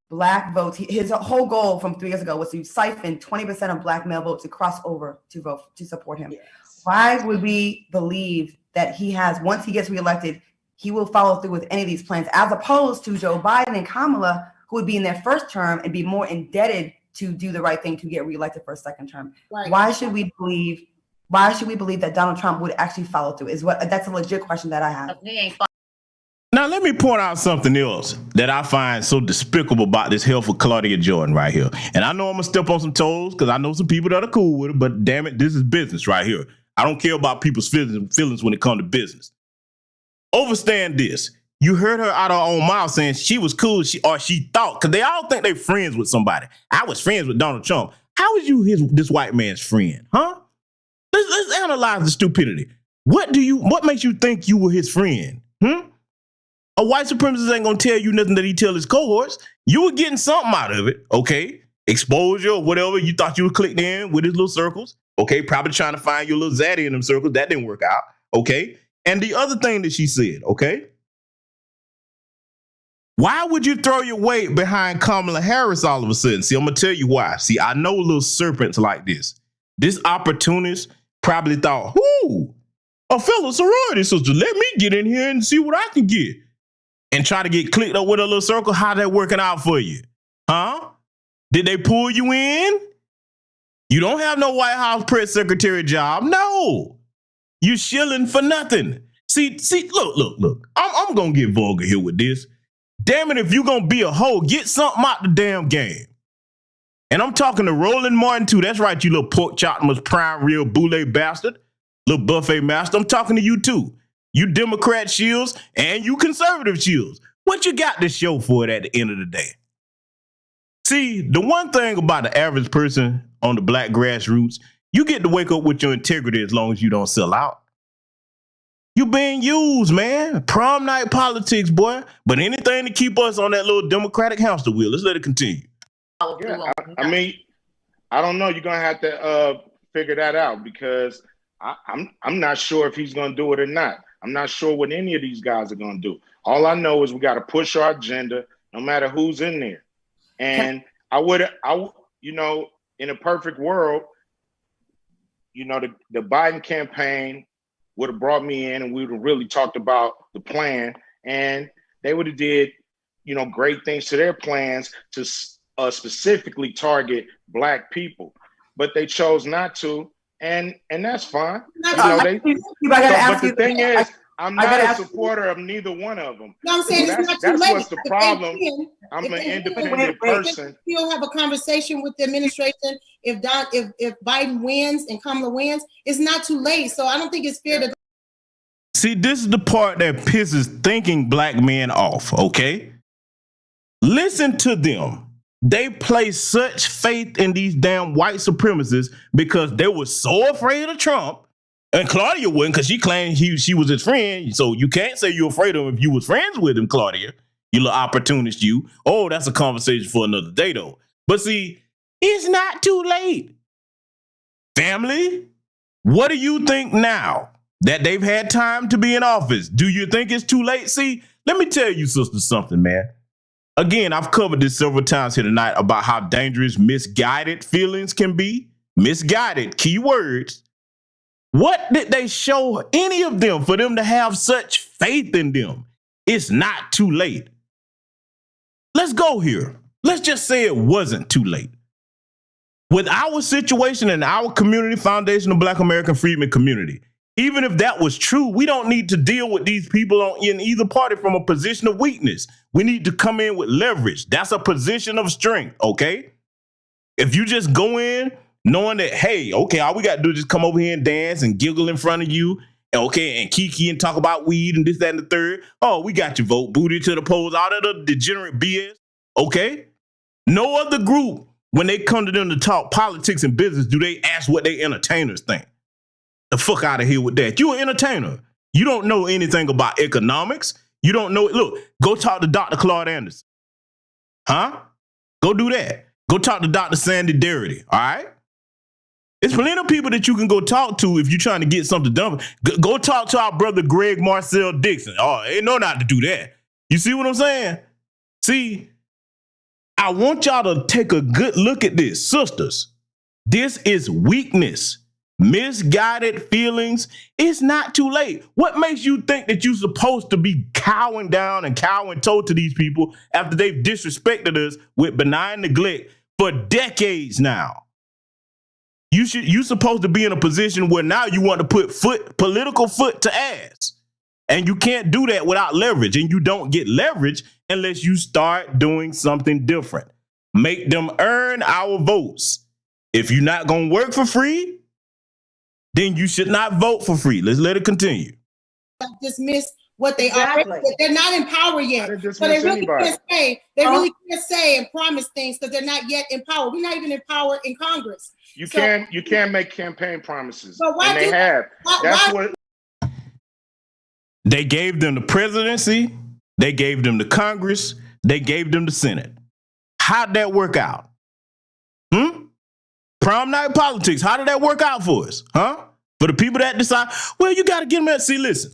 S5: Black votes, his whole goal from 3 years ago was to siphon 20% of Black male votes to cross over to vote to support him? Yes. Why would we believe that he has, once he gets reelected, he will follow through with any of these plans, as opposed to Joe Biden and Kamala, who would be in their first term and be more indebted to do the right thing to get reelected for a second term? Right. Why should we believe that Donald Trump would actually follow through? That's a legit question that I have.
S2: Now, let me point out something else that I find so despicable about this hell for Claudia Jordan right here. And I know I'm going to step on some toes because I know some people that are cool with it, but damn it, this is business right here. I don't care about people's feelings when it comes to business. Understand this. You heard her out of her own mouth saying she was cool, she thought, because they all think they're friends with somebody. I was friends with Donald Trump. How is you this white man's friend, huh? Let's analyze the stupidity. What makes you think you were his friend? A white supremacist ain't gonna tell you nothing that he tell his cohorts. You were getting something out of it, okay? Exposure or whatever. You thought you were clicked in with his little circles, okay? Probably trying to find your little zaddy in them circles. That didn't work out, okay? And the other thing that she said, okay? Why would you throw your weight behind Kamala Harris all of a sudden? See, I'm gonna tell you why. See, I know little serpents like this. This opportunist probably thought, a fellow sorority sister, let me get in here and see what I can get. And try to get clicked up with a little circle. How that working out for you? Huh? Did they pull you in? You don't have no White House press secretary job. No. You shilling for nothing. See, look. I'm going to get vulgar here with this. Damn it, if you going to be a hoe, get something out the damn game. And I'm talking to Roland Martin too. That's right, you little pork chopmas, prime real boule bastard. Little buffet master. I'm talking to you too. You Democrat shields and you conservative shields. What you got to show for it at the end of the day? See, the one thing about the average person on the Black grassroots, you get to wake up with your integrity as long as you don't sell out. You being used, man. Prom night politics, boy. But anything to keep us on that little Democratic hamster wheel. Let's let it continue.
S6: Yeah, I mean, I don't know. You're going to have to figure that out because I'm not sure if he's going to do it or not. I'm not sure what any of these guys are going to do. All I know is we got to push our agenda no matter who's in there. And in a perfect world, the Biden campaign would have brought me in and we would have really talked about the plan and they would have did, great things to their plans to specifically target Black people. But they chose not to. And that's fine. The thing is, I'm not a supporter of neither one of them.
S9: No, I'm saying
S6: that's what's the problem. I'm an independent person.
S9: You'll have a conversation with the administration if Biden wins and Kamala wins. It's not too late. So I don't think it's fair to.
S2: See, this is the part that pisses thinking Black men off, okay? Listen to them. They place such faith in these damn white supremacists because they were so afraid of Trump. And Claudia wouldn't because she claimed she was his friend. So you can't say you're afraid of him if you was friends with him, Claudia. You little opportunist, you. Oh, that's a conversation for another day, though. But see, it's not too late. Family, what do you think now that they've had time to be in office? Do you think it's too late? See, let me tell you, sisters, something, man. Again, I've covered this several times here tonight about how dangerous misguided feelings can be. Misguided, key words. What did they show any of them for them to have such faith in them? It's not too late. Let's go here. Let's just say it wasn't too late. With our situation in our community, Foundational Black American Freedmen community, even if that was true, we don't need to deal with these people in either party from a position of weakness. We need to come in with leverage. That's a position of strength, okay? If you just go in knowing that, hey, okay, all we got to do is just come over here and dance and giggle in front of you, okay, and kiki and talk about weed and this, that, and the third. Oh, we got your vote, booty to the polls, all that other degenerate BS, okay? No other group, when they come to them to talk politics and business, do they ask what they entertainers think? The fuck out of here with that. You an entertainer. You don't know anything about economics. You don't know. Look, go talk to Dr. Claude Anderson. Huh? Go do that. Go talk to Dr. Sandy Darity. All right? There's plenty of people that you can go talk to if you're trying to get something done. Go talk to our brother Greg Marcel Dixon. Oh, ain't no not to do that. You see what I'm saying? See, I want y'all to take a good look at this. Sisters, this is weakness. Misguided feelings. It's not too late. What makes you think that you're supposed to be cowing down and cowing toe to these people after they've disrespected us with benign neglect for decades now? You're supposed to be in a position where now you want to put political foot to ass. And you can't do that without leverage. And you don't get leverage unless you start doing something different. Make them earn our votes. If you're not going to work for free, then you should not vote for free. Let's let it continue.
S9: Dismiss what they are. They're not in power yet. So they really can't say. They really can't say and promise things because they're not yet in power. We're not even in power in Congress.
S6: You can't make campaign promises. So why and they have. That's what
S2: they gave them the presidency. They gave them the Congress. They gave them the Senate. How'd that work out? Prom night politics. How did that work out for us? Huh? For the people that decide, well, you got to get them at. See, listen,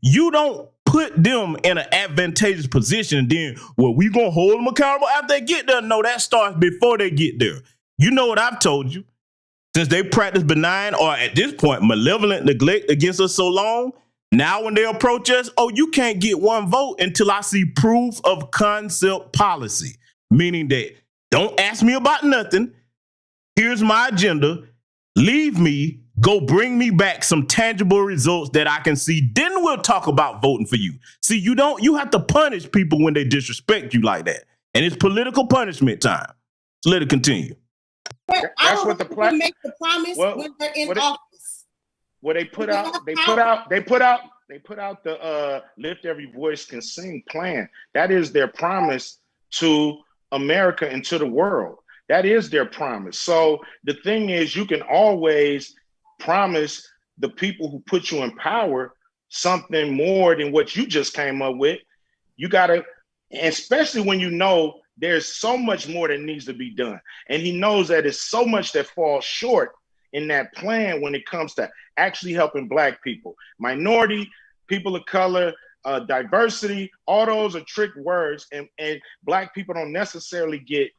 S2: you don't put them in an advantageous position and then, well, we going to hold them accountable after they get there. No, that starts before they get there. You know what I've told you. Since they practice benign or at this point, malevolent neglect against us so long, now when they approach us, oh, you can't get one vote until I see proof of concept policy. Meaning that don't ask me about nothing. Here's my agenda. Leave me. Go bring me back some tangible results that I can see. Then we'll talk about voting for you. See, you have to punish people when they disrespect you like that. And it's political punishment time. So let it continue.
S6: That's what the plan.
S9: Make the promise when they're in office.
S6: Well, they put out the Lift Every Voice Can Sing plan. That is their promise to America and to the world. That is their promise. So the thing is, you can always promise the people who put you in power something more than what you just came up with. You got to, especially when you know there's so much more that needs to be done. And he knows that it's so much that falls short in that plan when it comes to actually helping Black people, minority, people of color, diversity. All those are trick words, and Black people don't necessarily get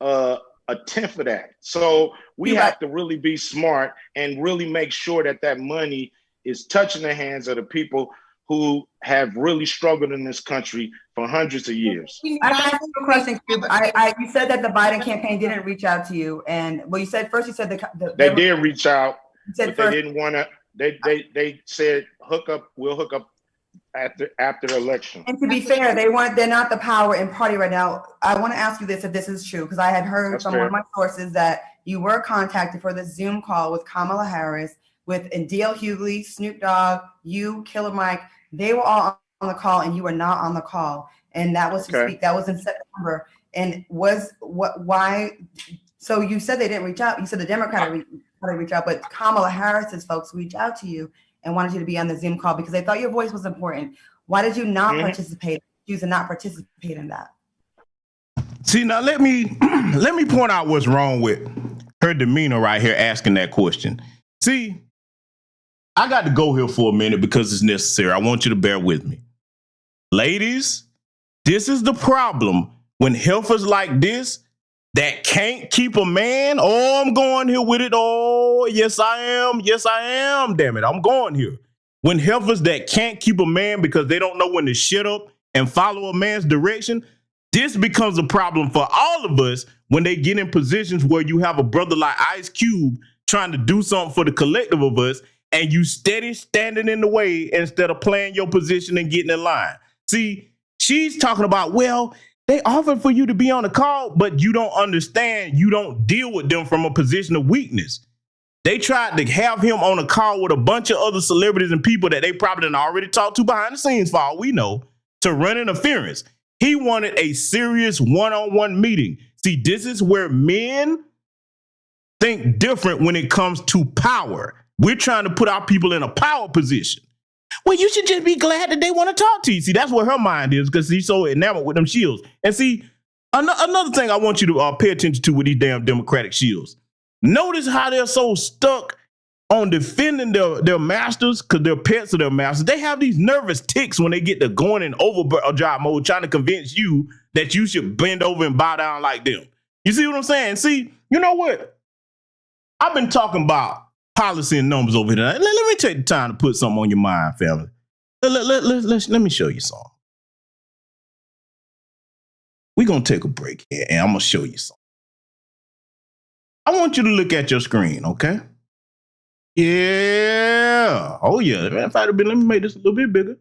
S6: a tenth of that. So we have to really be smart and really make sure that that money is touching the hands of the people who have really struggled in this country for hundreds of years.
S5: I have a question, Cube. You said that the Biden campaign didn't reach out to you, and well, you said
S6: they did reach out, but they didn't want to. They said we'll hook up after the election.
S5: And to be fair, they're not the power in party right now. I want to ask you this, if this is true, because I had heard from one of my sources that you were contacted for the Zoom call with Kamala Harris, with D.L. Hughley, Snoop Dogg, you, Killer Mike. They were all on the call, and you were not on the call. And that was to speak. That was in September. And why? So you said they didn't reach out. You said the Democratic reach out, but Kamala Harris's folks reached out to you and wanted you to be on the Zoom call because they thought your voice was important. Why did you not participate? Choose to not participate in that?
S2: See, now let me point out what's wrong with her demeanor right here asking that question. See, I got to go here for a minute because it's necessary. I want you to bear with me. Ladies, this is the problem when heifers like this that can't keep a man. Oh, I'm going here with it. Oh, yes, I am. Yes, I am. Damn it. I'm going here. When heifers that can't keep a man because they don't know when to shut up and follow a man's direction, This becomes a problem for all of us when they get in positions where you have a brother like Ice Cube trying to do something for the collective of us, and you steady standing in the way instead of playing your position and getting in line. See, she's talking about, well, they offered for you to be on the call, but you don't understand. You don't deal with them from a position of weakness. They tried to have him on a call with a bunch of other celebrities and people that they probably done already talked to behind the scenes, for all we know, to run interference. He wanted a serious one-on-one meeting. See, this is where men think different when it comes to power. We're trying to put our people in a power position. Well, you should just be glad that they want to talk to you. See, that's where her mind is, because she's so enamored with them shields. And see, another thing I want you to pay attention to with these damn Democratic shields. Notice how they're so stuck on defending their masters because they're pets of their masters. They have these nervous tics when they get to going in overdrive mode, trying to convince you that you should bend over and bow down like them. You see what I'm saying? See, you know what? I've been talking about policy and numbers over here. Let me take the time to put something on your mind, family. Let me show you something. We're going to take a break here, and I'm going to show you something. I want you to look at your screen, okay? Yeah. Oh, yeah. In fact, let me make this a little bit bigger.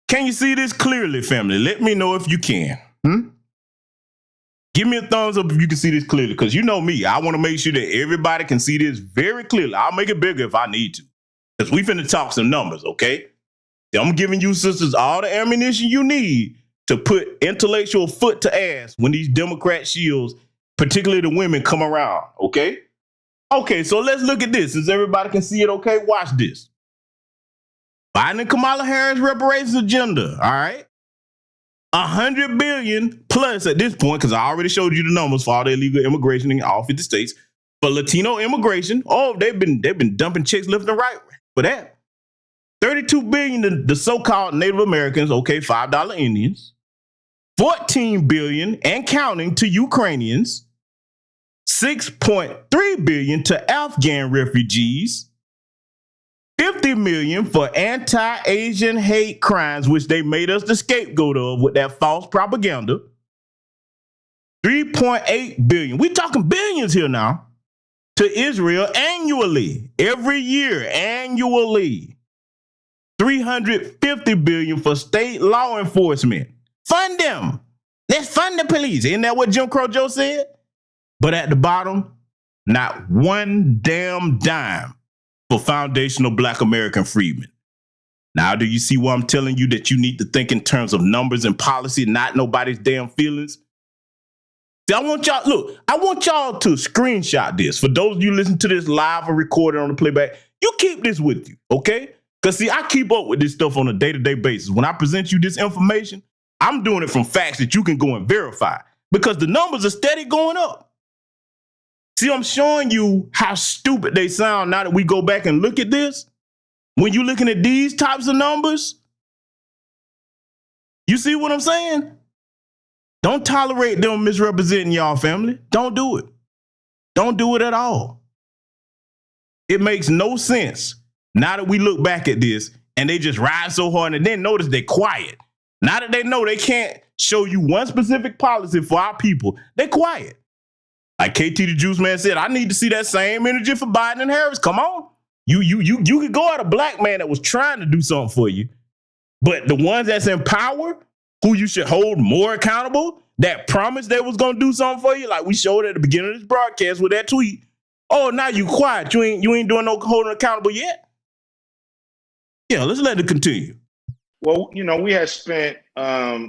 S2: Can you see this clearly, family? Let me know if you can. Give me a thumbs up if you can see this clearly, because you know me. I want to make sure that everybody can see this very clearly. I'll make it bigger if I need to, because we finna talk some numbers, okay? I'm giving you sisters all the ammunition you need to put intellectual foot to ass when these Democrat shields, particularly the women, come around, okay? Okay, so let's look at this. Since everybody can see it, okay? Watch this. Biden and Kamala Harris reparations agenda, all right? $100 billion plus at this point, because I already showed you the numbers for all the illegal immigration in all 50 states. For Latino immigration, they've been dumping checks left and right for that. $32 billion to the so-called Native Americans, okay, $5 Indians. $14 billion and counting to Ukrainians. $6.3 billion to Afghan refugees. $50 million for anti-Asian hate crimes, which they made us the scapegoat of with that false propaganda. $3.8 billion. We're talking billions here now. To Israel annually, every year, annually. $350 billion for state law enforcement. Fund them. Let's fund the police. Isn't that what Jim Crow Joe said? But at the bottom, not one damn dime for Foundational Black American Freedmen. Now, do you see why I'm telling you that you need to think in terms of numbers and policy, not nobody's damn feelings? See, I want y'all to screenshot this. For those of you listening to this live or recorded on the playback, you keep this with you, okay? Because, see, I keep up with this stuff on a day-to-day basis. When I present you this information, I'm doing it from facts that you can go and verify, because the numbers are steady going up. See, I'm showing you how stupid they sound now that we go back and look at this. When you're looking at these types of numbers, you see what I'm saying? Don't tolerate them misrepresenting y'all, family. Don't do it. Don't do it at all. It makes no sense now that we look back at this and they just ride so hard and then notice they're quiet. Now that they know they can't show you one specific policy for our people, they're quiet. Like KT the Juice Man said, I need to see that same energy for Biden and Harris. Come on. You could go at a black man that was trying to do something for you, but the ones that's in power, who you should hold more accountable, that promised they was going to do something for you, like we showed at the beginning of this broadcast with that tweet. Oh, now you quiet. You ain't doing no holding accountable yet. Yeah, let's let it continue.
S6: Well, we had spent, a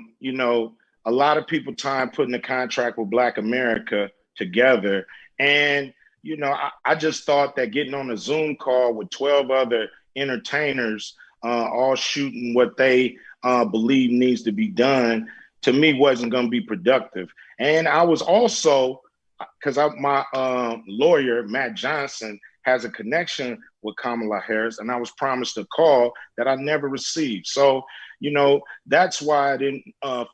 S6: lot of people time putting the contract with Black America together. And, I just thought that getting on a Zoom call with 12 other entertainers, all shooting what they believe needs to be done, to me wasn't going to be productive. And I was also, because my lawyer, Matt Johnson, has a connection with Kamala Harris, and I was promised a call that I never received. So, that's why I didn't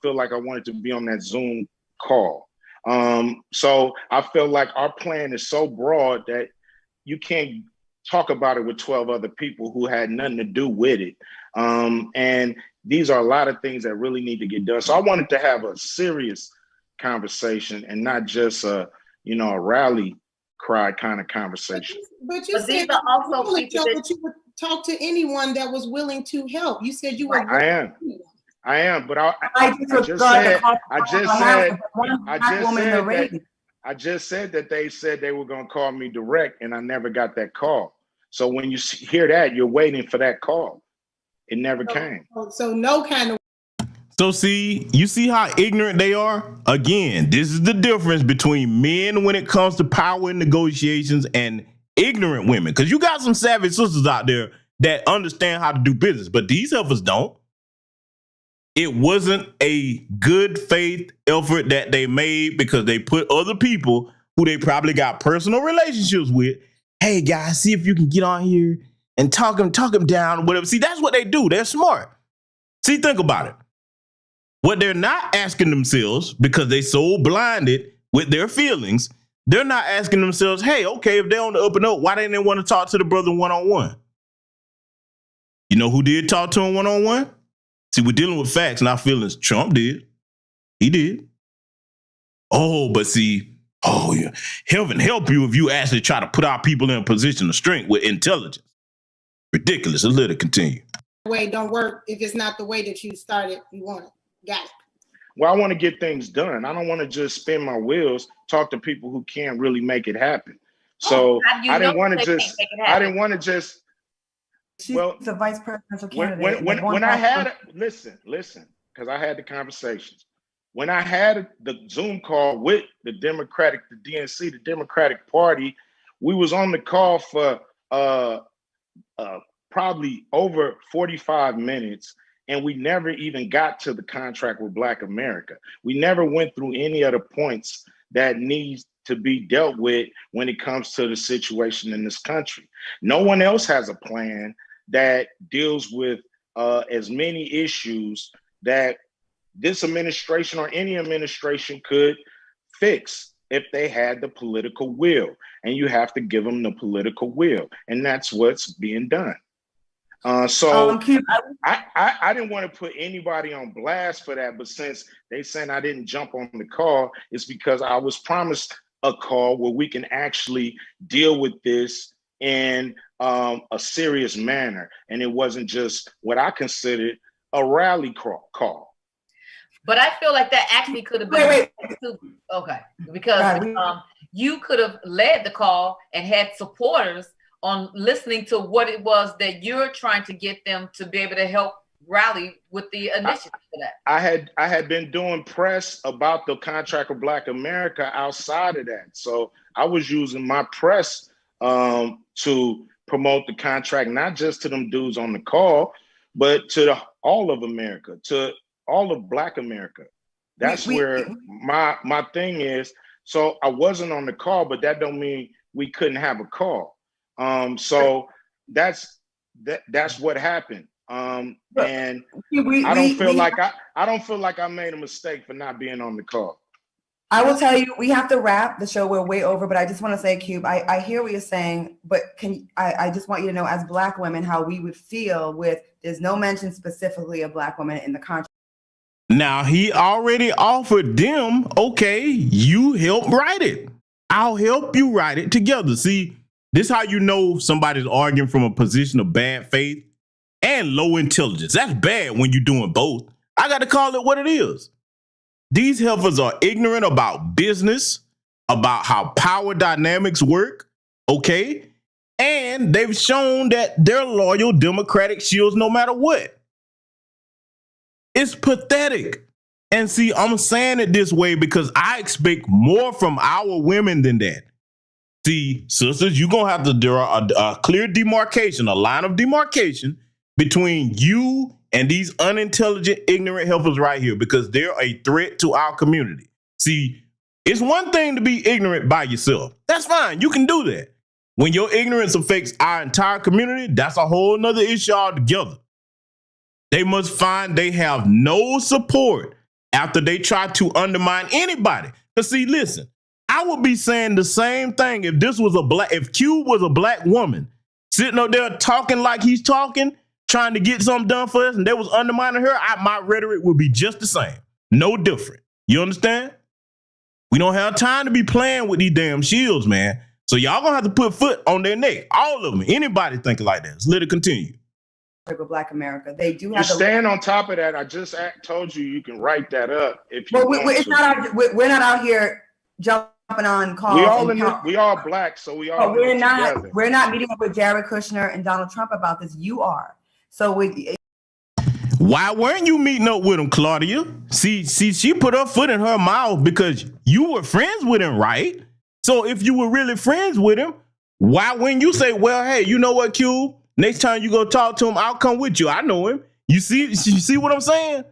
S6: feel like I wanted to be on that Zoom call. So I feel like our plan is so broad that you can't talk about it with 12 other people who had nothing to do with it. And these are a lot of things that really need to get done. So I wanted to have a serious conversation and not just a rally cry kind of conversation.
S9: But you said
S7: also
S9: people that you would talk to anyone that was willing to help. You said you were.
S6: I am, but I just said that they said they were going to call me direct, and I never got that call. So when you hear that, you're waiting for that call. It never came.
S9: So no kind of.
S2: So you see how ignorant they are? Again, this is the difference between men when it comes to power and negotiations and ignorant women. Because you got some savage sisters out there that understand how to do business, but these heifers don't. It wasn't a good faith effort that they made because they put other people who they probably got personal relationships with. Hey guys, see if you can get on here and talk them down or whatever. See, that's what they do. They're smart. See, think about it. What they're not asking themselves, because they so blinded with their feelings, they're not asking themselves, hey, okay, if they're on the up and up, why didn't they want to talk to the brother one-on-one? You know who did talk to him one-on-one? See, we're dealing with facts, not feelings. Trump did. He did. Oh, but see, yeah, heaven help you if you actually try to put our people in a position of strength with intelligence. Ridiculous. Let's let it continue.
S9: Way don't work if it's not the way that you started. You want it. Got it.
S6: Well, I want to get things done. I don't want to just spin my wheels, talk to people who can't really make it happen. So I didn't want to just.
S5: She's
S6: well,
S5: the vice presidential candidate.
S6: When I had listen, because I had the conversations. When I had the Zoom call with the DNC, the Democratic Party, we was on the call for probably over 45 minutes, and we never even got to the contract with Black America. We never went through any of the points that needs to be dealt with when it comes to the situation in this country. No one else has a plan that deals with as many issues that this administration or any administration could fix if they had the political will. And you have to give them the political will. And that's what's being done. I didn't want to put anybody on blast for that, but since they saying I didn't jump on the call, it's because I was promised a call where we can actually deal with this in a serious manner. And it wasn't just what I considered a rally call.
S7: But I feel like that actually could have been okay, because you could have led the call and had supporters on listening to what it was that you're trying to get them to be able to help rally with the initiative for that.
S6: I had been doing press about the contract with Black America outside of that. So I was using my press to promote the contract, not just to them dudes on the call, but to all of America, to all of Black America. That's where my thing is. So I wasn't on the call, but that don't mean we couldn't have a call. So that's what happened. And I don't feel like I made a mistake for not being on the call.
S5: I will tell you, we have to wrap the show. We're way over, but I just want to say, Cube, I hear what you're saying, but I just want you to know, as Black women, how we would feel with there's no mention specifically of Black women in the contract.
S2: Now, he already offered them, okay, you help write it. I'll help you write it together. See, this is how you know somebody's arguing from a position of bad faith and low intelligence. That's bad when you're doing both. I got to call it what it is. These heifers are ignorant about business, about how power dynamics work, okay? And they've shown that they're loyal Democratic shields no matter what. It's pathetic. And see, I'm saying it this way because I expect more from our women than that. See, sisters, you're going to have to draw a clear demarcation, a line of demarcation between you and these unintelligent, ignorant heifers right here, because they're a threat to our community. See, it's one thing to be ignorant by yourself. That's fine. You can do that. When your ignorance affects our entire community, that's a whole nother issue altogether. They must find they have no support after they try to undermine anybody. Because see, listen, I would be saying the same thing if this was if Q was a Black woman sitting up there talking like he's talking, trying to get something done for us, and they was undermining her, my rhetoric would be just the same. No different. You understand? We don't have time to be playing with these damn shields, man. So y'all gonna have to put foot on their neck. All of them. Anybody thinking like that. Let's let it continue.
S5: Black America. They do
S6: You
S5: have
S6: stand on top of that. I just told you you can write that up if you want
S5: it's
S6: to.
S5: not we're not out here jumping on calls.
S6: We all black, so we all
S5: we're
S6: together.
S5: We're not meeting up with Jared Kushner and Donald Trump about this. You are. So
S2: why weren't you meeting up with him, Claudia? See, she put her foot in her mouth because you were friends with him, right? So if you were really friends with him, why when you say, well, hey, you know what, Cube? Next time you go talk to him, I'll come with you. I know him. You see what I'm saying?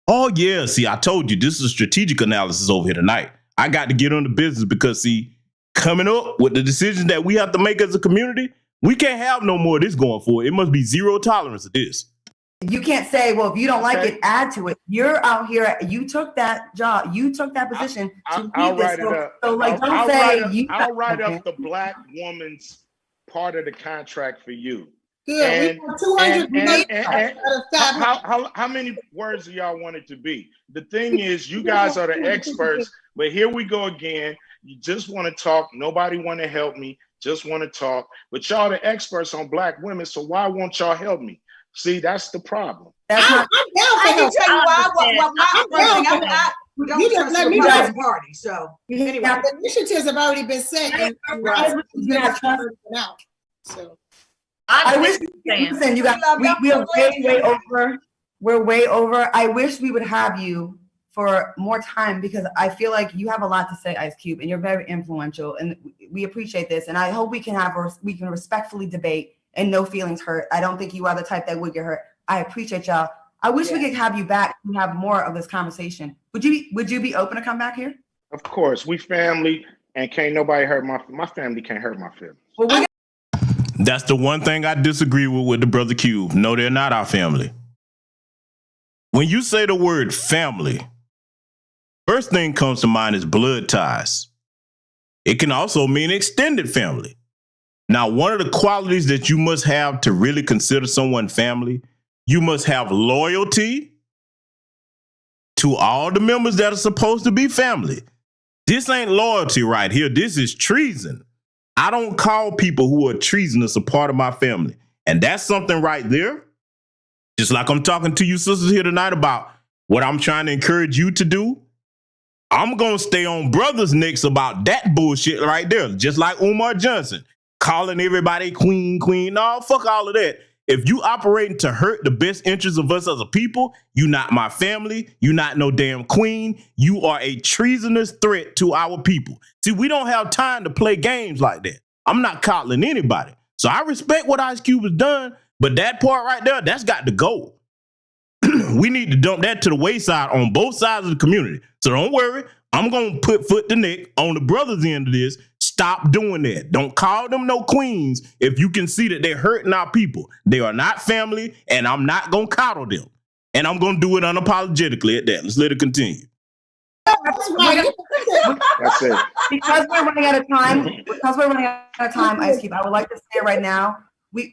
S2: Oh, yeah. See, I told you this is strategic analysis over here tonight. I got to get on the business because, see, coming up with the decisions that we have to make as a community, we can't have no more of this going forward. It must be zero tolerance of this.
S5: You can't say, well, if you don't like it, add to it. You're out here. You took that job. You took that position to
S6: I'll
S5: lead this.
S6: write it up.
S5: So like, don't say
S6: I'll write up the black woman's part of the contract for you.
S9: Good.
S6: How many words do y'all want it to be? The thing is, you guys are the experts, but here we go again. You just want to talk. Nobody want to help me. Just want to talk. But y'all the experts on black women, so why won't y'all help me? See, that's the problem.
S8: I can tell you why.
S9: You just let me know.
S8: Party. So anyway,
S9: the initiatives have already been set. So
S5: I wish listen, you guys, we are way over. We're way over. I wish we would have you for more time because I feel like you have a lot to say, Ice Cube, and you're very influential, and we appreciate this. And I hope we can respectfully debate and no feelings hurt. I don't think you are the type that would get hurt. I appreciate y'all. I wish we could have you back and have more of this conversation. Would you be open to come back here?
S6: Of course, we family, and can't nobody hurt my family. Can't hurt my feelings.
S5: Well,
S2: that's the one thing I disagree with the brother Cube. No, they're not our family. When you say the word family, first thing comes to mind is blood ties. It can also mean extended family. Now, one of the qualities that you must have to really consider someone family, you must have loyalty to all the members that are supposed to be family. This ain't loyalty right here. This is treason. I don't call people who are treasonous a part of my family. And that's something right there. Just like I'm talking to you sisters here tonight about what I'm trying to encourage you to do. I'm going to stay on brothers' necks about that bullshit right there. Just like Umar Johnson. Calling everybody queen. No, fuck all of that. If you operating to hurt the best interests of us as a people, you not my family. You not no damn queen. You are a treasonous threat to our people. See, we don't have time to play games like that. I'm not coddling anybody. So I respect what Ice Cube has done, but that part right there, that's got to go. We need to dump that to the wayside on both sides of the community. So don't worry. I'm going to put foot to neck on the brothers' end of this. Stop doing that. Don't call them no queens if you can see that they're hurting our people. They are not family, and I'm not going to coddle them. And I'm going to do it unapologetically at that. Let's let it continue.
S5: That's it. Because we're running out of time, Ice Cube, I would like to say right now,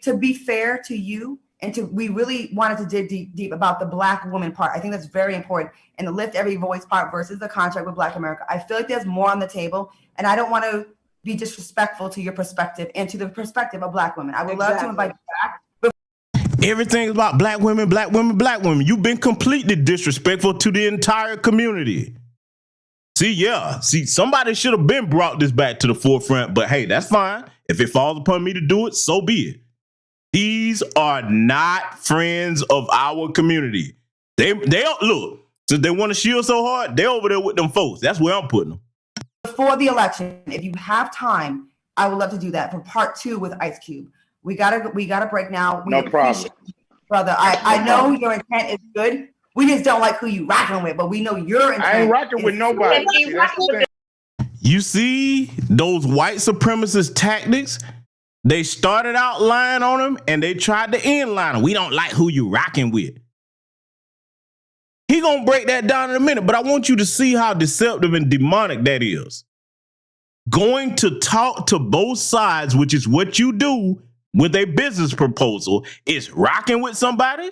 S5: to be fair to you, and we really wanted to dig deep about the black woman part. I think that's very important. And the lift every voice part versus the contract with Black America. I feel like there's more on the table, and I don't want to be disrespectful to your perspective and to the perspective of black women. I would love to invite you back.
S2: Everything's about black women, black women, black women. You've been completely disrespectful to the entire community. See, somebody should have been brought this back to the forefront, but hey, that's fine. If it falls upon me to do it, so be it. These are not friends of our community. They look, since they want to shield so hard, they're over there with them folks. That's where I'm putting them.
S5: Before the election, if you have time, I would love to do that for part 2 with Ice Cube. We gotta break now.
S6: No problem,
S5: brother. I know your intent is good. We just don't like who you rocking with, but we know your intent.
S6: I ain't rocking with nobody.
S2: You see those white supremacist tactics? They started out lying on them and they tried to end line them. We don't like who you rocking with. He gonna break that down in a minute, but I want you to see how deceptive and demonic that is. Going to talk to both sides, which is what you do, with a business proposal is rocking with somebody,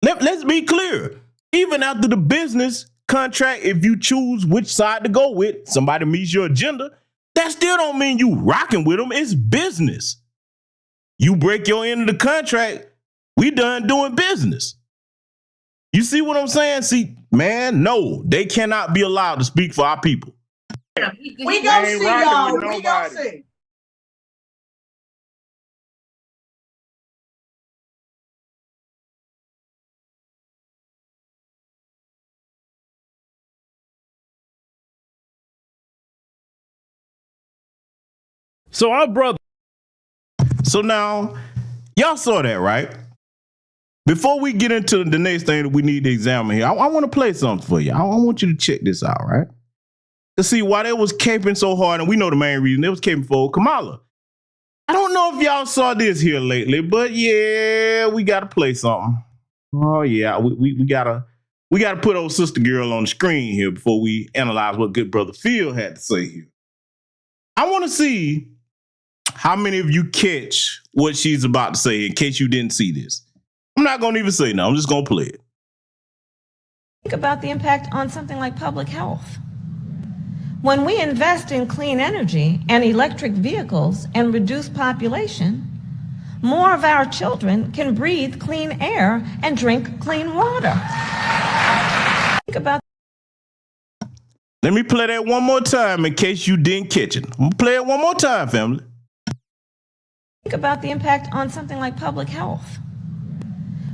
S2: let's be clear. Even after the business contract, if you choose which side to go with, somebody meets your agenda, that still don't mean you rocking with them. It's business. You break your end of the contract, we done doing business. You see what I'm saying? See, man, no, they cannot be allowed to speak for our people.
S8: We gonna see, y'all. We gonna see.
S10: So our brother.
S2: So now, y'all saw that, right? Before we get into the next thing that we need to examine here, I want to play something for you. I want you to check this out, right? To see why they was caping so hard, and we know the main reason they was caping for Kamala. I don't know if y'all saw this here lately, but yeah, we gotta play something. Oh yeah, we gotta put old sister girl on the screen here before we analyze what good brother Phil had to say here. I want to see how many of you catch what she's about to say in case you didn't see this. I'm not going to even say no. I'm just going to play it.
S11: Think about the impact on something like public health. When we invest in clean energy and electric vehicles and reduce population, more of our children can breathe clean air and drink clean water. Think about.
S2: Let me play that one more time in case you didn't catch it. I'm going to play it one more time, family.
S11: Think about the impact on something like public health.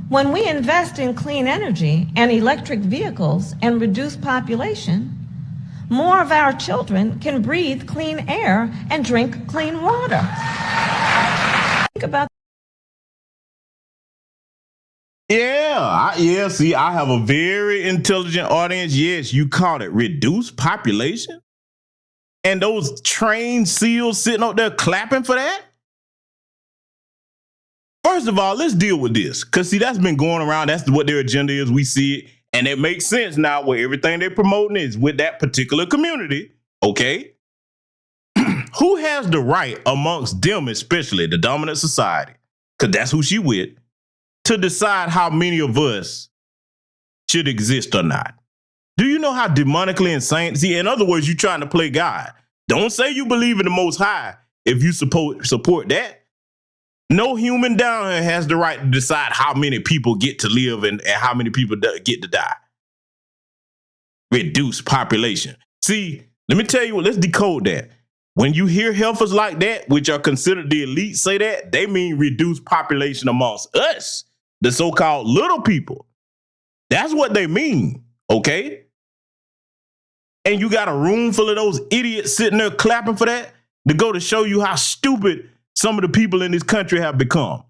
S11: When we invest in clean energy and electric vehicles and reduce population, more of our children can breathe clean air and drink clean water. Think about.
S2: Yeah, see, I have a very intelligent audience. Yes, you caught it. Reduce population? And those trained SEALs sitting up there clapping for that? First of all, let's deal with this. Because, see, that's been going around. That's what their agenda is. We see it. And it makes sense now where everything they're promoting is with that particular community. Okay? Who has the right amongst them, especially the dominant society, because that's who she with, to decide how many of us should exist or not? Do you know how demonically insane? See, in other words, you're trying to play God. Don't say you believe in the Most High if you support that. No human down here has the right to decide how many people get to live and how many people get to die. Reduce population. See, let me tell you what, let's decode that. When you hear healthers like that, which are considered the elite, say that, they mean reduce population amongst us, the so-called little people. That's what they mean, okay? And you got a room full of those idiots sitting there clapping for that to go to show you how stupid some of the people in this country have become.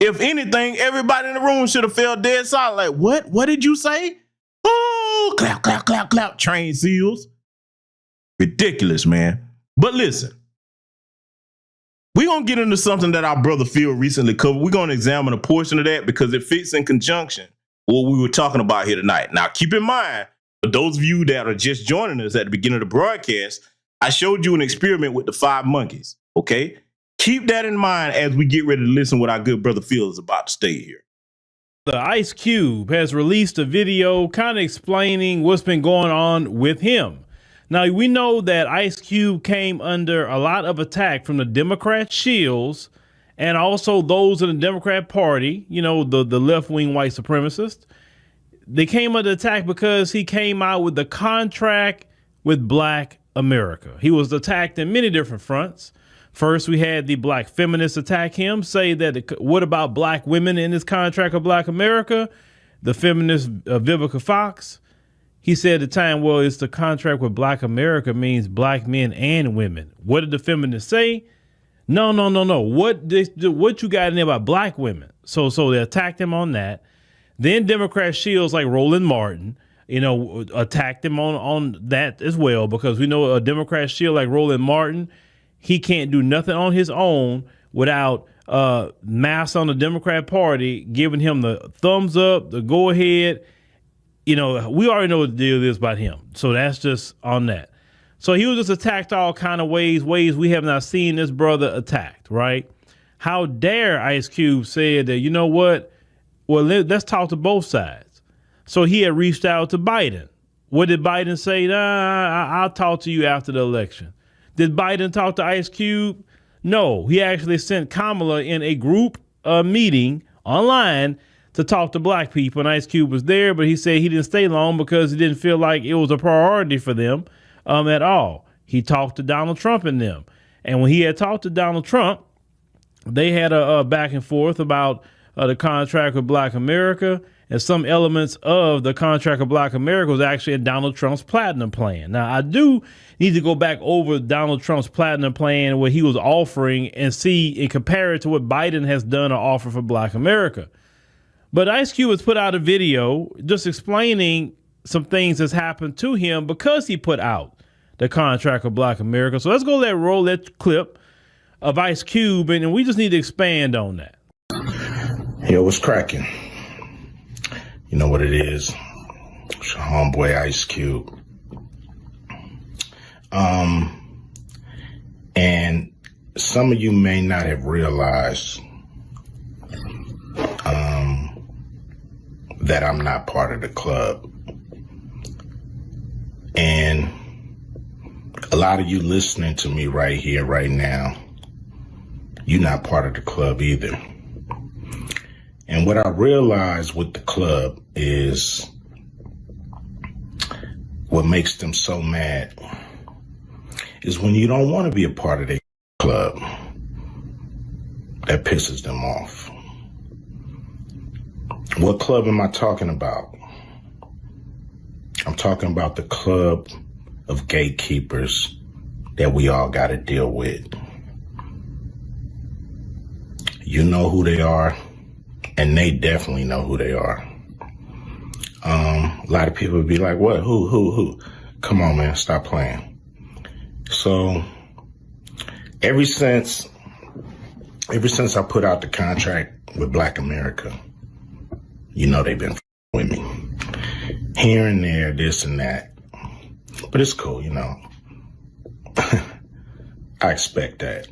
S2: If anything, everybody in the room should have felt dead silent. Like, what? What did you say? Oh, clap, clap, clap, clap. Trained SEALs. Ridiculous, man. But listen, we're going to get into something that our brother Phil recently covered. We're going to examine a portion of that because it fits in conjunction with what we were talking about here tonight. Now, keep in mind, for those of you that are just joining us at the beginning of the broadcast, I showed you an experiment with the 5 monkeys, okay? Keep that in mind as we get ready to listen what our good brother Phil is about to state here.
S10: The Ice Cube has released a video kind of explaining what's been going on with him. Now, we know that Ice Cube came under a lot of attack from the Democrat shills and also those in the Democrat Party, you know, the left-wing white supremacists. They came under attack because he came out with the contract with Black America. He was attacked in many different fronts. First, we had the black feminists attack him, say that what about black women in this contract of Black America? The feminist Vivica Fox, he said at the time, well, it's the contract with Black America means black men and women. What did the feminists say? No. What you got in there about black women? So they attacked him on that. Then Democrat shields like Roland Martin, you know, attacked him on that as well, because we know a Democrat shield like Roland Martin, he can't do nothing on his own without mass on the Democrat Party giving him the thumbs up, the go ahead. You know, we already know what the deal is about him. So that's just on that. So he was just attacked all kind of ways we have not seen this brother attacked, right? How dare Ice Cube said that, you know what? Well, let's talk to both sides. So he had reached out to Biden. What did Biden say? I'll talk to you after the election. Did Biden talk to Ice Cube? No, he actually sent Kamala in a group meeting online to talk to black people. And Ice Cube was there, but he said he didn't stay long because he didn't feel like it was a priority for them at all. He talked to Donald Trump and them. And when he had talked to Donald Trump, they had a back and forth about the contract with Black America, and some elements of the contract of Black America was actually in Donald Trump's platinum plan. Now, I do need to go back over Donald Trump's platinum plan, what he was offering, and see and compare it to what Biden has done or offered for Black America. But Ice Cube has put out a video just explaining some things that's happened to him because he put out the contract of Black America. So let's go roll that clip of Ice Cube, and we just need to expand on that.
S12: Yo, what's cracking? You know what it is. It's your homeboy Ice Cube. And some of you may not have realized that I'm not part of the club. And a lot of you listening to me right here, right now, you're not part of the club either. And what I realized with the club is what makes them so mad is when you don't want to be a part of their club. That pisses them off. What club am I talking about? I'm talking about the club of gatekeepers that we all got to deal with. You know who they are, and they definitely know who they are. A lot of people would be like, what? Who? Come on, man, stop playing. So ever since I put out the contract with Black America, you know they've been with me. Here and there, this and that. But it's cool, you know. I expect that.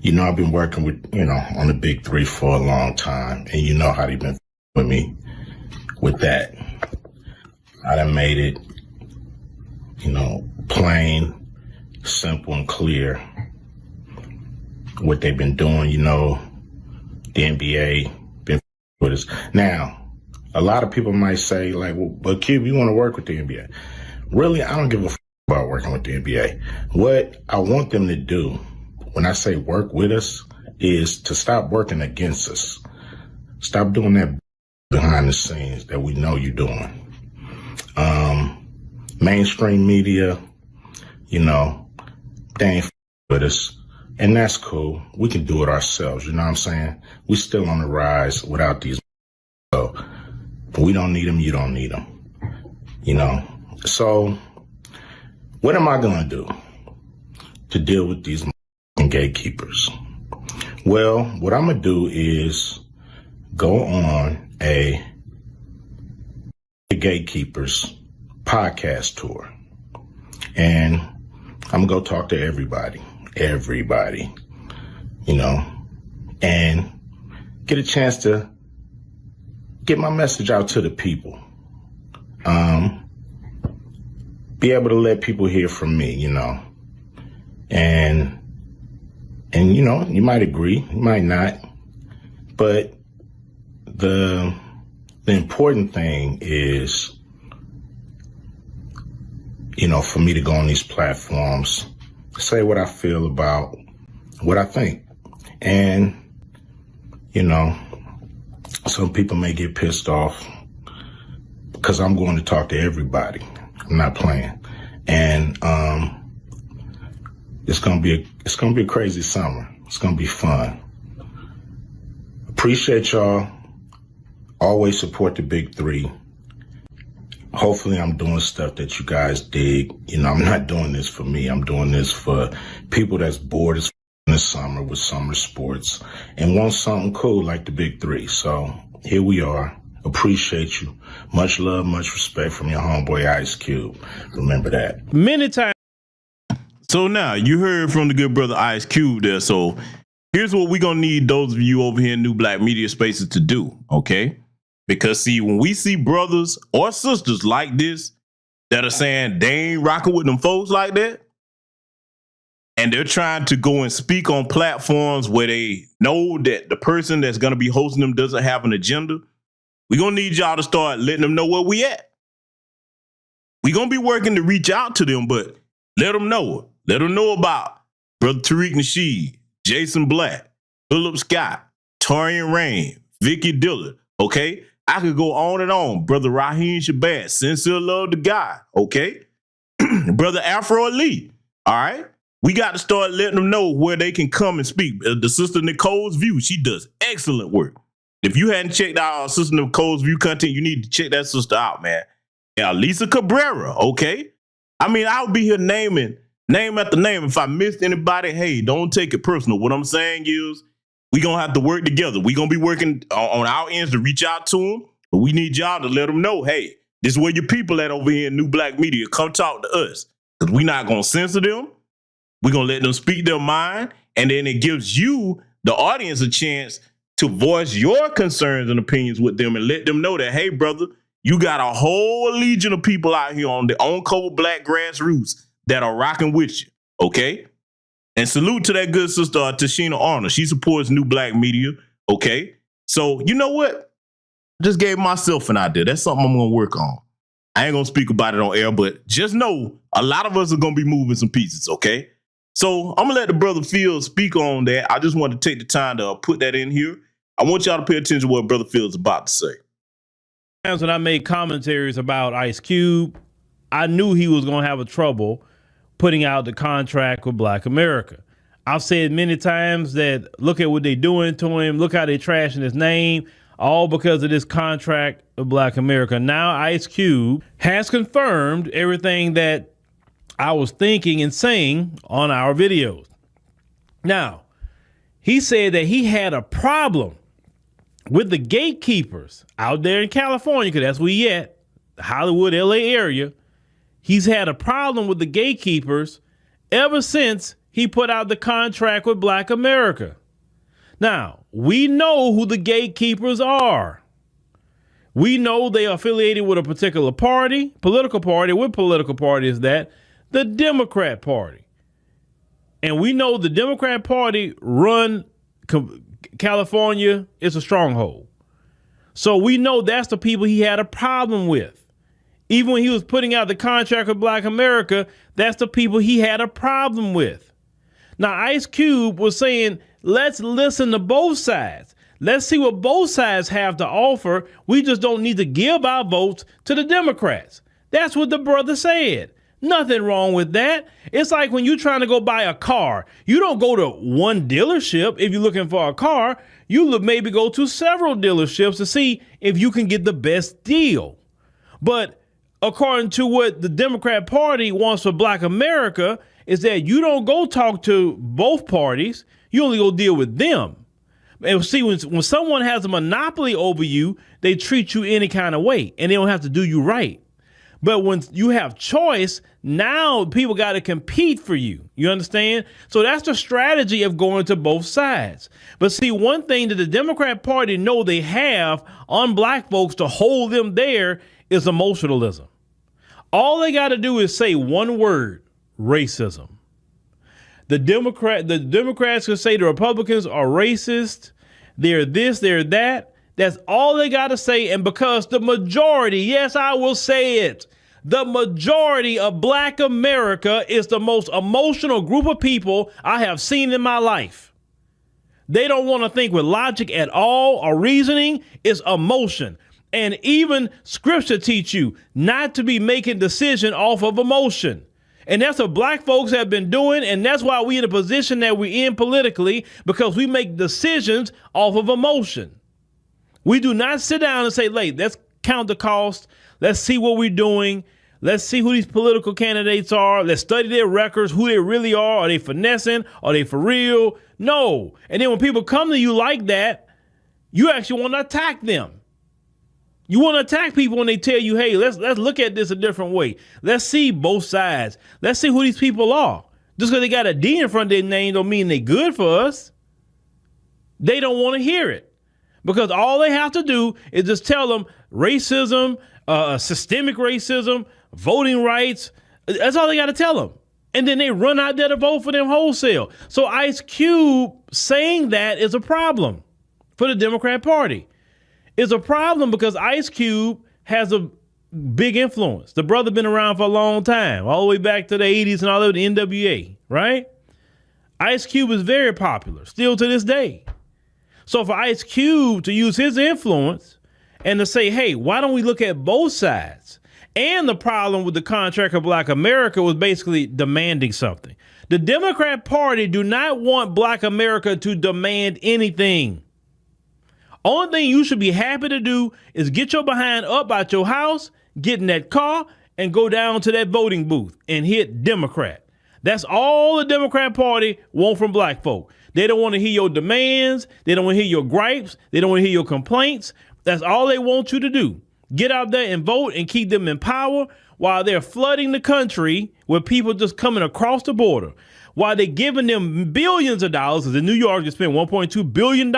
S12: You know, I've been working with, on the big three for a long time, and you know how they've been with me with that. I done made it, plain, simple, and clear what they've been doing. The NBA been with us. Now, a lot of people might say, like, well, but Cube, you want to work with the NBA. Really, I don't give a about working with the NBA. What I want them to do when I say work with us is to stop working against us. Stop doing that behind the scenes that we know you're doing. Mainstream media, they ain't with us. And that's cool. We can do it ourselves. You know what I'm saying? We still on the rise without these. So we don't need them. You don't need them. So what am I going to do to deal with these gatekeepers? Well, what I'm going to do is go on a Gatekeepers podcast tour. And I'm going to go talk to everybody, and get a chance to get my message out to the people. Be able to let people hear from me, and you might agree, you might not, but the important thing is, for me to go on these platforms, say what I feel about what I think. And, some people may get pissed off because I'm going to talk to everybody. I'm not playing. And it's gonna be a crazy summer. It's gonna be fun. Appreciate y'all. Always support the big three. Hopefully I'm doing stuff that you guys dig. I'm not doing this for me. I'm doing this for people that's bored as in the summer with summer sports and want something cool like the big three. So here we are. Appreciate you. Much love, much respect from your homeboy Ice Cube. Remember that.
S10: Many times.
S2: So now you heard from the good brother Ice Cube there. So here's what we're going to need those of you over here in New Black Media Spaces to do, okay? Because see, when we see brothers or sisters like this that are saying they ain't rocking with them folks like that, and they're trying to go and speak on platforms where they know that the person that's going to be hosting them doesn't have an agenda, we're going to need y'all to start letting them know where we at. We're going to be working to reach out to them, but let them know. Let them know about Brother Tariq Nasheed, Jason Black, Philip Scott, Torian Rain, Vicky Dillard, okay? I could go on and on. Brother Raheem Shabazz, Sincere Love the Guy, okay? Brother Afro Ali, all right? We got to start letting them know where they can come and speak. The sister Nicole's View, she does excellent work. If you hadn't checked out our sister Nicole's View content, you need to check that sister out, man. Yeah, Lisa Cabrera, okay? I mean, I'll be here naming name after name. If I missed anybody, hey, don't take it personal. What I'm saying is we going to have to work together. We're going to be working on our ends to reach out to them, but we need y'all to let them know, hey, this is where your people at over here in New Black Media. Come talk to us, because we're not going to censor them. We're going to let them speak their mind, and then it gives you, the audience, a chance to voice your concerns and opinions with them and let them know that, hey, brother, you got a whole legion of people out here on the on-code black grassroots that are rocking with you, okay? And salute to that good sister, Tashina Arnold. She supports New Black Media, okay? So, you know what? I just gave myself an idea. That's something I'm going to work on. I ain't going to speak about it on air, but just know a lot of us are going to be moving some pieces, okay? So I'm going to let the brother Fields speak on that. I just want to take the time to put that in here. I want y'all to pay attention to what Brother Fields is about to say.
S10: When I made commentaries about Ice Cube, I knew he was going to have a trouble putting out the contract with Black America. I've said many times that look at what they're doing to him. Look how they're trashing his name, all because of this contract with Black America. Now Ice Cube has confirmed everything that I was thinking and saying on our videos. Now, he said that he had a problem with the gatekeepers out there in California, because that's where he at, the Hollywood, LA area. He's had a problem with the gatekeepers ever since he put out the contract with Black America. Now, we know who the gatekeepers are. We know they are affiliated with a particular party, political party. What political party is that? The Democrat Party. And we know the Democrat Party run California is a stronghold. So we know that's the people he had a problem with. Even when he was putting out the contract with Black America, that's the people he had a problem with. Now, Ice Cube was saying, let's listen to both sides. Let's see what both sides have to offer. We just don't need to give our votes to the Democrats. That's what the brother said. Nothing wrong with that. It's like when you're trying to go buy a car. You don't go to one dealership if you're looking for a car. You maybe go to several dealerships to see if you can get the best deal. But according to what the Democrat Party wants for Black America is that you don't go talk to both parties. You only go deal with them. And see, when someone has a monopoly over you, they treat you any kind of way, and they don't have to do you right. But when you have choice, now people got to compete for you. You understand? So that's the strategy of going to both sides. But see, one thing that the Democrat Party know they have on black folks to hold them there is emotionalism. All they got to do is say one word: racism. The Democrats can say the Republicans are racist. They're this, they're that. That's all they got to say. And because the majority, yes, I will say it, the majority of Black America is the most emotional group of people I have seen in my life. They don't want to think with logic at all or reasoning. It's emotion. And even scripture teach you not to be making decision off of emotion. And that's what black folks have been doing. And that's why we're in the position that we're in politically, because we make decisions off of emotion. We do not sit down and say, let's count the cost. Let's see what we're doing. Let's see who these political candidates are. Let's study their records, who they really are. Are they finessing? Are they for real? No. And then when people come to you like that, you actually want to attack them. You want to attack people when they tell you, hey, let's look at this a different way. Let's see both sides. Let's see who these people are. Just because they got a D in front of their name don't mean they good for us. They don't want to hear it because all they have to do is just tell them racism, systemic racism, voting rights. That's all they got to tell them. And then they run out there to vote for them wholesale. So Ice Cube saying that is a problem for the Democrat Party. It's a problem because Ice Cube has a big influence. The brother been around for a long time, all the way back to the 80s and all of the NWA, right? Ice Cube is very popular, still to this day. So for Ice Cube to use his influence and to say, hey, why don't we look at both sides? And the problem with the contract of Black America was basically demanding something. The Democrat Party do not want Black America to demand anything. Only thing you should be happy to do is get your behind up out your house, get in that car, and go down to that voting booth and hit Democrat. That's all the Democrat Party want from black folk. They don't want to hear your demands. They don't want to hear your gripes. They don't want to hear your complaints. That's all they want you to do. Get out there and vote and keep them in power while they're flooding the country with people just coming across the border. While they're giving them billions of dollars, as in New York just spent $1.2 billion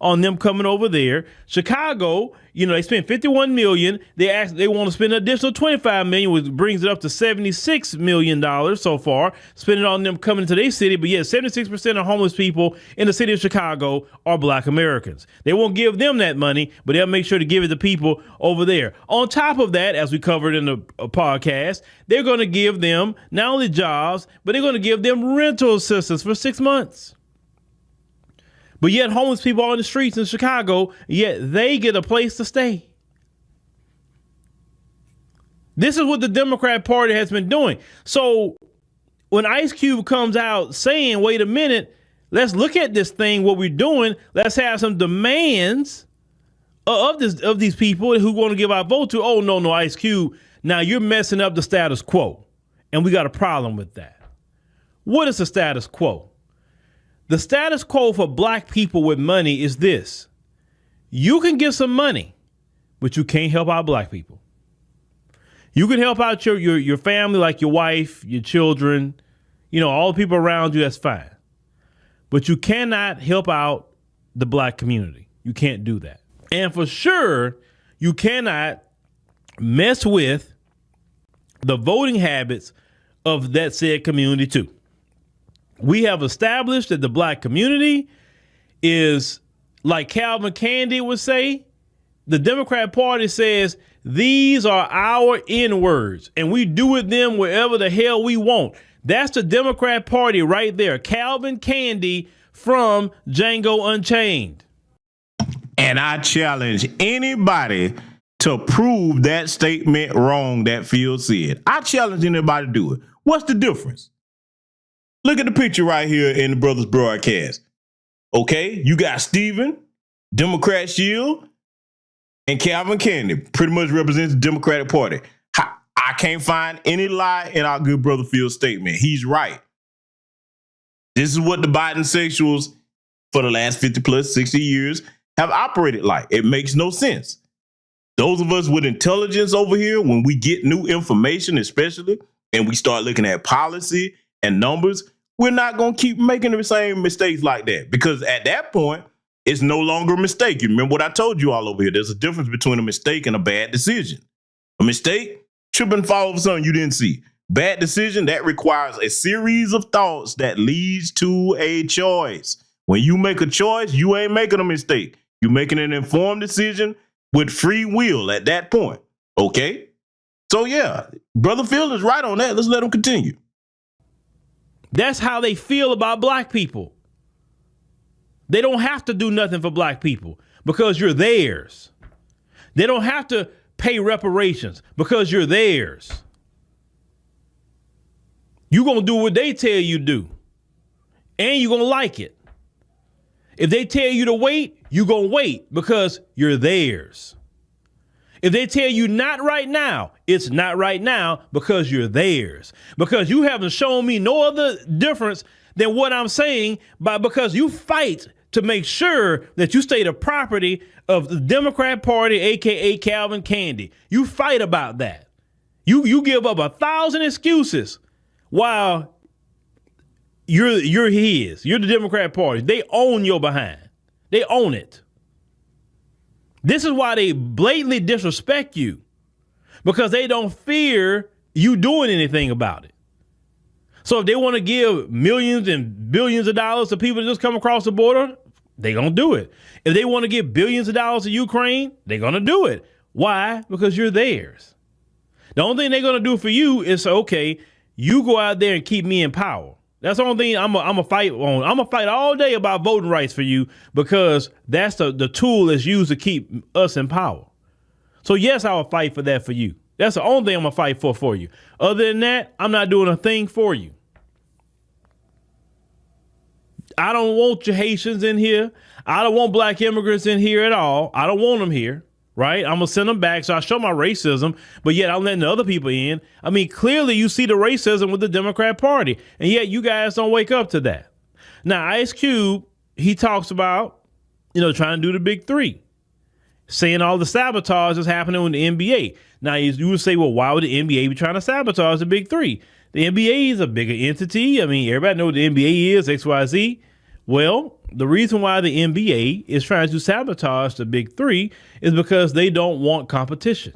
S10: on them coming over there. Chicago, they spent $51 million. They want to spend an additional $25 million, which brings it up to $76 million so far, spending on them coming to their city. But yet 76% of homeless people in the city of Chicago are Black Americans. They won't give them that money, but they'll make sure to give it to people over there. On top of that, as we covered in the podcast, they're going to give them not only jobs, but they're going to give them rental assistance for 6 months. But yet homeless people are on the streets in Chicago, yet they get a place to stay. This is what the Democrat Party has been doing. So when Ice Cube comes out saying, wait a minute, let's look at this thing, what we're doing. Let's have some demands of these people who want to give our vote to. Oh, no, Ice Cube. Now you're messing up the status quo. And we got a problem with that. What is the status quo? The status quo for black people with money is this. You can give some money, but you can't help out black people. You can help out your family, like your wife, your children, all the people around you, that's fine. But you cannot help out the black community. You can't do that. And for sure, you cannot mess with the voting habits of that said community too. We have established that the black community is, like Calvin Candy would say, the Democrat Party says, these are our N-words, and we do with them wherever the hell we want. That's the Democrat Party right there. Calvin Candy from Django Unchained.
S2: And I challenge anybody to prove that statement wrong that Phil said. I challenge anybody to do it. What's the difference? Look at the picture right here in the Brothers broadcast. Okay, you got Stephen, Democrat Shield, and Calvin Candy pretty much represents the Democratic Party. I can't find any lie in our good brother Phil's statement. He's right. This is what the bisexuals for the last 50 plus 60 years have operated like. It makes no sense. Those of us with intelligence over here, when we get new information, especially, and we start looking at policy and numbers, we're not going to keep making the same mistakes like that, because at that point, it's no longer a mistake. You remember what I told you all over here? There's a difference between a mistake and a bad decision. A mistake, trip and fall over something you didn't see. Bad decision, that requires a series of thoughts that leads to a choice. When you make a choice, you ain't making a mistake. You're making an informed decision with free will at that point. Okay? So yeah, Brother Phil is right on that. Let's let him continue.
S10: That's how they feel about black people. They don't have to do nothing for black people because you're theirs. They don't have to pay reparations because you're theirs. You're going to do what they tell you to do. And you're going to like it. If they tell you to wait, you're going to wait because you're theirs. If they tell you not right now, it's not right now because you're theirs. Because you haven't shown me no other difference than what I'm saying, because you fight to make sure that you stay the property of the Democrat Party, aka Calvin Candy. You fight about that. You give up 1,000 excuses while You're his. You're the Democrat Party. They own your behind. They own it. This is why they blatantly disrespect you, because they don't fear you doing anything about it. So if they want to give millions and billions of dollars to people that just come across the border, they're going to do it. If they want to give billions of dollars to Ukraine, they're going to do it. Why? Because you're theirs. The only thing they're going to do for you is say, okay, you go out there and keep me in power. That's the only thing I'm a fight on. I'm a fight all day about voting rights for you, because that's the tool that's used to keep us in power. So yes, I will fight for that for you. That's the only thing I'm gonna fight for you. Other than that, I'm not doing a thing for you. I don't want your Haitians in here. I don't want black immigrants in here at all. I don't want them here, right? I'm gonna send them back. So I show my racism, but yet I'm letting the other people in. I mean, clearly you see the racism with the Democrat Party, and yet you guys don't wake up to that. Now, Ice Cube, he talks about, trying to do the big three, saying all the sabotage is happening with the NBA. Now, you would say, well, why would the NBA be trying to sabotage the big three? The NBA is a bigger entity. I mean, everybody knows what the NBA is, XYZ. Well, the reason why the NBA is trying to sabotage the big three is because they don't want competition.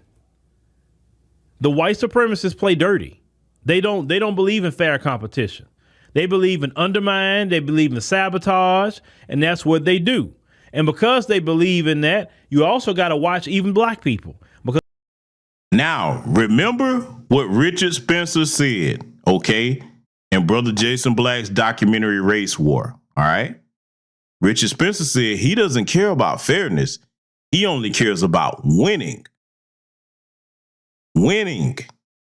S10: The white supremacists play dirty. They don't believe in fair competition. They believe in undermine, they believe in sabotage, and that's what they do. And because they believe in that, you also got to watch even black people. Because
S2: now, remember what Richard Spencer said, okay, in Brother Jason Black's documentary Race War, all right? Richard Spencer said he doesn't care about fairness. He only cares about winning. Winning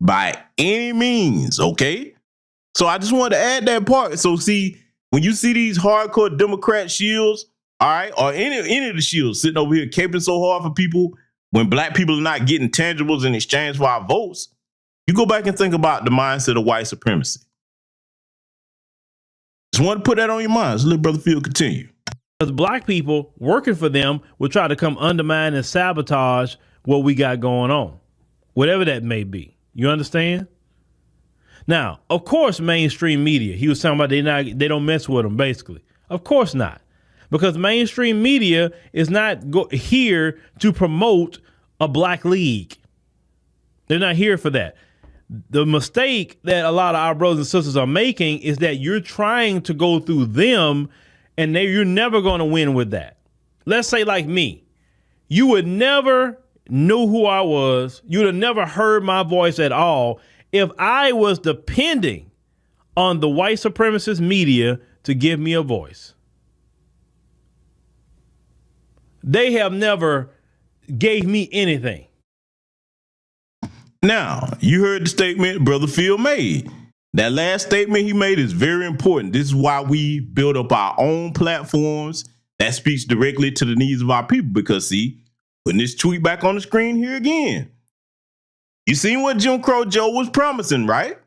S2: by any means, okay? So I just wanted to add that part. So see, when you see these hardcore Democrat shields, all right, or any of the shields sitting over here caping so hard for people when black people are not getting tangibles in exchange for our votes, you go back and think about the mindset of white supremacy. Just want to put that on your mind. So let Brother Phil continue.
S10: Because black people working for them will try to come undermine and sabotage what we got going on, whatever that may be. You understand? Now, of course, mainstream media, he was talking about they don't mess with them, basically. Of course not. Because mainstream media is not here to promote a black league. They're not here for that. The mistake that a lot of our brothers and sisters are making is that you're trying to go through them, and you're never going to win with that. Let's say like me, you would never know who I was. You would have never heard my voice at all if I was depending on the white supremacist media to give me a voice. They have never gave me anything.
S2: Now, you heard the statement Brother Phil made. That last statement he made is very important. This is why we build up our own platforms that speaks directly to the needs of our people. Because see, putting this tweet back on the screen here again, you seen what Jim Crow Joe was promising, right?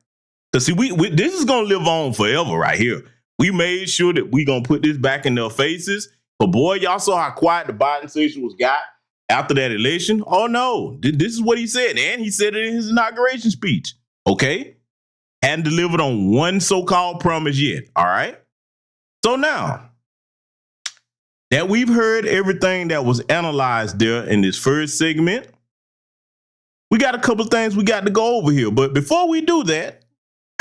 S2: Because see, we this is gonna live on forever right here. We made sure that we gonna put this back in their faces. But boy, y'all saw how quiet the Biden situation was got after that election. Oh no, this is what he said. And he said it in his inauguration speech. Okay. Hadn't delivered on one so-called promise yet. All right. So now that we've heard everything that was analyzed there in this first segment, we got a couple of things we got to go over here. But before we do that,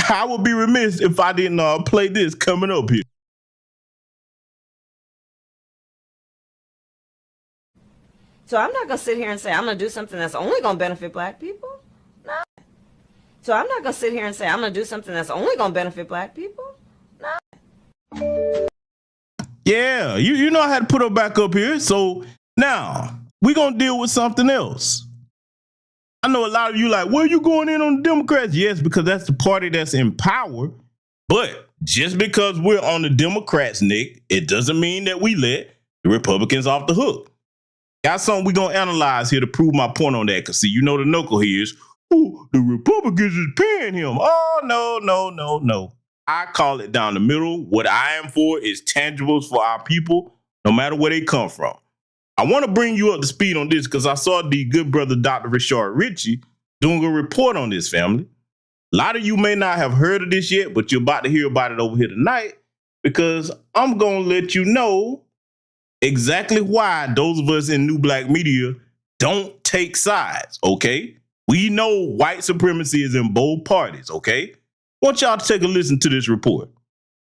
S2: I would be remiss if I didn't play this coming up here.
S11: So I'm not going to sit here and say I'm going to do something that's only going to benefit black people. No. So I'm not going to sit here and say I'm going to do something that's only going to benefit black people. No.
S2: Yeah, you know I had to put her back up here. So now we're going to deal with something else. I know a lot of you like, well, you going in on the Democrats? Yes, because that's the party that's in power. But just because we're on the Democrats, Nick, it doesn't mean that we let the Republicans off the hook. Got something we're going to analyze here to prove my point on that. Because, see, you know the knuckle here is, oh, the Republicans is paying him. Oh, no. I call it down the middle. What I am for is tangibles for our people, no matter where they come from. I want to bring you up to speed on this because I saw the good brother, Dr. Rashard Ritchie, doing a report on this, family. A lot of you may not have heard of this yet, but you're about to hear about it over here tonight, because I'm going to let you know exactly why those of us in New Black Media don't take sides, okay? We know white supremacy is in both parties, okay? I want y'all to take a listen to this report.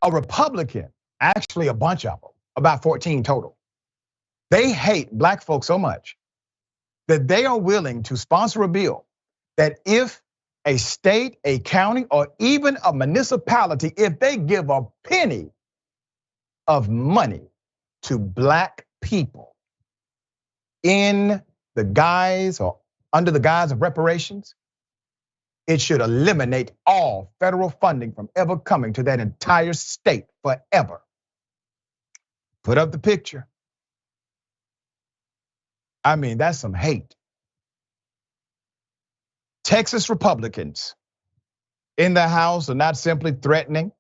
S13: A Republican, actually a bunch of them, about 14 total, they hate black folks so much that they are willing to sponsor a bill that if a state, a county, or even a municipality, if they give a penny of money to black people in the guise or under the guise of reparations, it should eliminate all federal funding from ever coming to that entire state forever. Put up the picture. I mean, that's some hate. Texas Republicans in the House are not simply threatening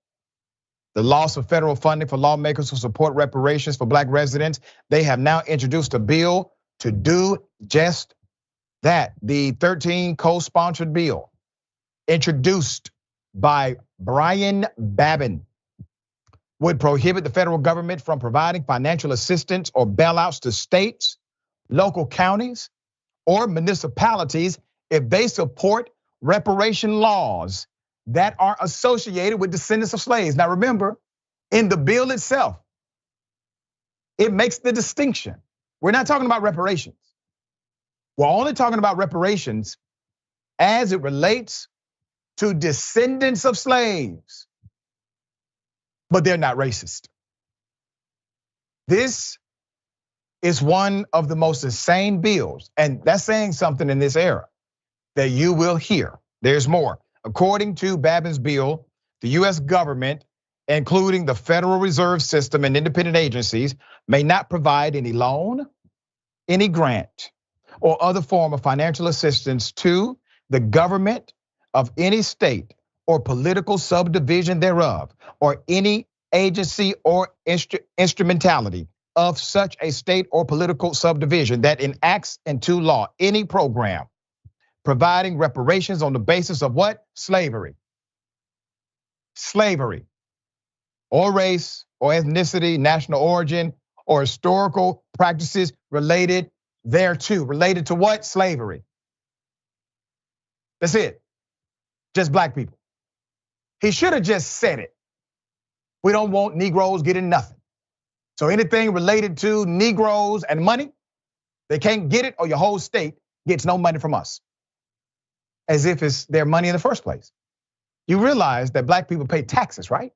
S13: the loss of federal funding for lawmakers who support reparations for black residents. They have now introduced a bill to do just that. The 13 co-sponsored bill introduced by Brian Babin would prohibit the federal government from providing financial assistance or bailouts to states, local counties, or municipalities if they support reparation laws that are associated with descendants of slaves. Now remember, in the bill itself, it makes the distinction. We're not talking about reparations. We're only talking about reparations as it relates to descendants of slaves, but they're not racist. This is one of the most insane bills, and that's saying something in this era that you will hear. There's more. According to Babin's bill, the US government, including the Federal Reserve System and independent agencies, may not provide any loan, any grant, or other form of financial assistance to the government of any state or political subdivision thereof, or any agency or instrumentality of such a state or political subdivision that enacts into law any program providing reparations on the basis of what? Slavery. Slavery, or race, or ethnicity, national origin, or historical practices related thereto. Related to what? Slavery. That's it. Just black people. He should have just said it. We don't want Negroes getting nothing. So anything related to Negroes and money, they can't get it, or your whole state gets no money from us. As if it's their money in the first place. You realize that black people pay taxes, right?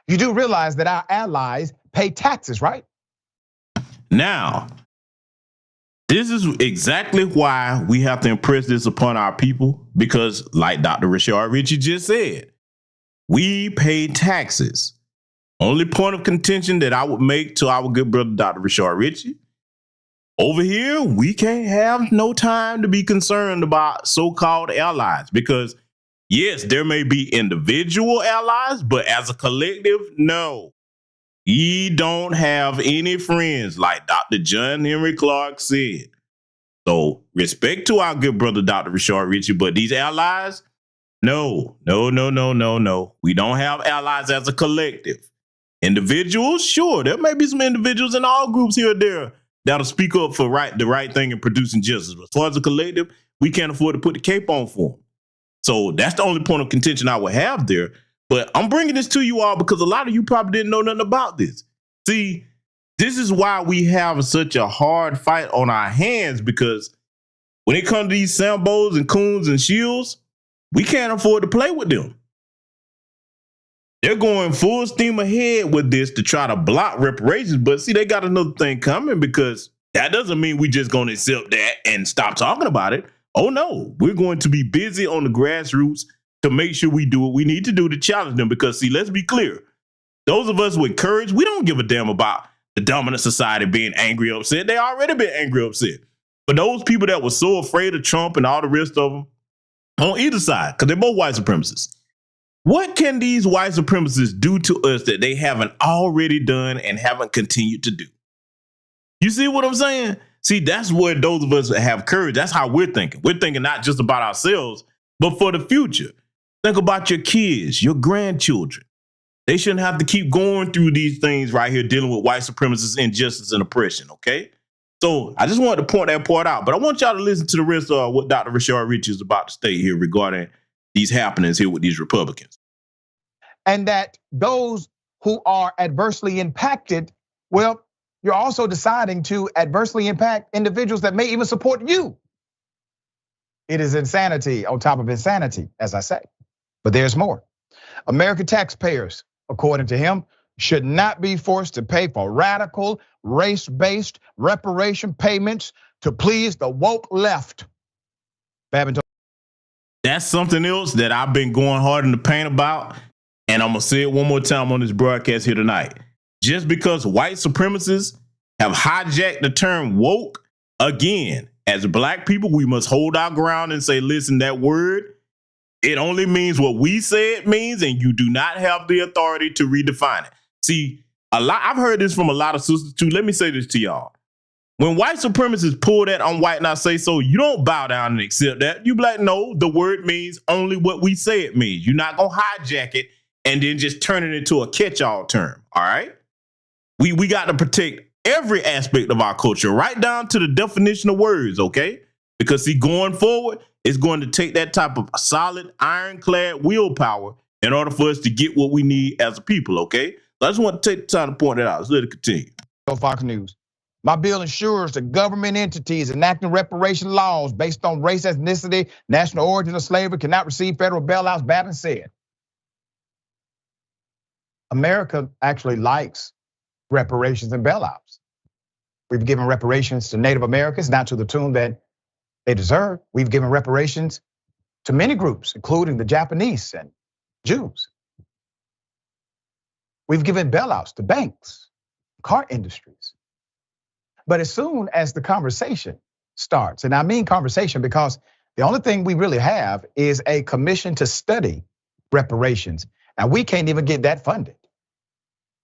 S13: You do realize that our allies pay taxes, right?
S2: Now, this is exactly why we have to impress this upon our people, because like Dr. Rashard Ritchie just said, we pay taxes. Only point of contention that I would make to our good brother, Dr. Rashard Ritchie, over here, we can't have no time to be concerned about so-called allies, because yes, there may be individual allies, but as a collective, no. We don't have any friends, like Dr. John Henry Clark said. So respect to our good brother, Dr. Rashard Ritchie, but these allies, no. We don't have allies as a collective. Individuals, sure, there may be some individuals in all groups here or there that'll speak up for the right thing and producing justice. But as far as a collective, we can't afford to put the cape on for them. So that's the only point of contention I would have there. But I'm bringing this to you all because a lot of you probably didn't know nothing about this. See, this is why we have such a hard fight on our hands, because when it comes to these Sambos and Coons and Shields, we can't afford to play with them. They're going full steam ahead with this to try to block reparations. But see, they got another thing coming, because that doesn't mean we just going to accept that and stop talking about it. Oh, no, we're going to be busy on the grassroots to make sure we do what we need to do to challenge them. Because, see, let's be clear. Those of us with courage, we don't give a damn about the dominant society being angry, upset. They already been angry, upset. But those people that were so afraid of Trump and all the rest of them on either side, because they're both white supremacists. What can these white supremacists do to us that they haven't already done and haven't continued to do? You see what I'm saying? See, that's where those of us that have courage, that's how we're thinking. We're thinking not just about ourselves, but for the future. Think about your kids, your grandchildren. They shouldn't have to keep going through these things right here, dealing with white supremacist injustice and oppression, okay? So I just wanted to point that part out, but I want y'all to listen to the rest of what Dr. Rashard Richey is about to state here regarding these happenings here with these Republicans.
S13: And that those who are adversely impacted, well, you're also deciding to adversely impact individuals that may even support you. It is insanity on top of insanity, as I say. But there's more. American taxpayers, according to him, should not be forced to pay for radical, race-based reparation payments to please the woke left.
S2: That's something else that I've been going hard in the paint about, and I'm gonna say it one more time on this broadcast here tonight. Just because white supremacists have hijacked the term woke, again, as black people, we must hold our ground and say, listen, that word, it only means what we say it means, and you do not have the authority to redefine it. See, I've heard this from a lot of sisters too. Let me say this to y'all. When white supremacists pull that on white not say so, you don't bow down and accept that. You be like, no, the word means only what we say it means. You're not gonna hijack it and then just turn it into a catch-all term, all right? We got to protect every aspect of our culture, right down to the definition of words, okay? Because see, going forward, it's going to take that type of solid, ironclad willpower in order for us to get what we need as a people, okay? So I just want to take the time to point it out. Let's let it continue.
S13: Fox News. My bill ensures that government entities enacting reparation laws based on race, ethnicity, national origin, or slavery cannot receive federal bailouts. Babin said. America actually likes reparations and bailouts. We've given reparations to Native Americans, not to the tune that they deserve. We've given reparations to many groups, including the Japanese and Jews. We've given bailouts to banks, car industries. But as soon as the conversation starts, and I mean conversation because the only thing we really have is a commission to study reparations, and we can't even get that funded.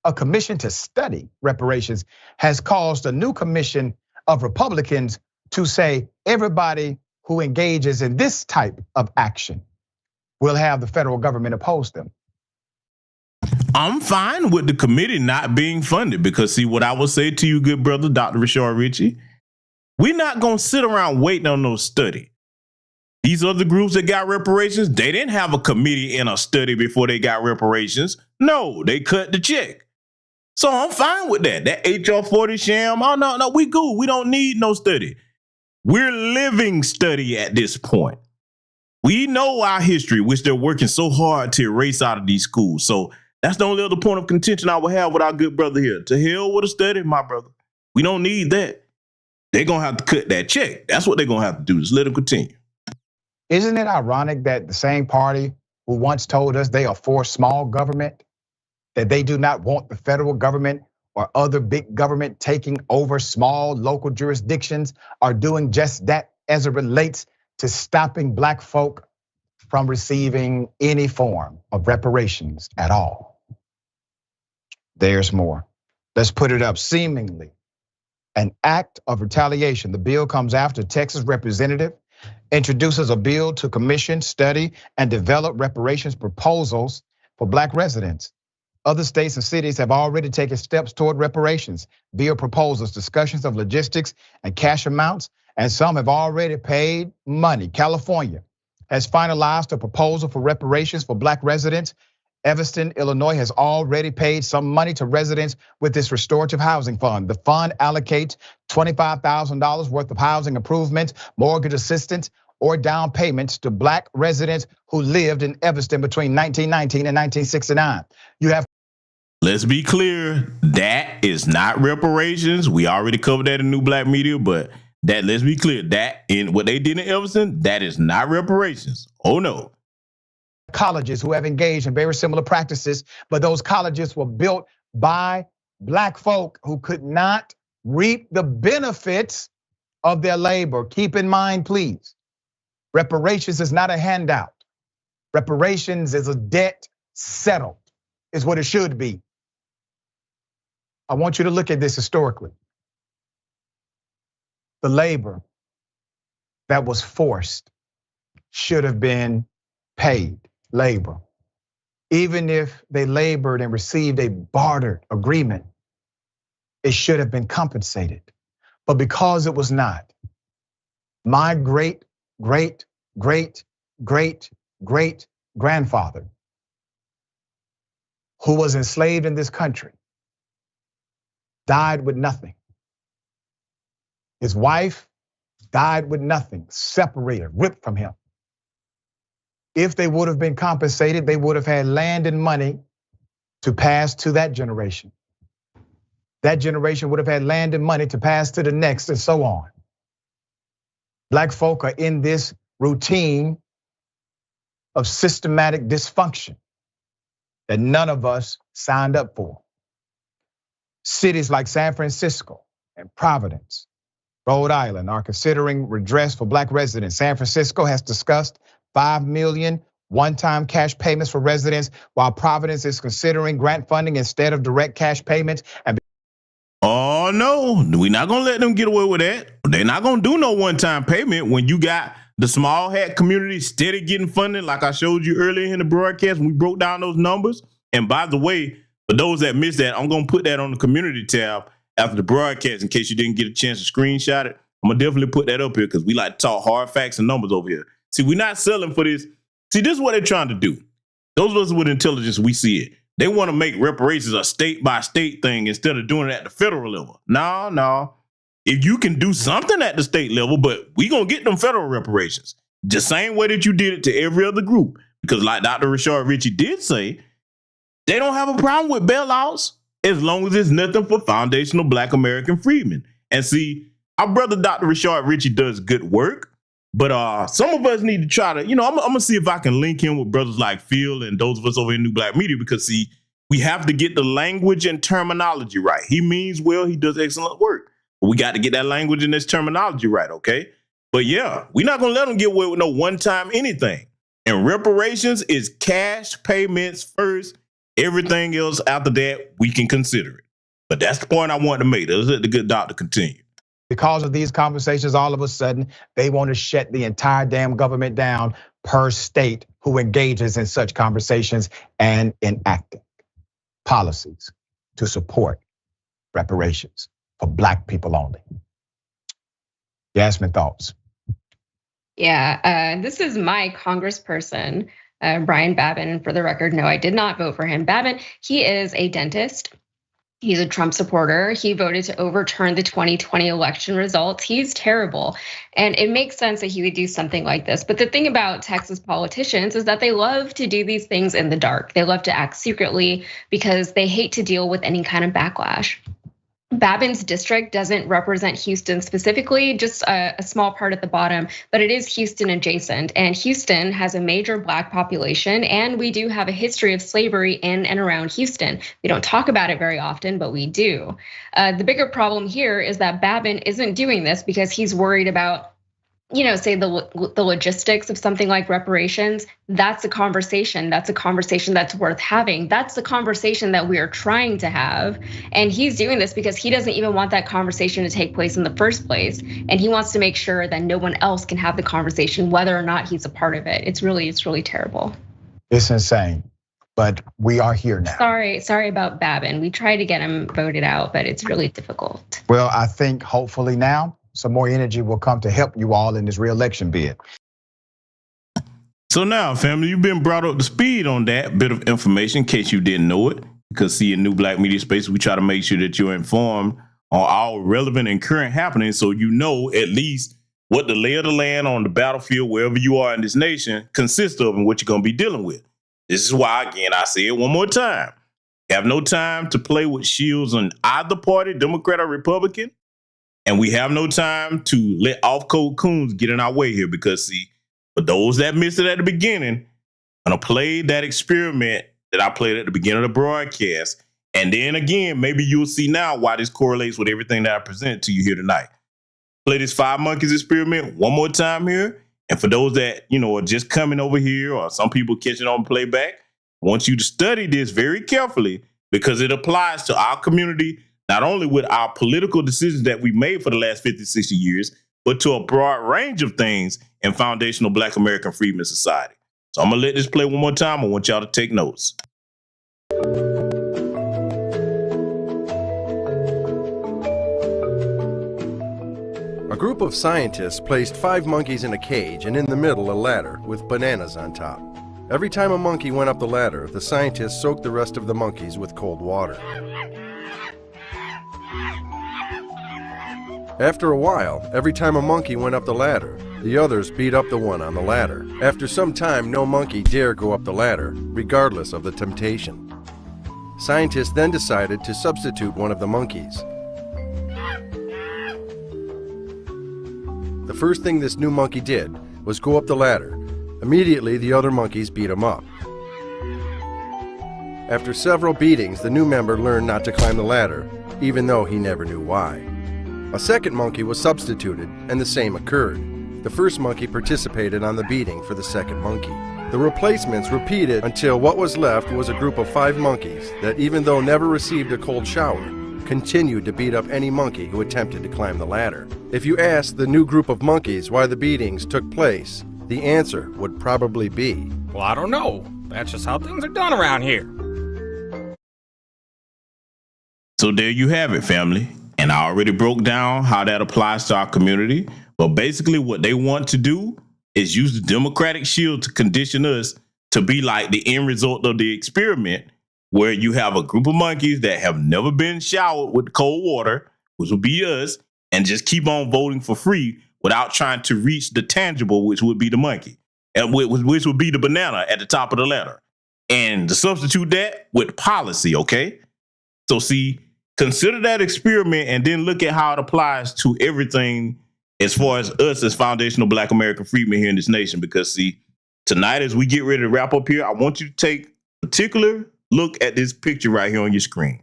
S13: A commission to study reparations has caused a new commission of Republicans to say everybody who engages in this type of action will have the federal government oppose them.
S2: I'm fine with the committee not being funded because see what I will say to you, good brother, Dr. Rashard Richey, we're not gonna sit around waiting on no study. These other groups that got reparations, they didn't have a committee and a study before they got reparations. No, they cut the check. So I'm fine with that. That HR 40 sham, oh no, we good. We don't need no study. We're living study at this point. We know our history, which they're working so hard to erase out of these schools. So that's the only other point of contention I will have with our good brother here. To hell with a study, my brother. We don't need that. They're going to have to cut that check. That's what they're going to have to do. Just let them continue.
S13: Isn't it ironic that the same party who once told us they are for small government, that they do not want the federal government or other big government taking over small local jurisdictions, are doing just that as it relates to stopping black folk from receiving any form of reparations at all? There's more. Let's put it up. Seemingly an act of retaliation. The bill comes after Texas representative introduces a bill to commission, study, and develop reparations proposals for black residents. Other states and cities have already taken steps toward reparations, bill proposals, discussions of logistics and cash amounts, and some have already paid money. California has finalized a proposal for reparations for black residents. Evanston, Illinois has already paid some money to residents with this restorative housing fund. The fund allocates $25,000 worth of housing improvements, mortgage assistance, or down payments to black residents who lived in Evanston between 1919 and 1969. You have.
S2: Let's be clear, that is not reparations. We already covered that in New Black Media, but that, let's be clear, that in what they did in Evanston, that is not reparations. Oh no.
S13: Colleges who have engaged in very similar practices, but those colleges were built by black folk who could not reap the benefits of their labor. Keep in mind, please, reparations is not a handout. Reparations is a debt settled, is what it should be. I want you to look at this historically. The labor that was forced should have been paid. labor. Even if they labored and received a bartered agreement, it should have been compensated. But because it was not, my great, great, great, great, great grandfather, who was enslaved in this country, died with nothing. His wife died with nothing, separated, ripped from him. If they would have been compensated, they would have had land and money to pass to that generation. That generation would have had land and money to pass to the next, and so on. Black folk are in this routine of systematic dysfunction that none of us signed up for. Cities like San Francisco and Providence, Rhode Island are considering redress for Black residents. San Francisco has discussed $5 million one-time cash payments for residents, while Providence is considering grant funding instead of direct cash payments.
S2: Oh no, we're not gonna let them get away with that. They're not gonna do no one-time payment when you got the small hat community steady getting funded, like I showed you earlier in the broadcast when we broke down those numbers. And by the way, for those that missed that, I'm gonna put that on the community tab after the broadcast in case you didn't get a chance to screenshot it. I'm gonna definitely put that up here because we like to talk hard facts and numbers over here. See, we're not selling for this. See, this is what they're trying to do. Those of us with intelligence, we see it. They want to make reparations a state by state thing instead of doing it at the federal level. No. If you can do something at the state level, but we gonna get them federal reparations the same way that you did it to every other group. Because like Dr. Rashard Ritchie did say, they don't have a problem with bailouts as long as it's nothing for Foundational Black American Freedmen. And see, our brother Dr. Rashard Ritchie does good work. But some of us need to try to, I'm gonna see if I can link him with brothers like Phil and those of us over in New Black Media, because see, we have to get the language and terminology right. He means well, he does excellent work. But we got to get that language and this terminology right, okay? But yeah, we're not gonna let them get away with no one-time anything. And reparations is cash payments first. Everything else after that, we can consider it. But that's the point I wanted to make. Let's let the good doctor continue.
S13: Because of these conversations, all of a sudden, they want to shut the entire damn government down per state who engages in such conversations and enacting policies to support reparations for Black people only. Yasmin, thoughts?
S14: Yeah, this is my congressperson, Brian Babin. And for the record, no, I did not vote for him. Babin, he is a dentist. He's a Trump supporter. He voted to overturn the 2020 election results. He's terrible. And it makes sense that he would do something like this. But the thing about Texas politicians is that they love to do these things in the dark. They love to act secretly because they hate to deal with any kind of backlash. Babin's district doesn't represent Houston specifically, just a small part at the bottom, but it is Houston adjacent. And Houston has a major Black population, and we do have a history of slavery in and around Houston. We don't talk about it very often, but we do. The bigger problem here is that Babin isn't doing this because he's worried about, say the logistics of something like reparations. That's a conversation. That's a conversation that's worth having. That's the conversation that we are trying to have. And he's doing this because he doesn't even want that conversation to take place in the first place. And he wants to make sure that no one else can have the conversation, whether or not he's a part of it. It's really terrible.
S13: It's insane, but we are here now.
S14: Sorry about Babin. We tried to get him voted out, but it's really difficult.
S13: Well, I think hopefully now, some more energy will come to help you all in this re-election bid.
S2: So now, family, you've been brought up to speed on that bit of information in case you didn't know it. Because see, in New Black Media Space, we try to make sure that you're informed on all relevant and current happenings, so you know at least what the lay of the land on the battlefield, wherever you are in this nation, consists of and what you're going to be dealing with. This is why, again, I say it one more time. You have no time to play with shields on either party, Democrat or Republican. And we have no time to let off-code coons get in our way here because, see, for those that missed it at the beginning, I'm going to play that experiment that I played at the beginning of the broadcast. And then again, maybe you'll see now why this correlates with everything that I presented to you here tonight. Play this 5 monkeys experiment one more time here. And for those that, are just coming over here or some people catching on playback, I want you to study this very carefully because it applies to our community, not only with our political decisions that we made for the last 50, 60 years, but to a broad range of things in Foundational Black American Freedmen Society. So I'm gonna let this play one more time. I want y'all to take notes.
S3: A group of scientists placed 5 monkeys in a cage and in the middle a ladder with bananas on top. Every time a monkey went up the ladder, the scientists soaked the rest of the monkeys with cold water. After a while, every time a monkey went up the ladder, the others beat up the one on the ladder. After some time, no monkey dare go up the ladder, regardless of the temptation. Scientists then decided to substitute one of the monkeys. The first thing this new monkey did was go up the ladder. Immediately, the other monkeys beat him up. After several beatings, the new member learned not to climb the ladder, even though he never knew why. A second monkey was substituted, and the same occurred. The first monkey participated on the beating for the second monkey. The replacements repeated until what was left was a group of 5 monkeys that, even though never received a cold shower, continued to beat up any monkey who attempted to climb the ladder. If you asked the new group of monkeys why the beatings took place, the answer would probably be,
S4: well, I don't know. That's just how things are done around here.
S2: So there you have it, family. And I already broke down how that applies to our community. But basically what they want to do is use the Democratic shield to condition us to be like the end result of the experiment, where you have a group of monkeys that have never been showered with cold water, which will be us, and just keep on voting for free without trying to reach the tangible, which would be the monkey, and which would be the banana at the top of the ladder. And to substitute that with policy, okay? So see, consider that experiment and then look at how it applies to everything as far as us as Foundational Black American Freedmen here in this nation. Because see, tonight as we get ready to wrap up here, I want you to take a particular look at this picture right here on your screen.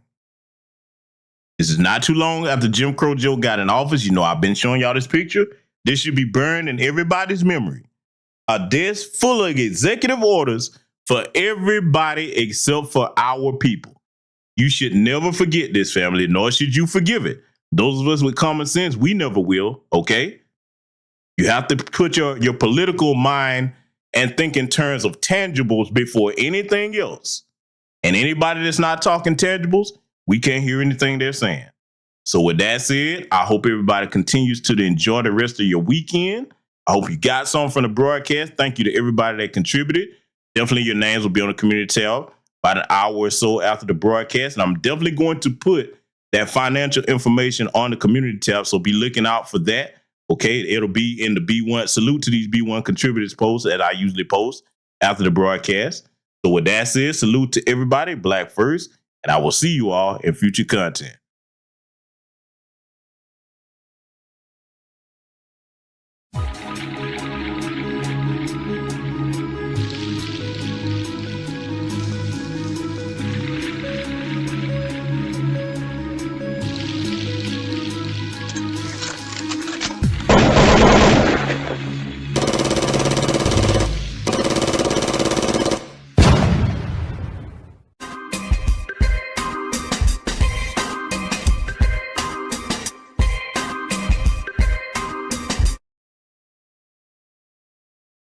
S2: This is not too long after Jim Crow Joe got in office. You know, I've been showing y'all this picture. This should be burned in everybody's memory. A desk full of executive orders for everybody except for our people. You should never forget this, family, nor should you forgive it. Those of us with common sense, we never will, okay? You have to put your political mind and think in terms of tangibles before anything else. And anybody that's not talking tangibles, we can't hear anything they're saying. So with that said, I hope everybody continues to enjoy the rest of your weekend. I hope you got something from the broadcast. Thank you to everybody that contributed. Definitely your names will be on the community tab about an hour or so after the broadcast. And I'm definitely going to put that financial information on the community tab. So be looking out for that. Okay. It'll be in the B1. Salute to these B1 contributors posts that I usually post after the broadcast. So with that said, salute to everybody, Black first, and I will see you all in future content.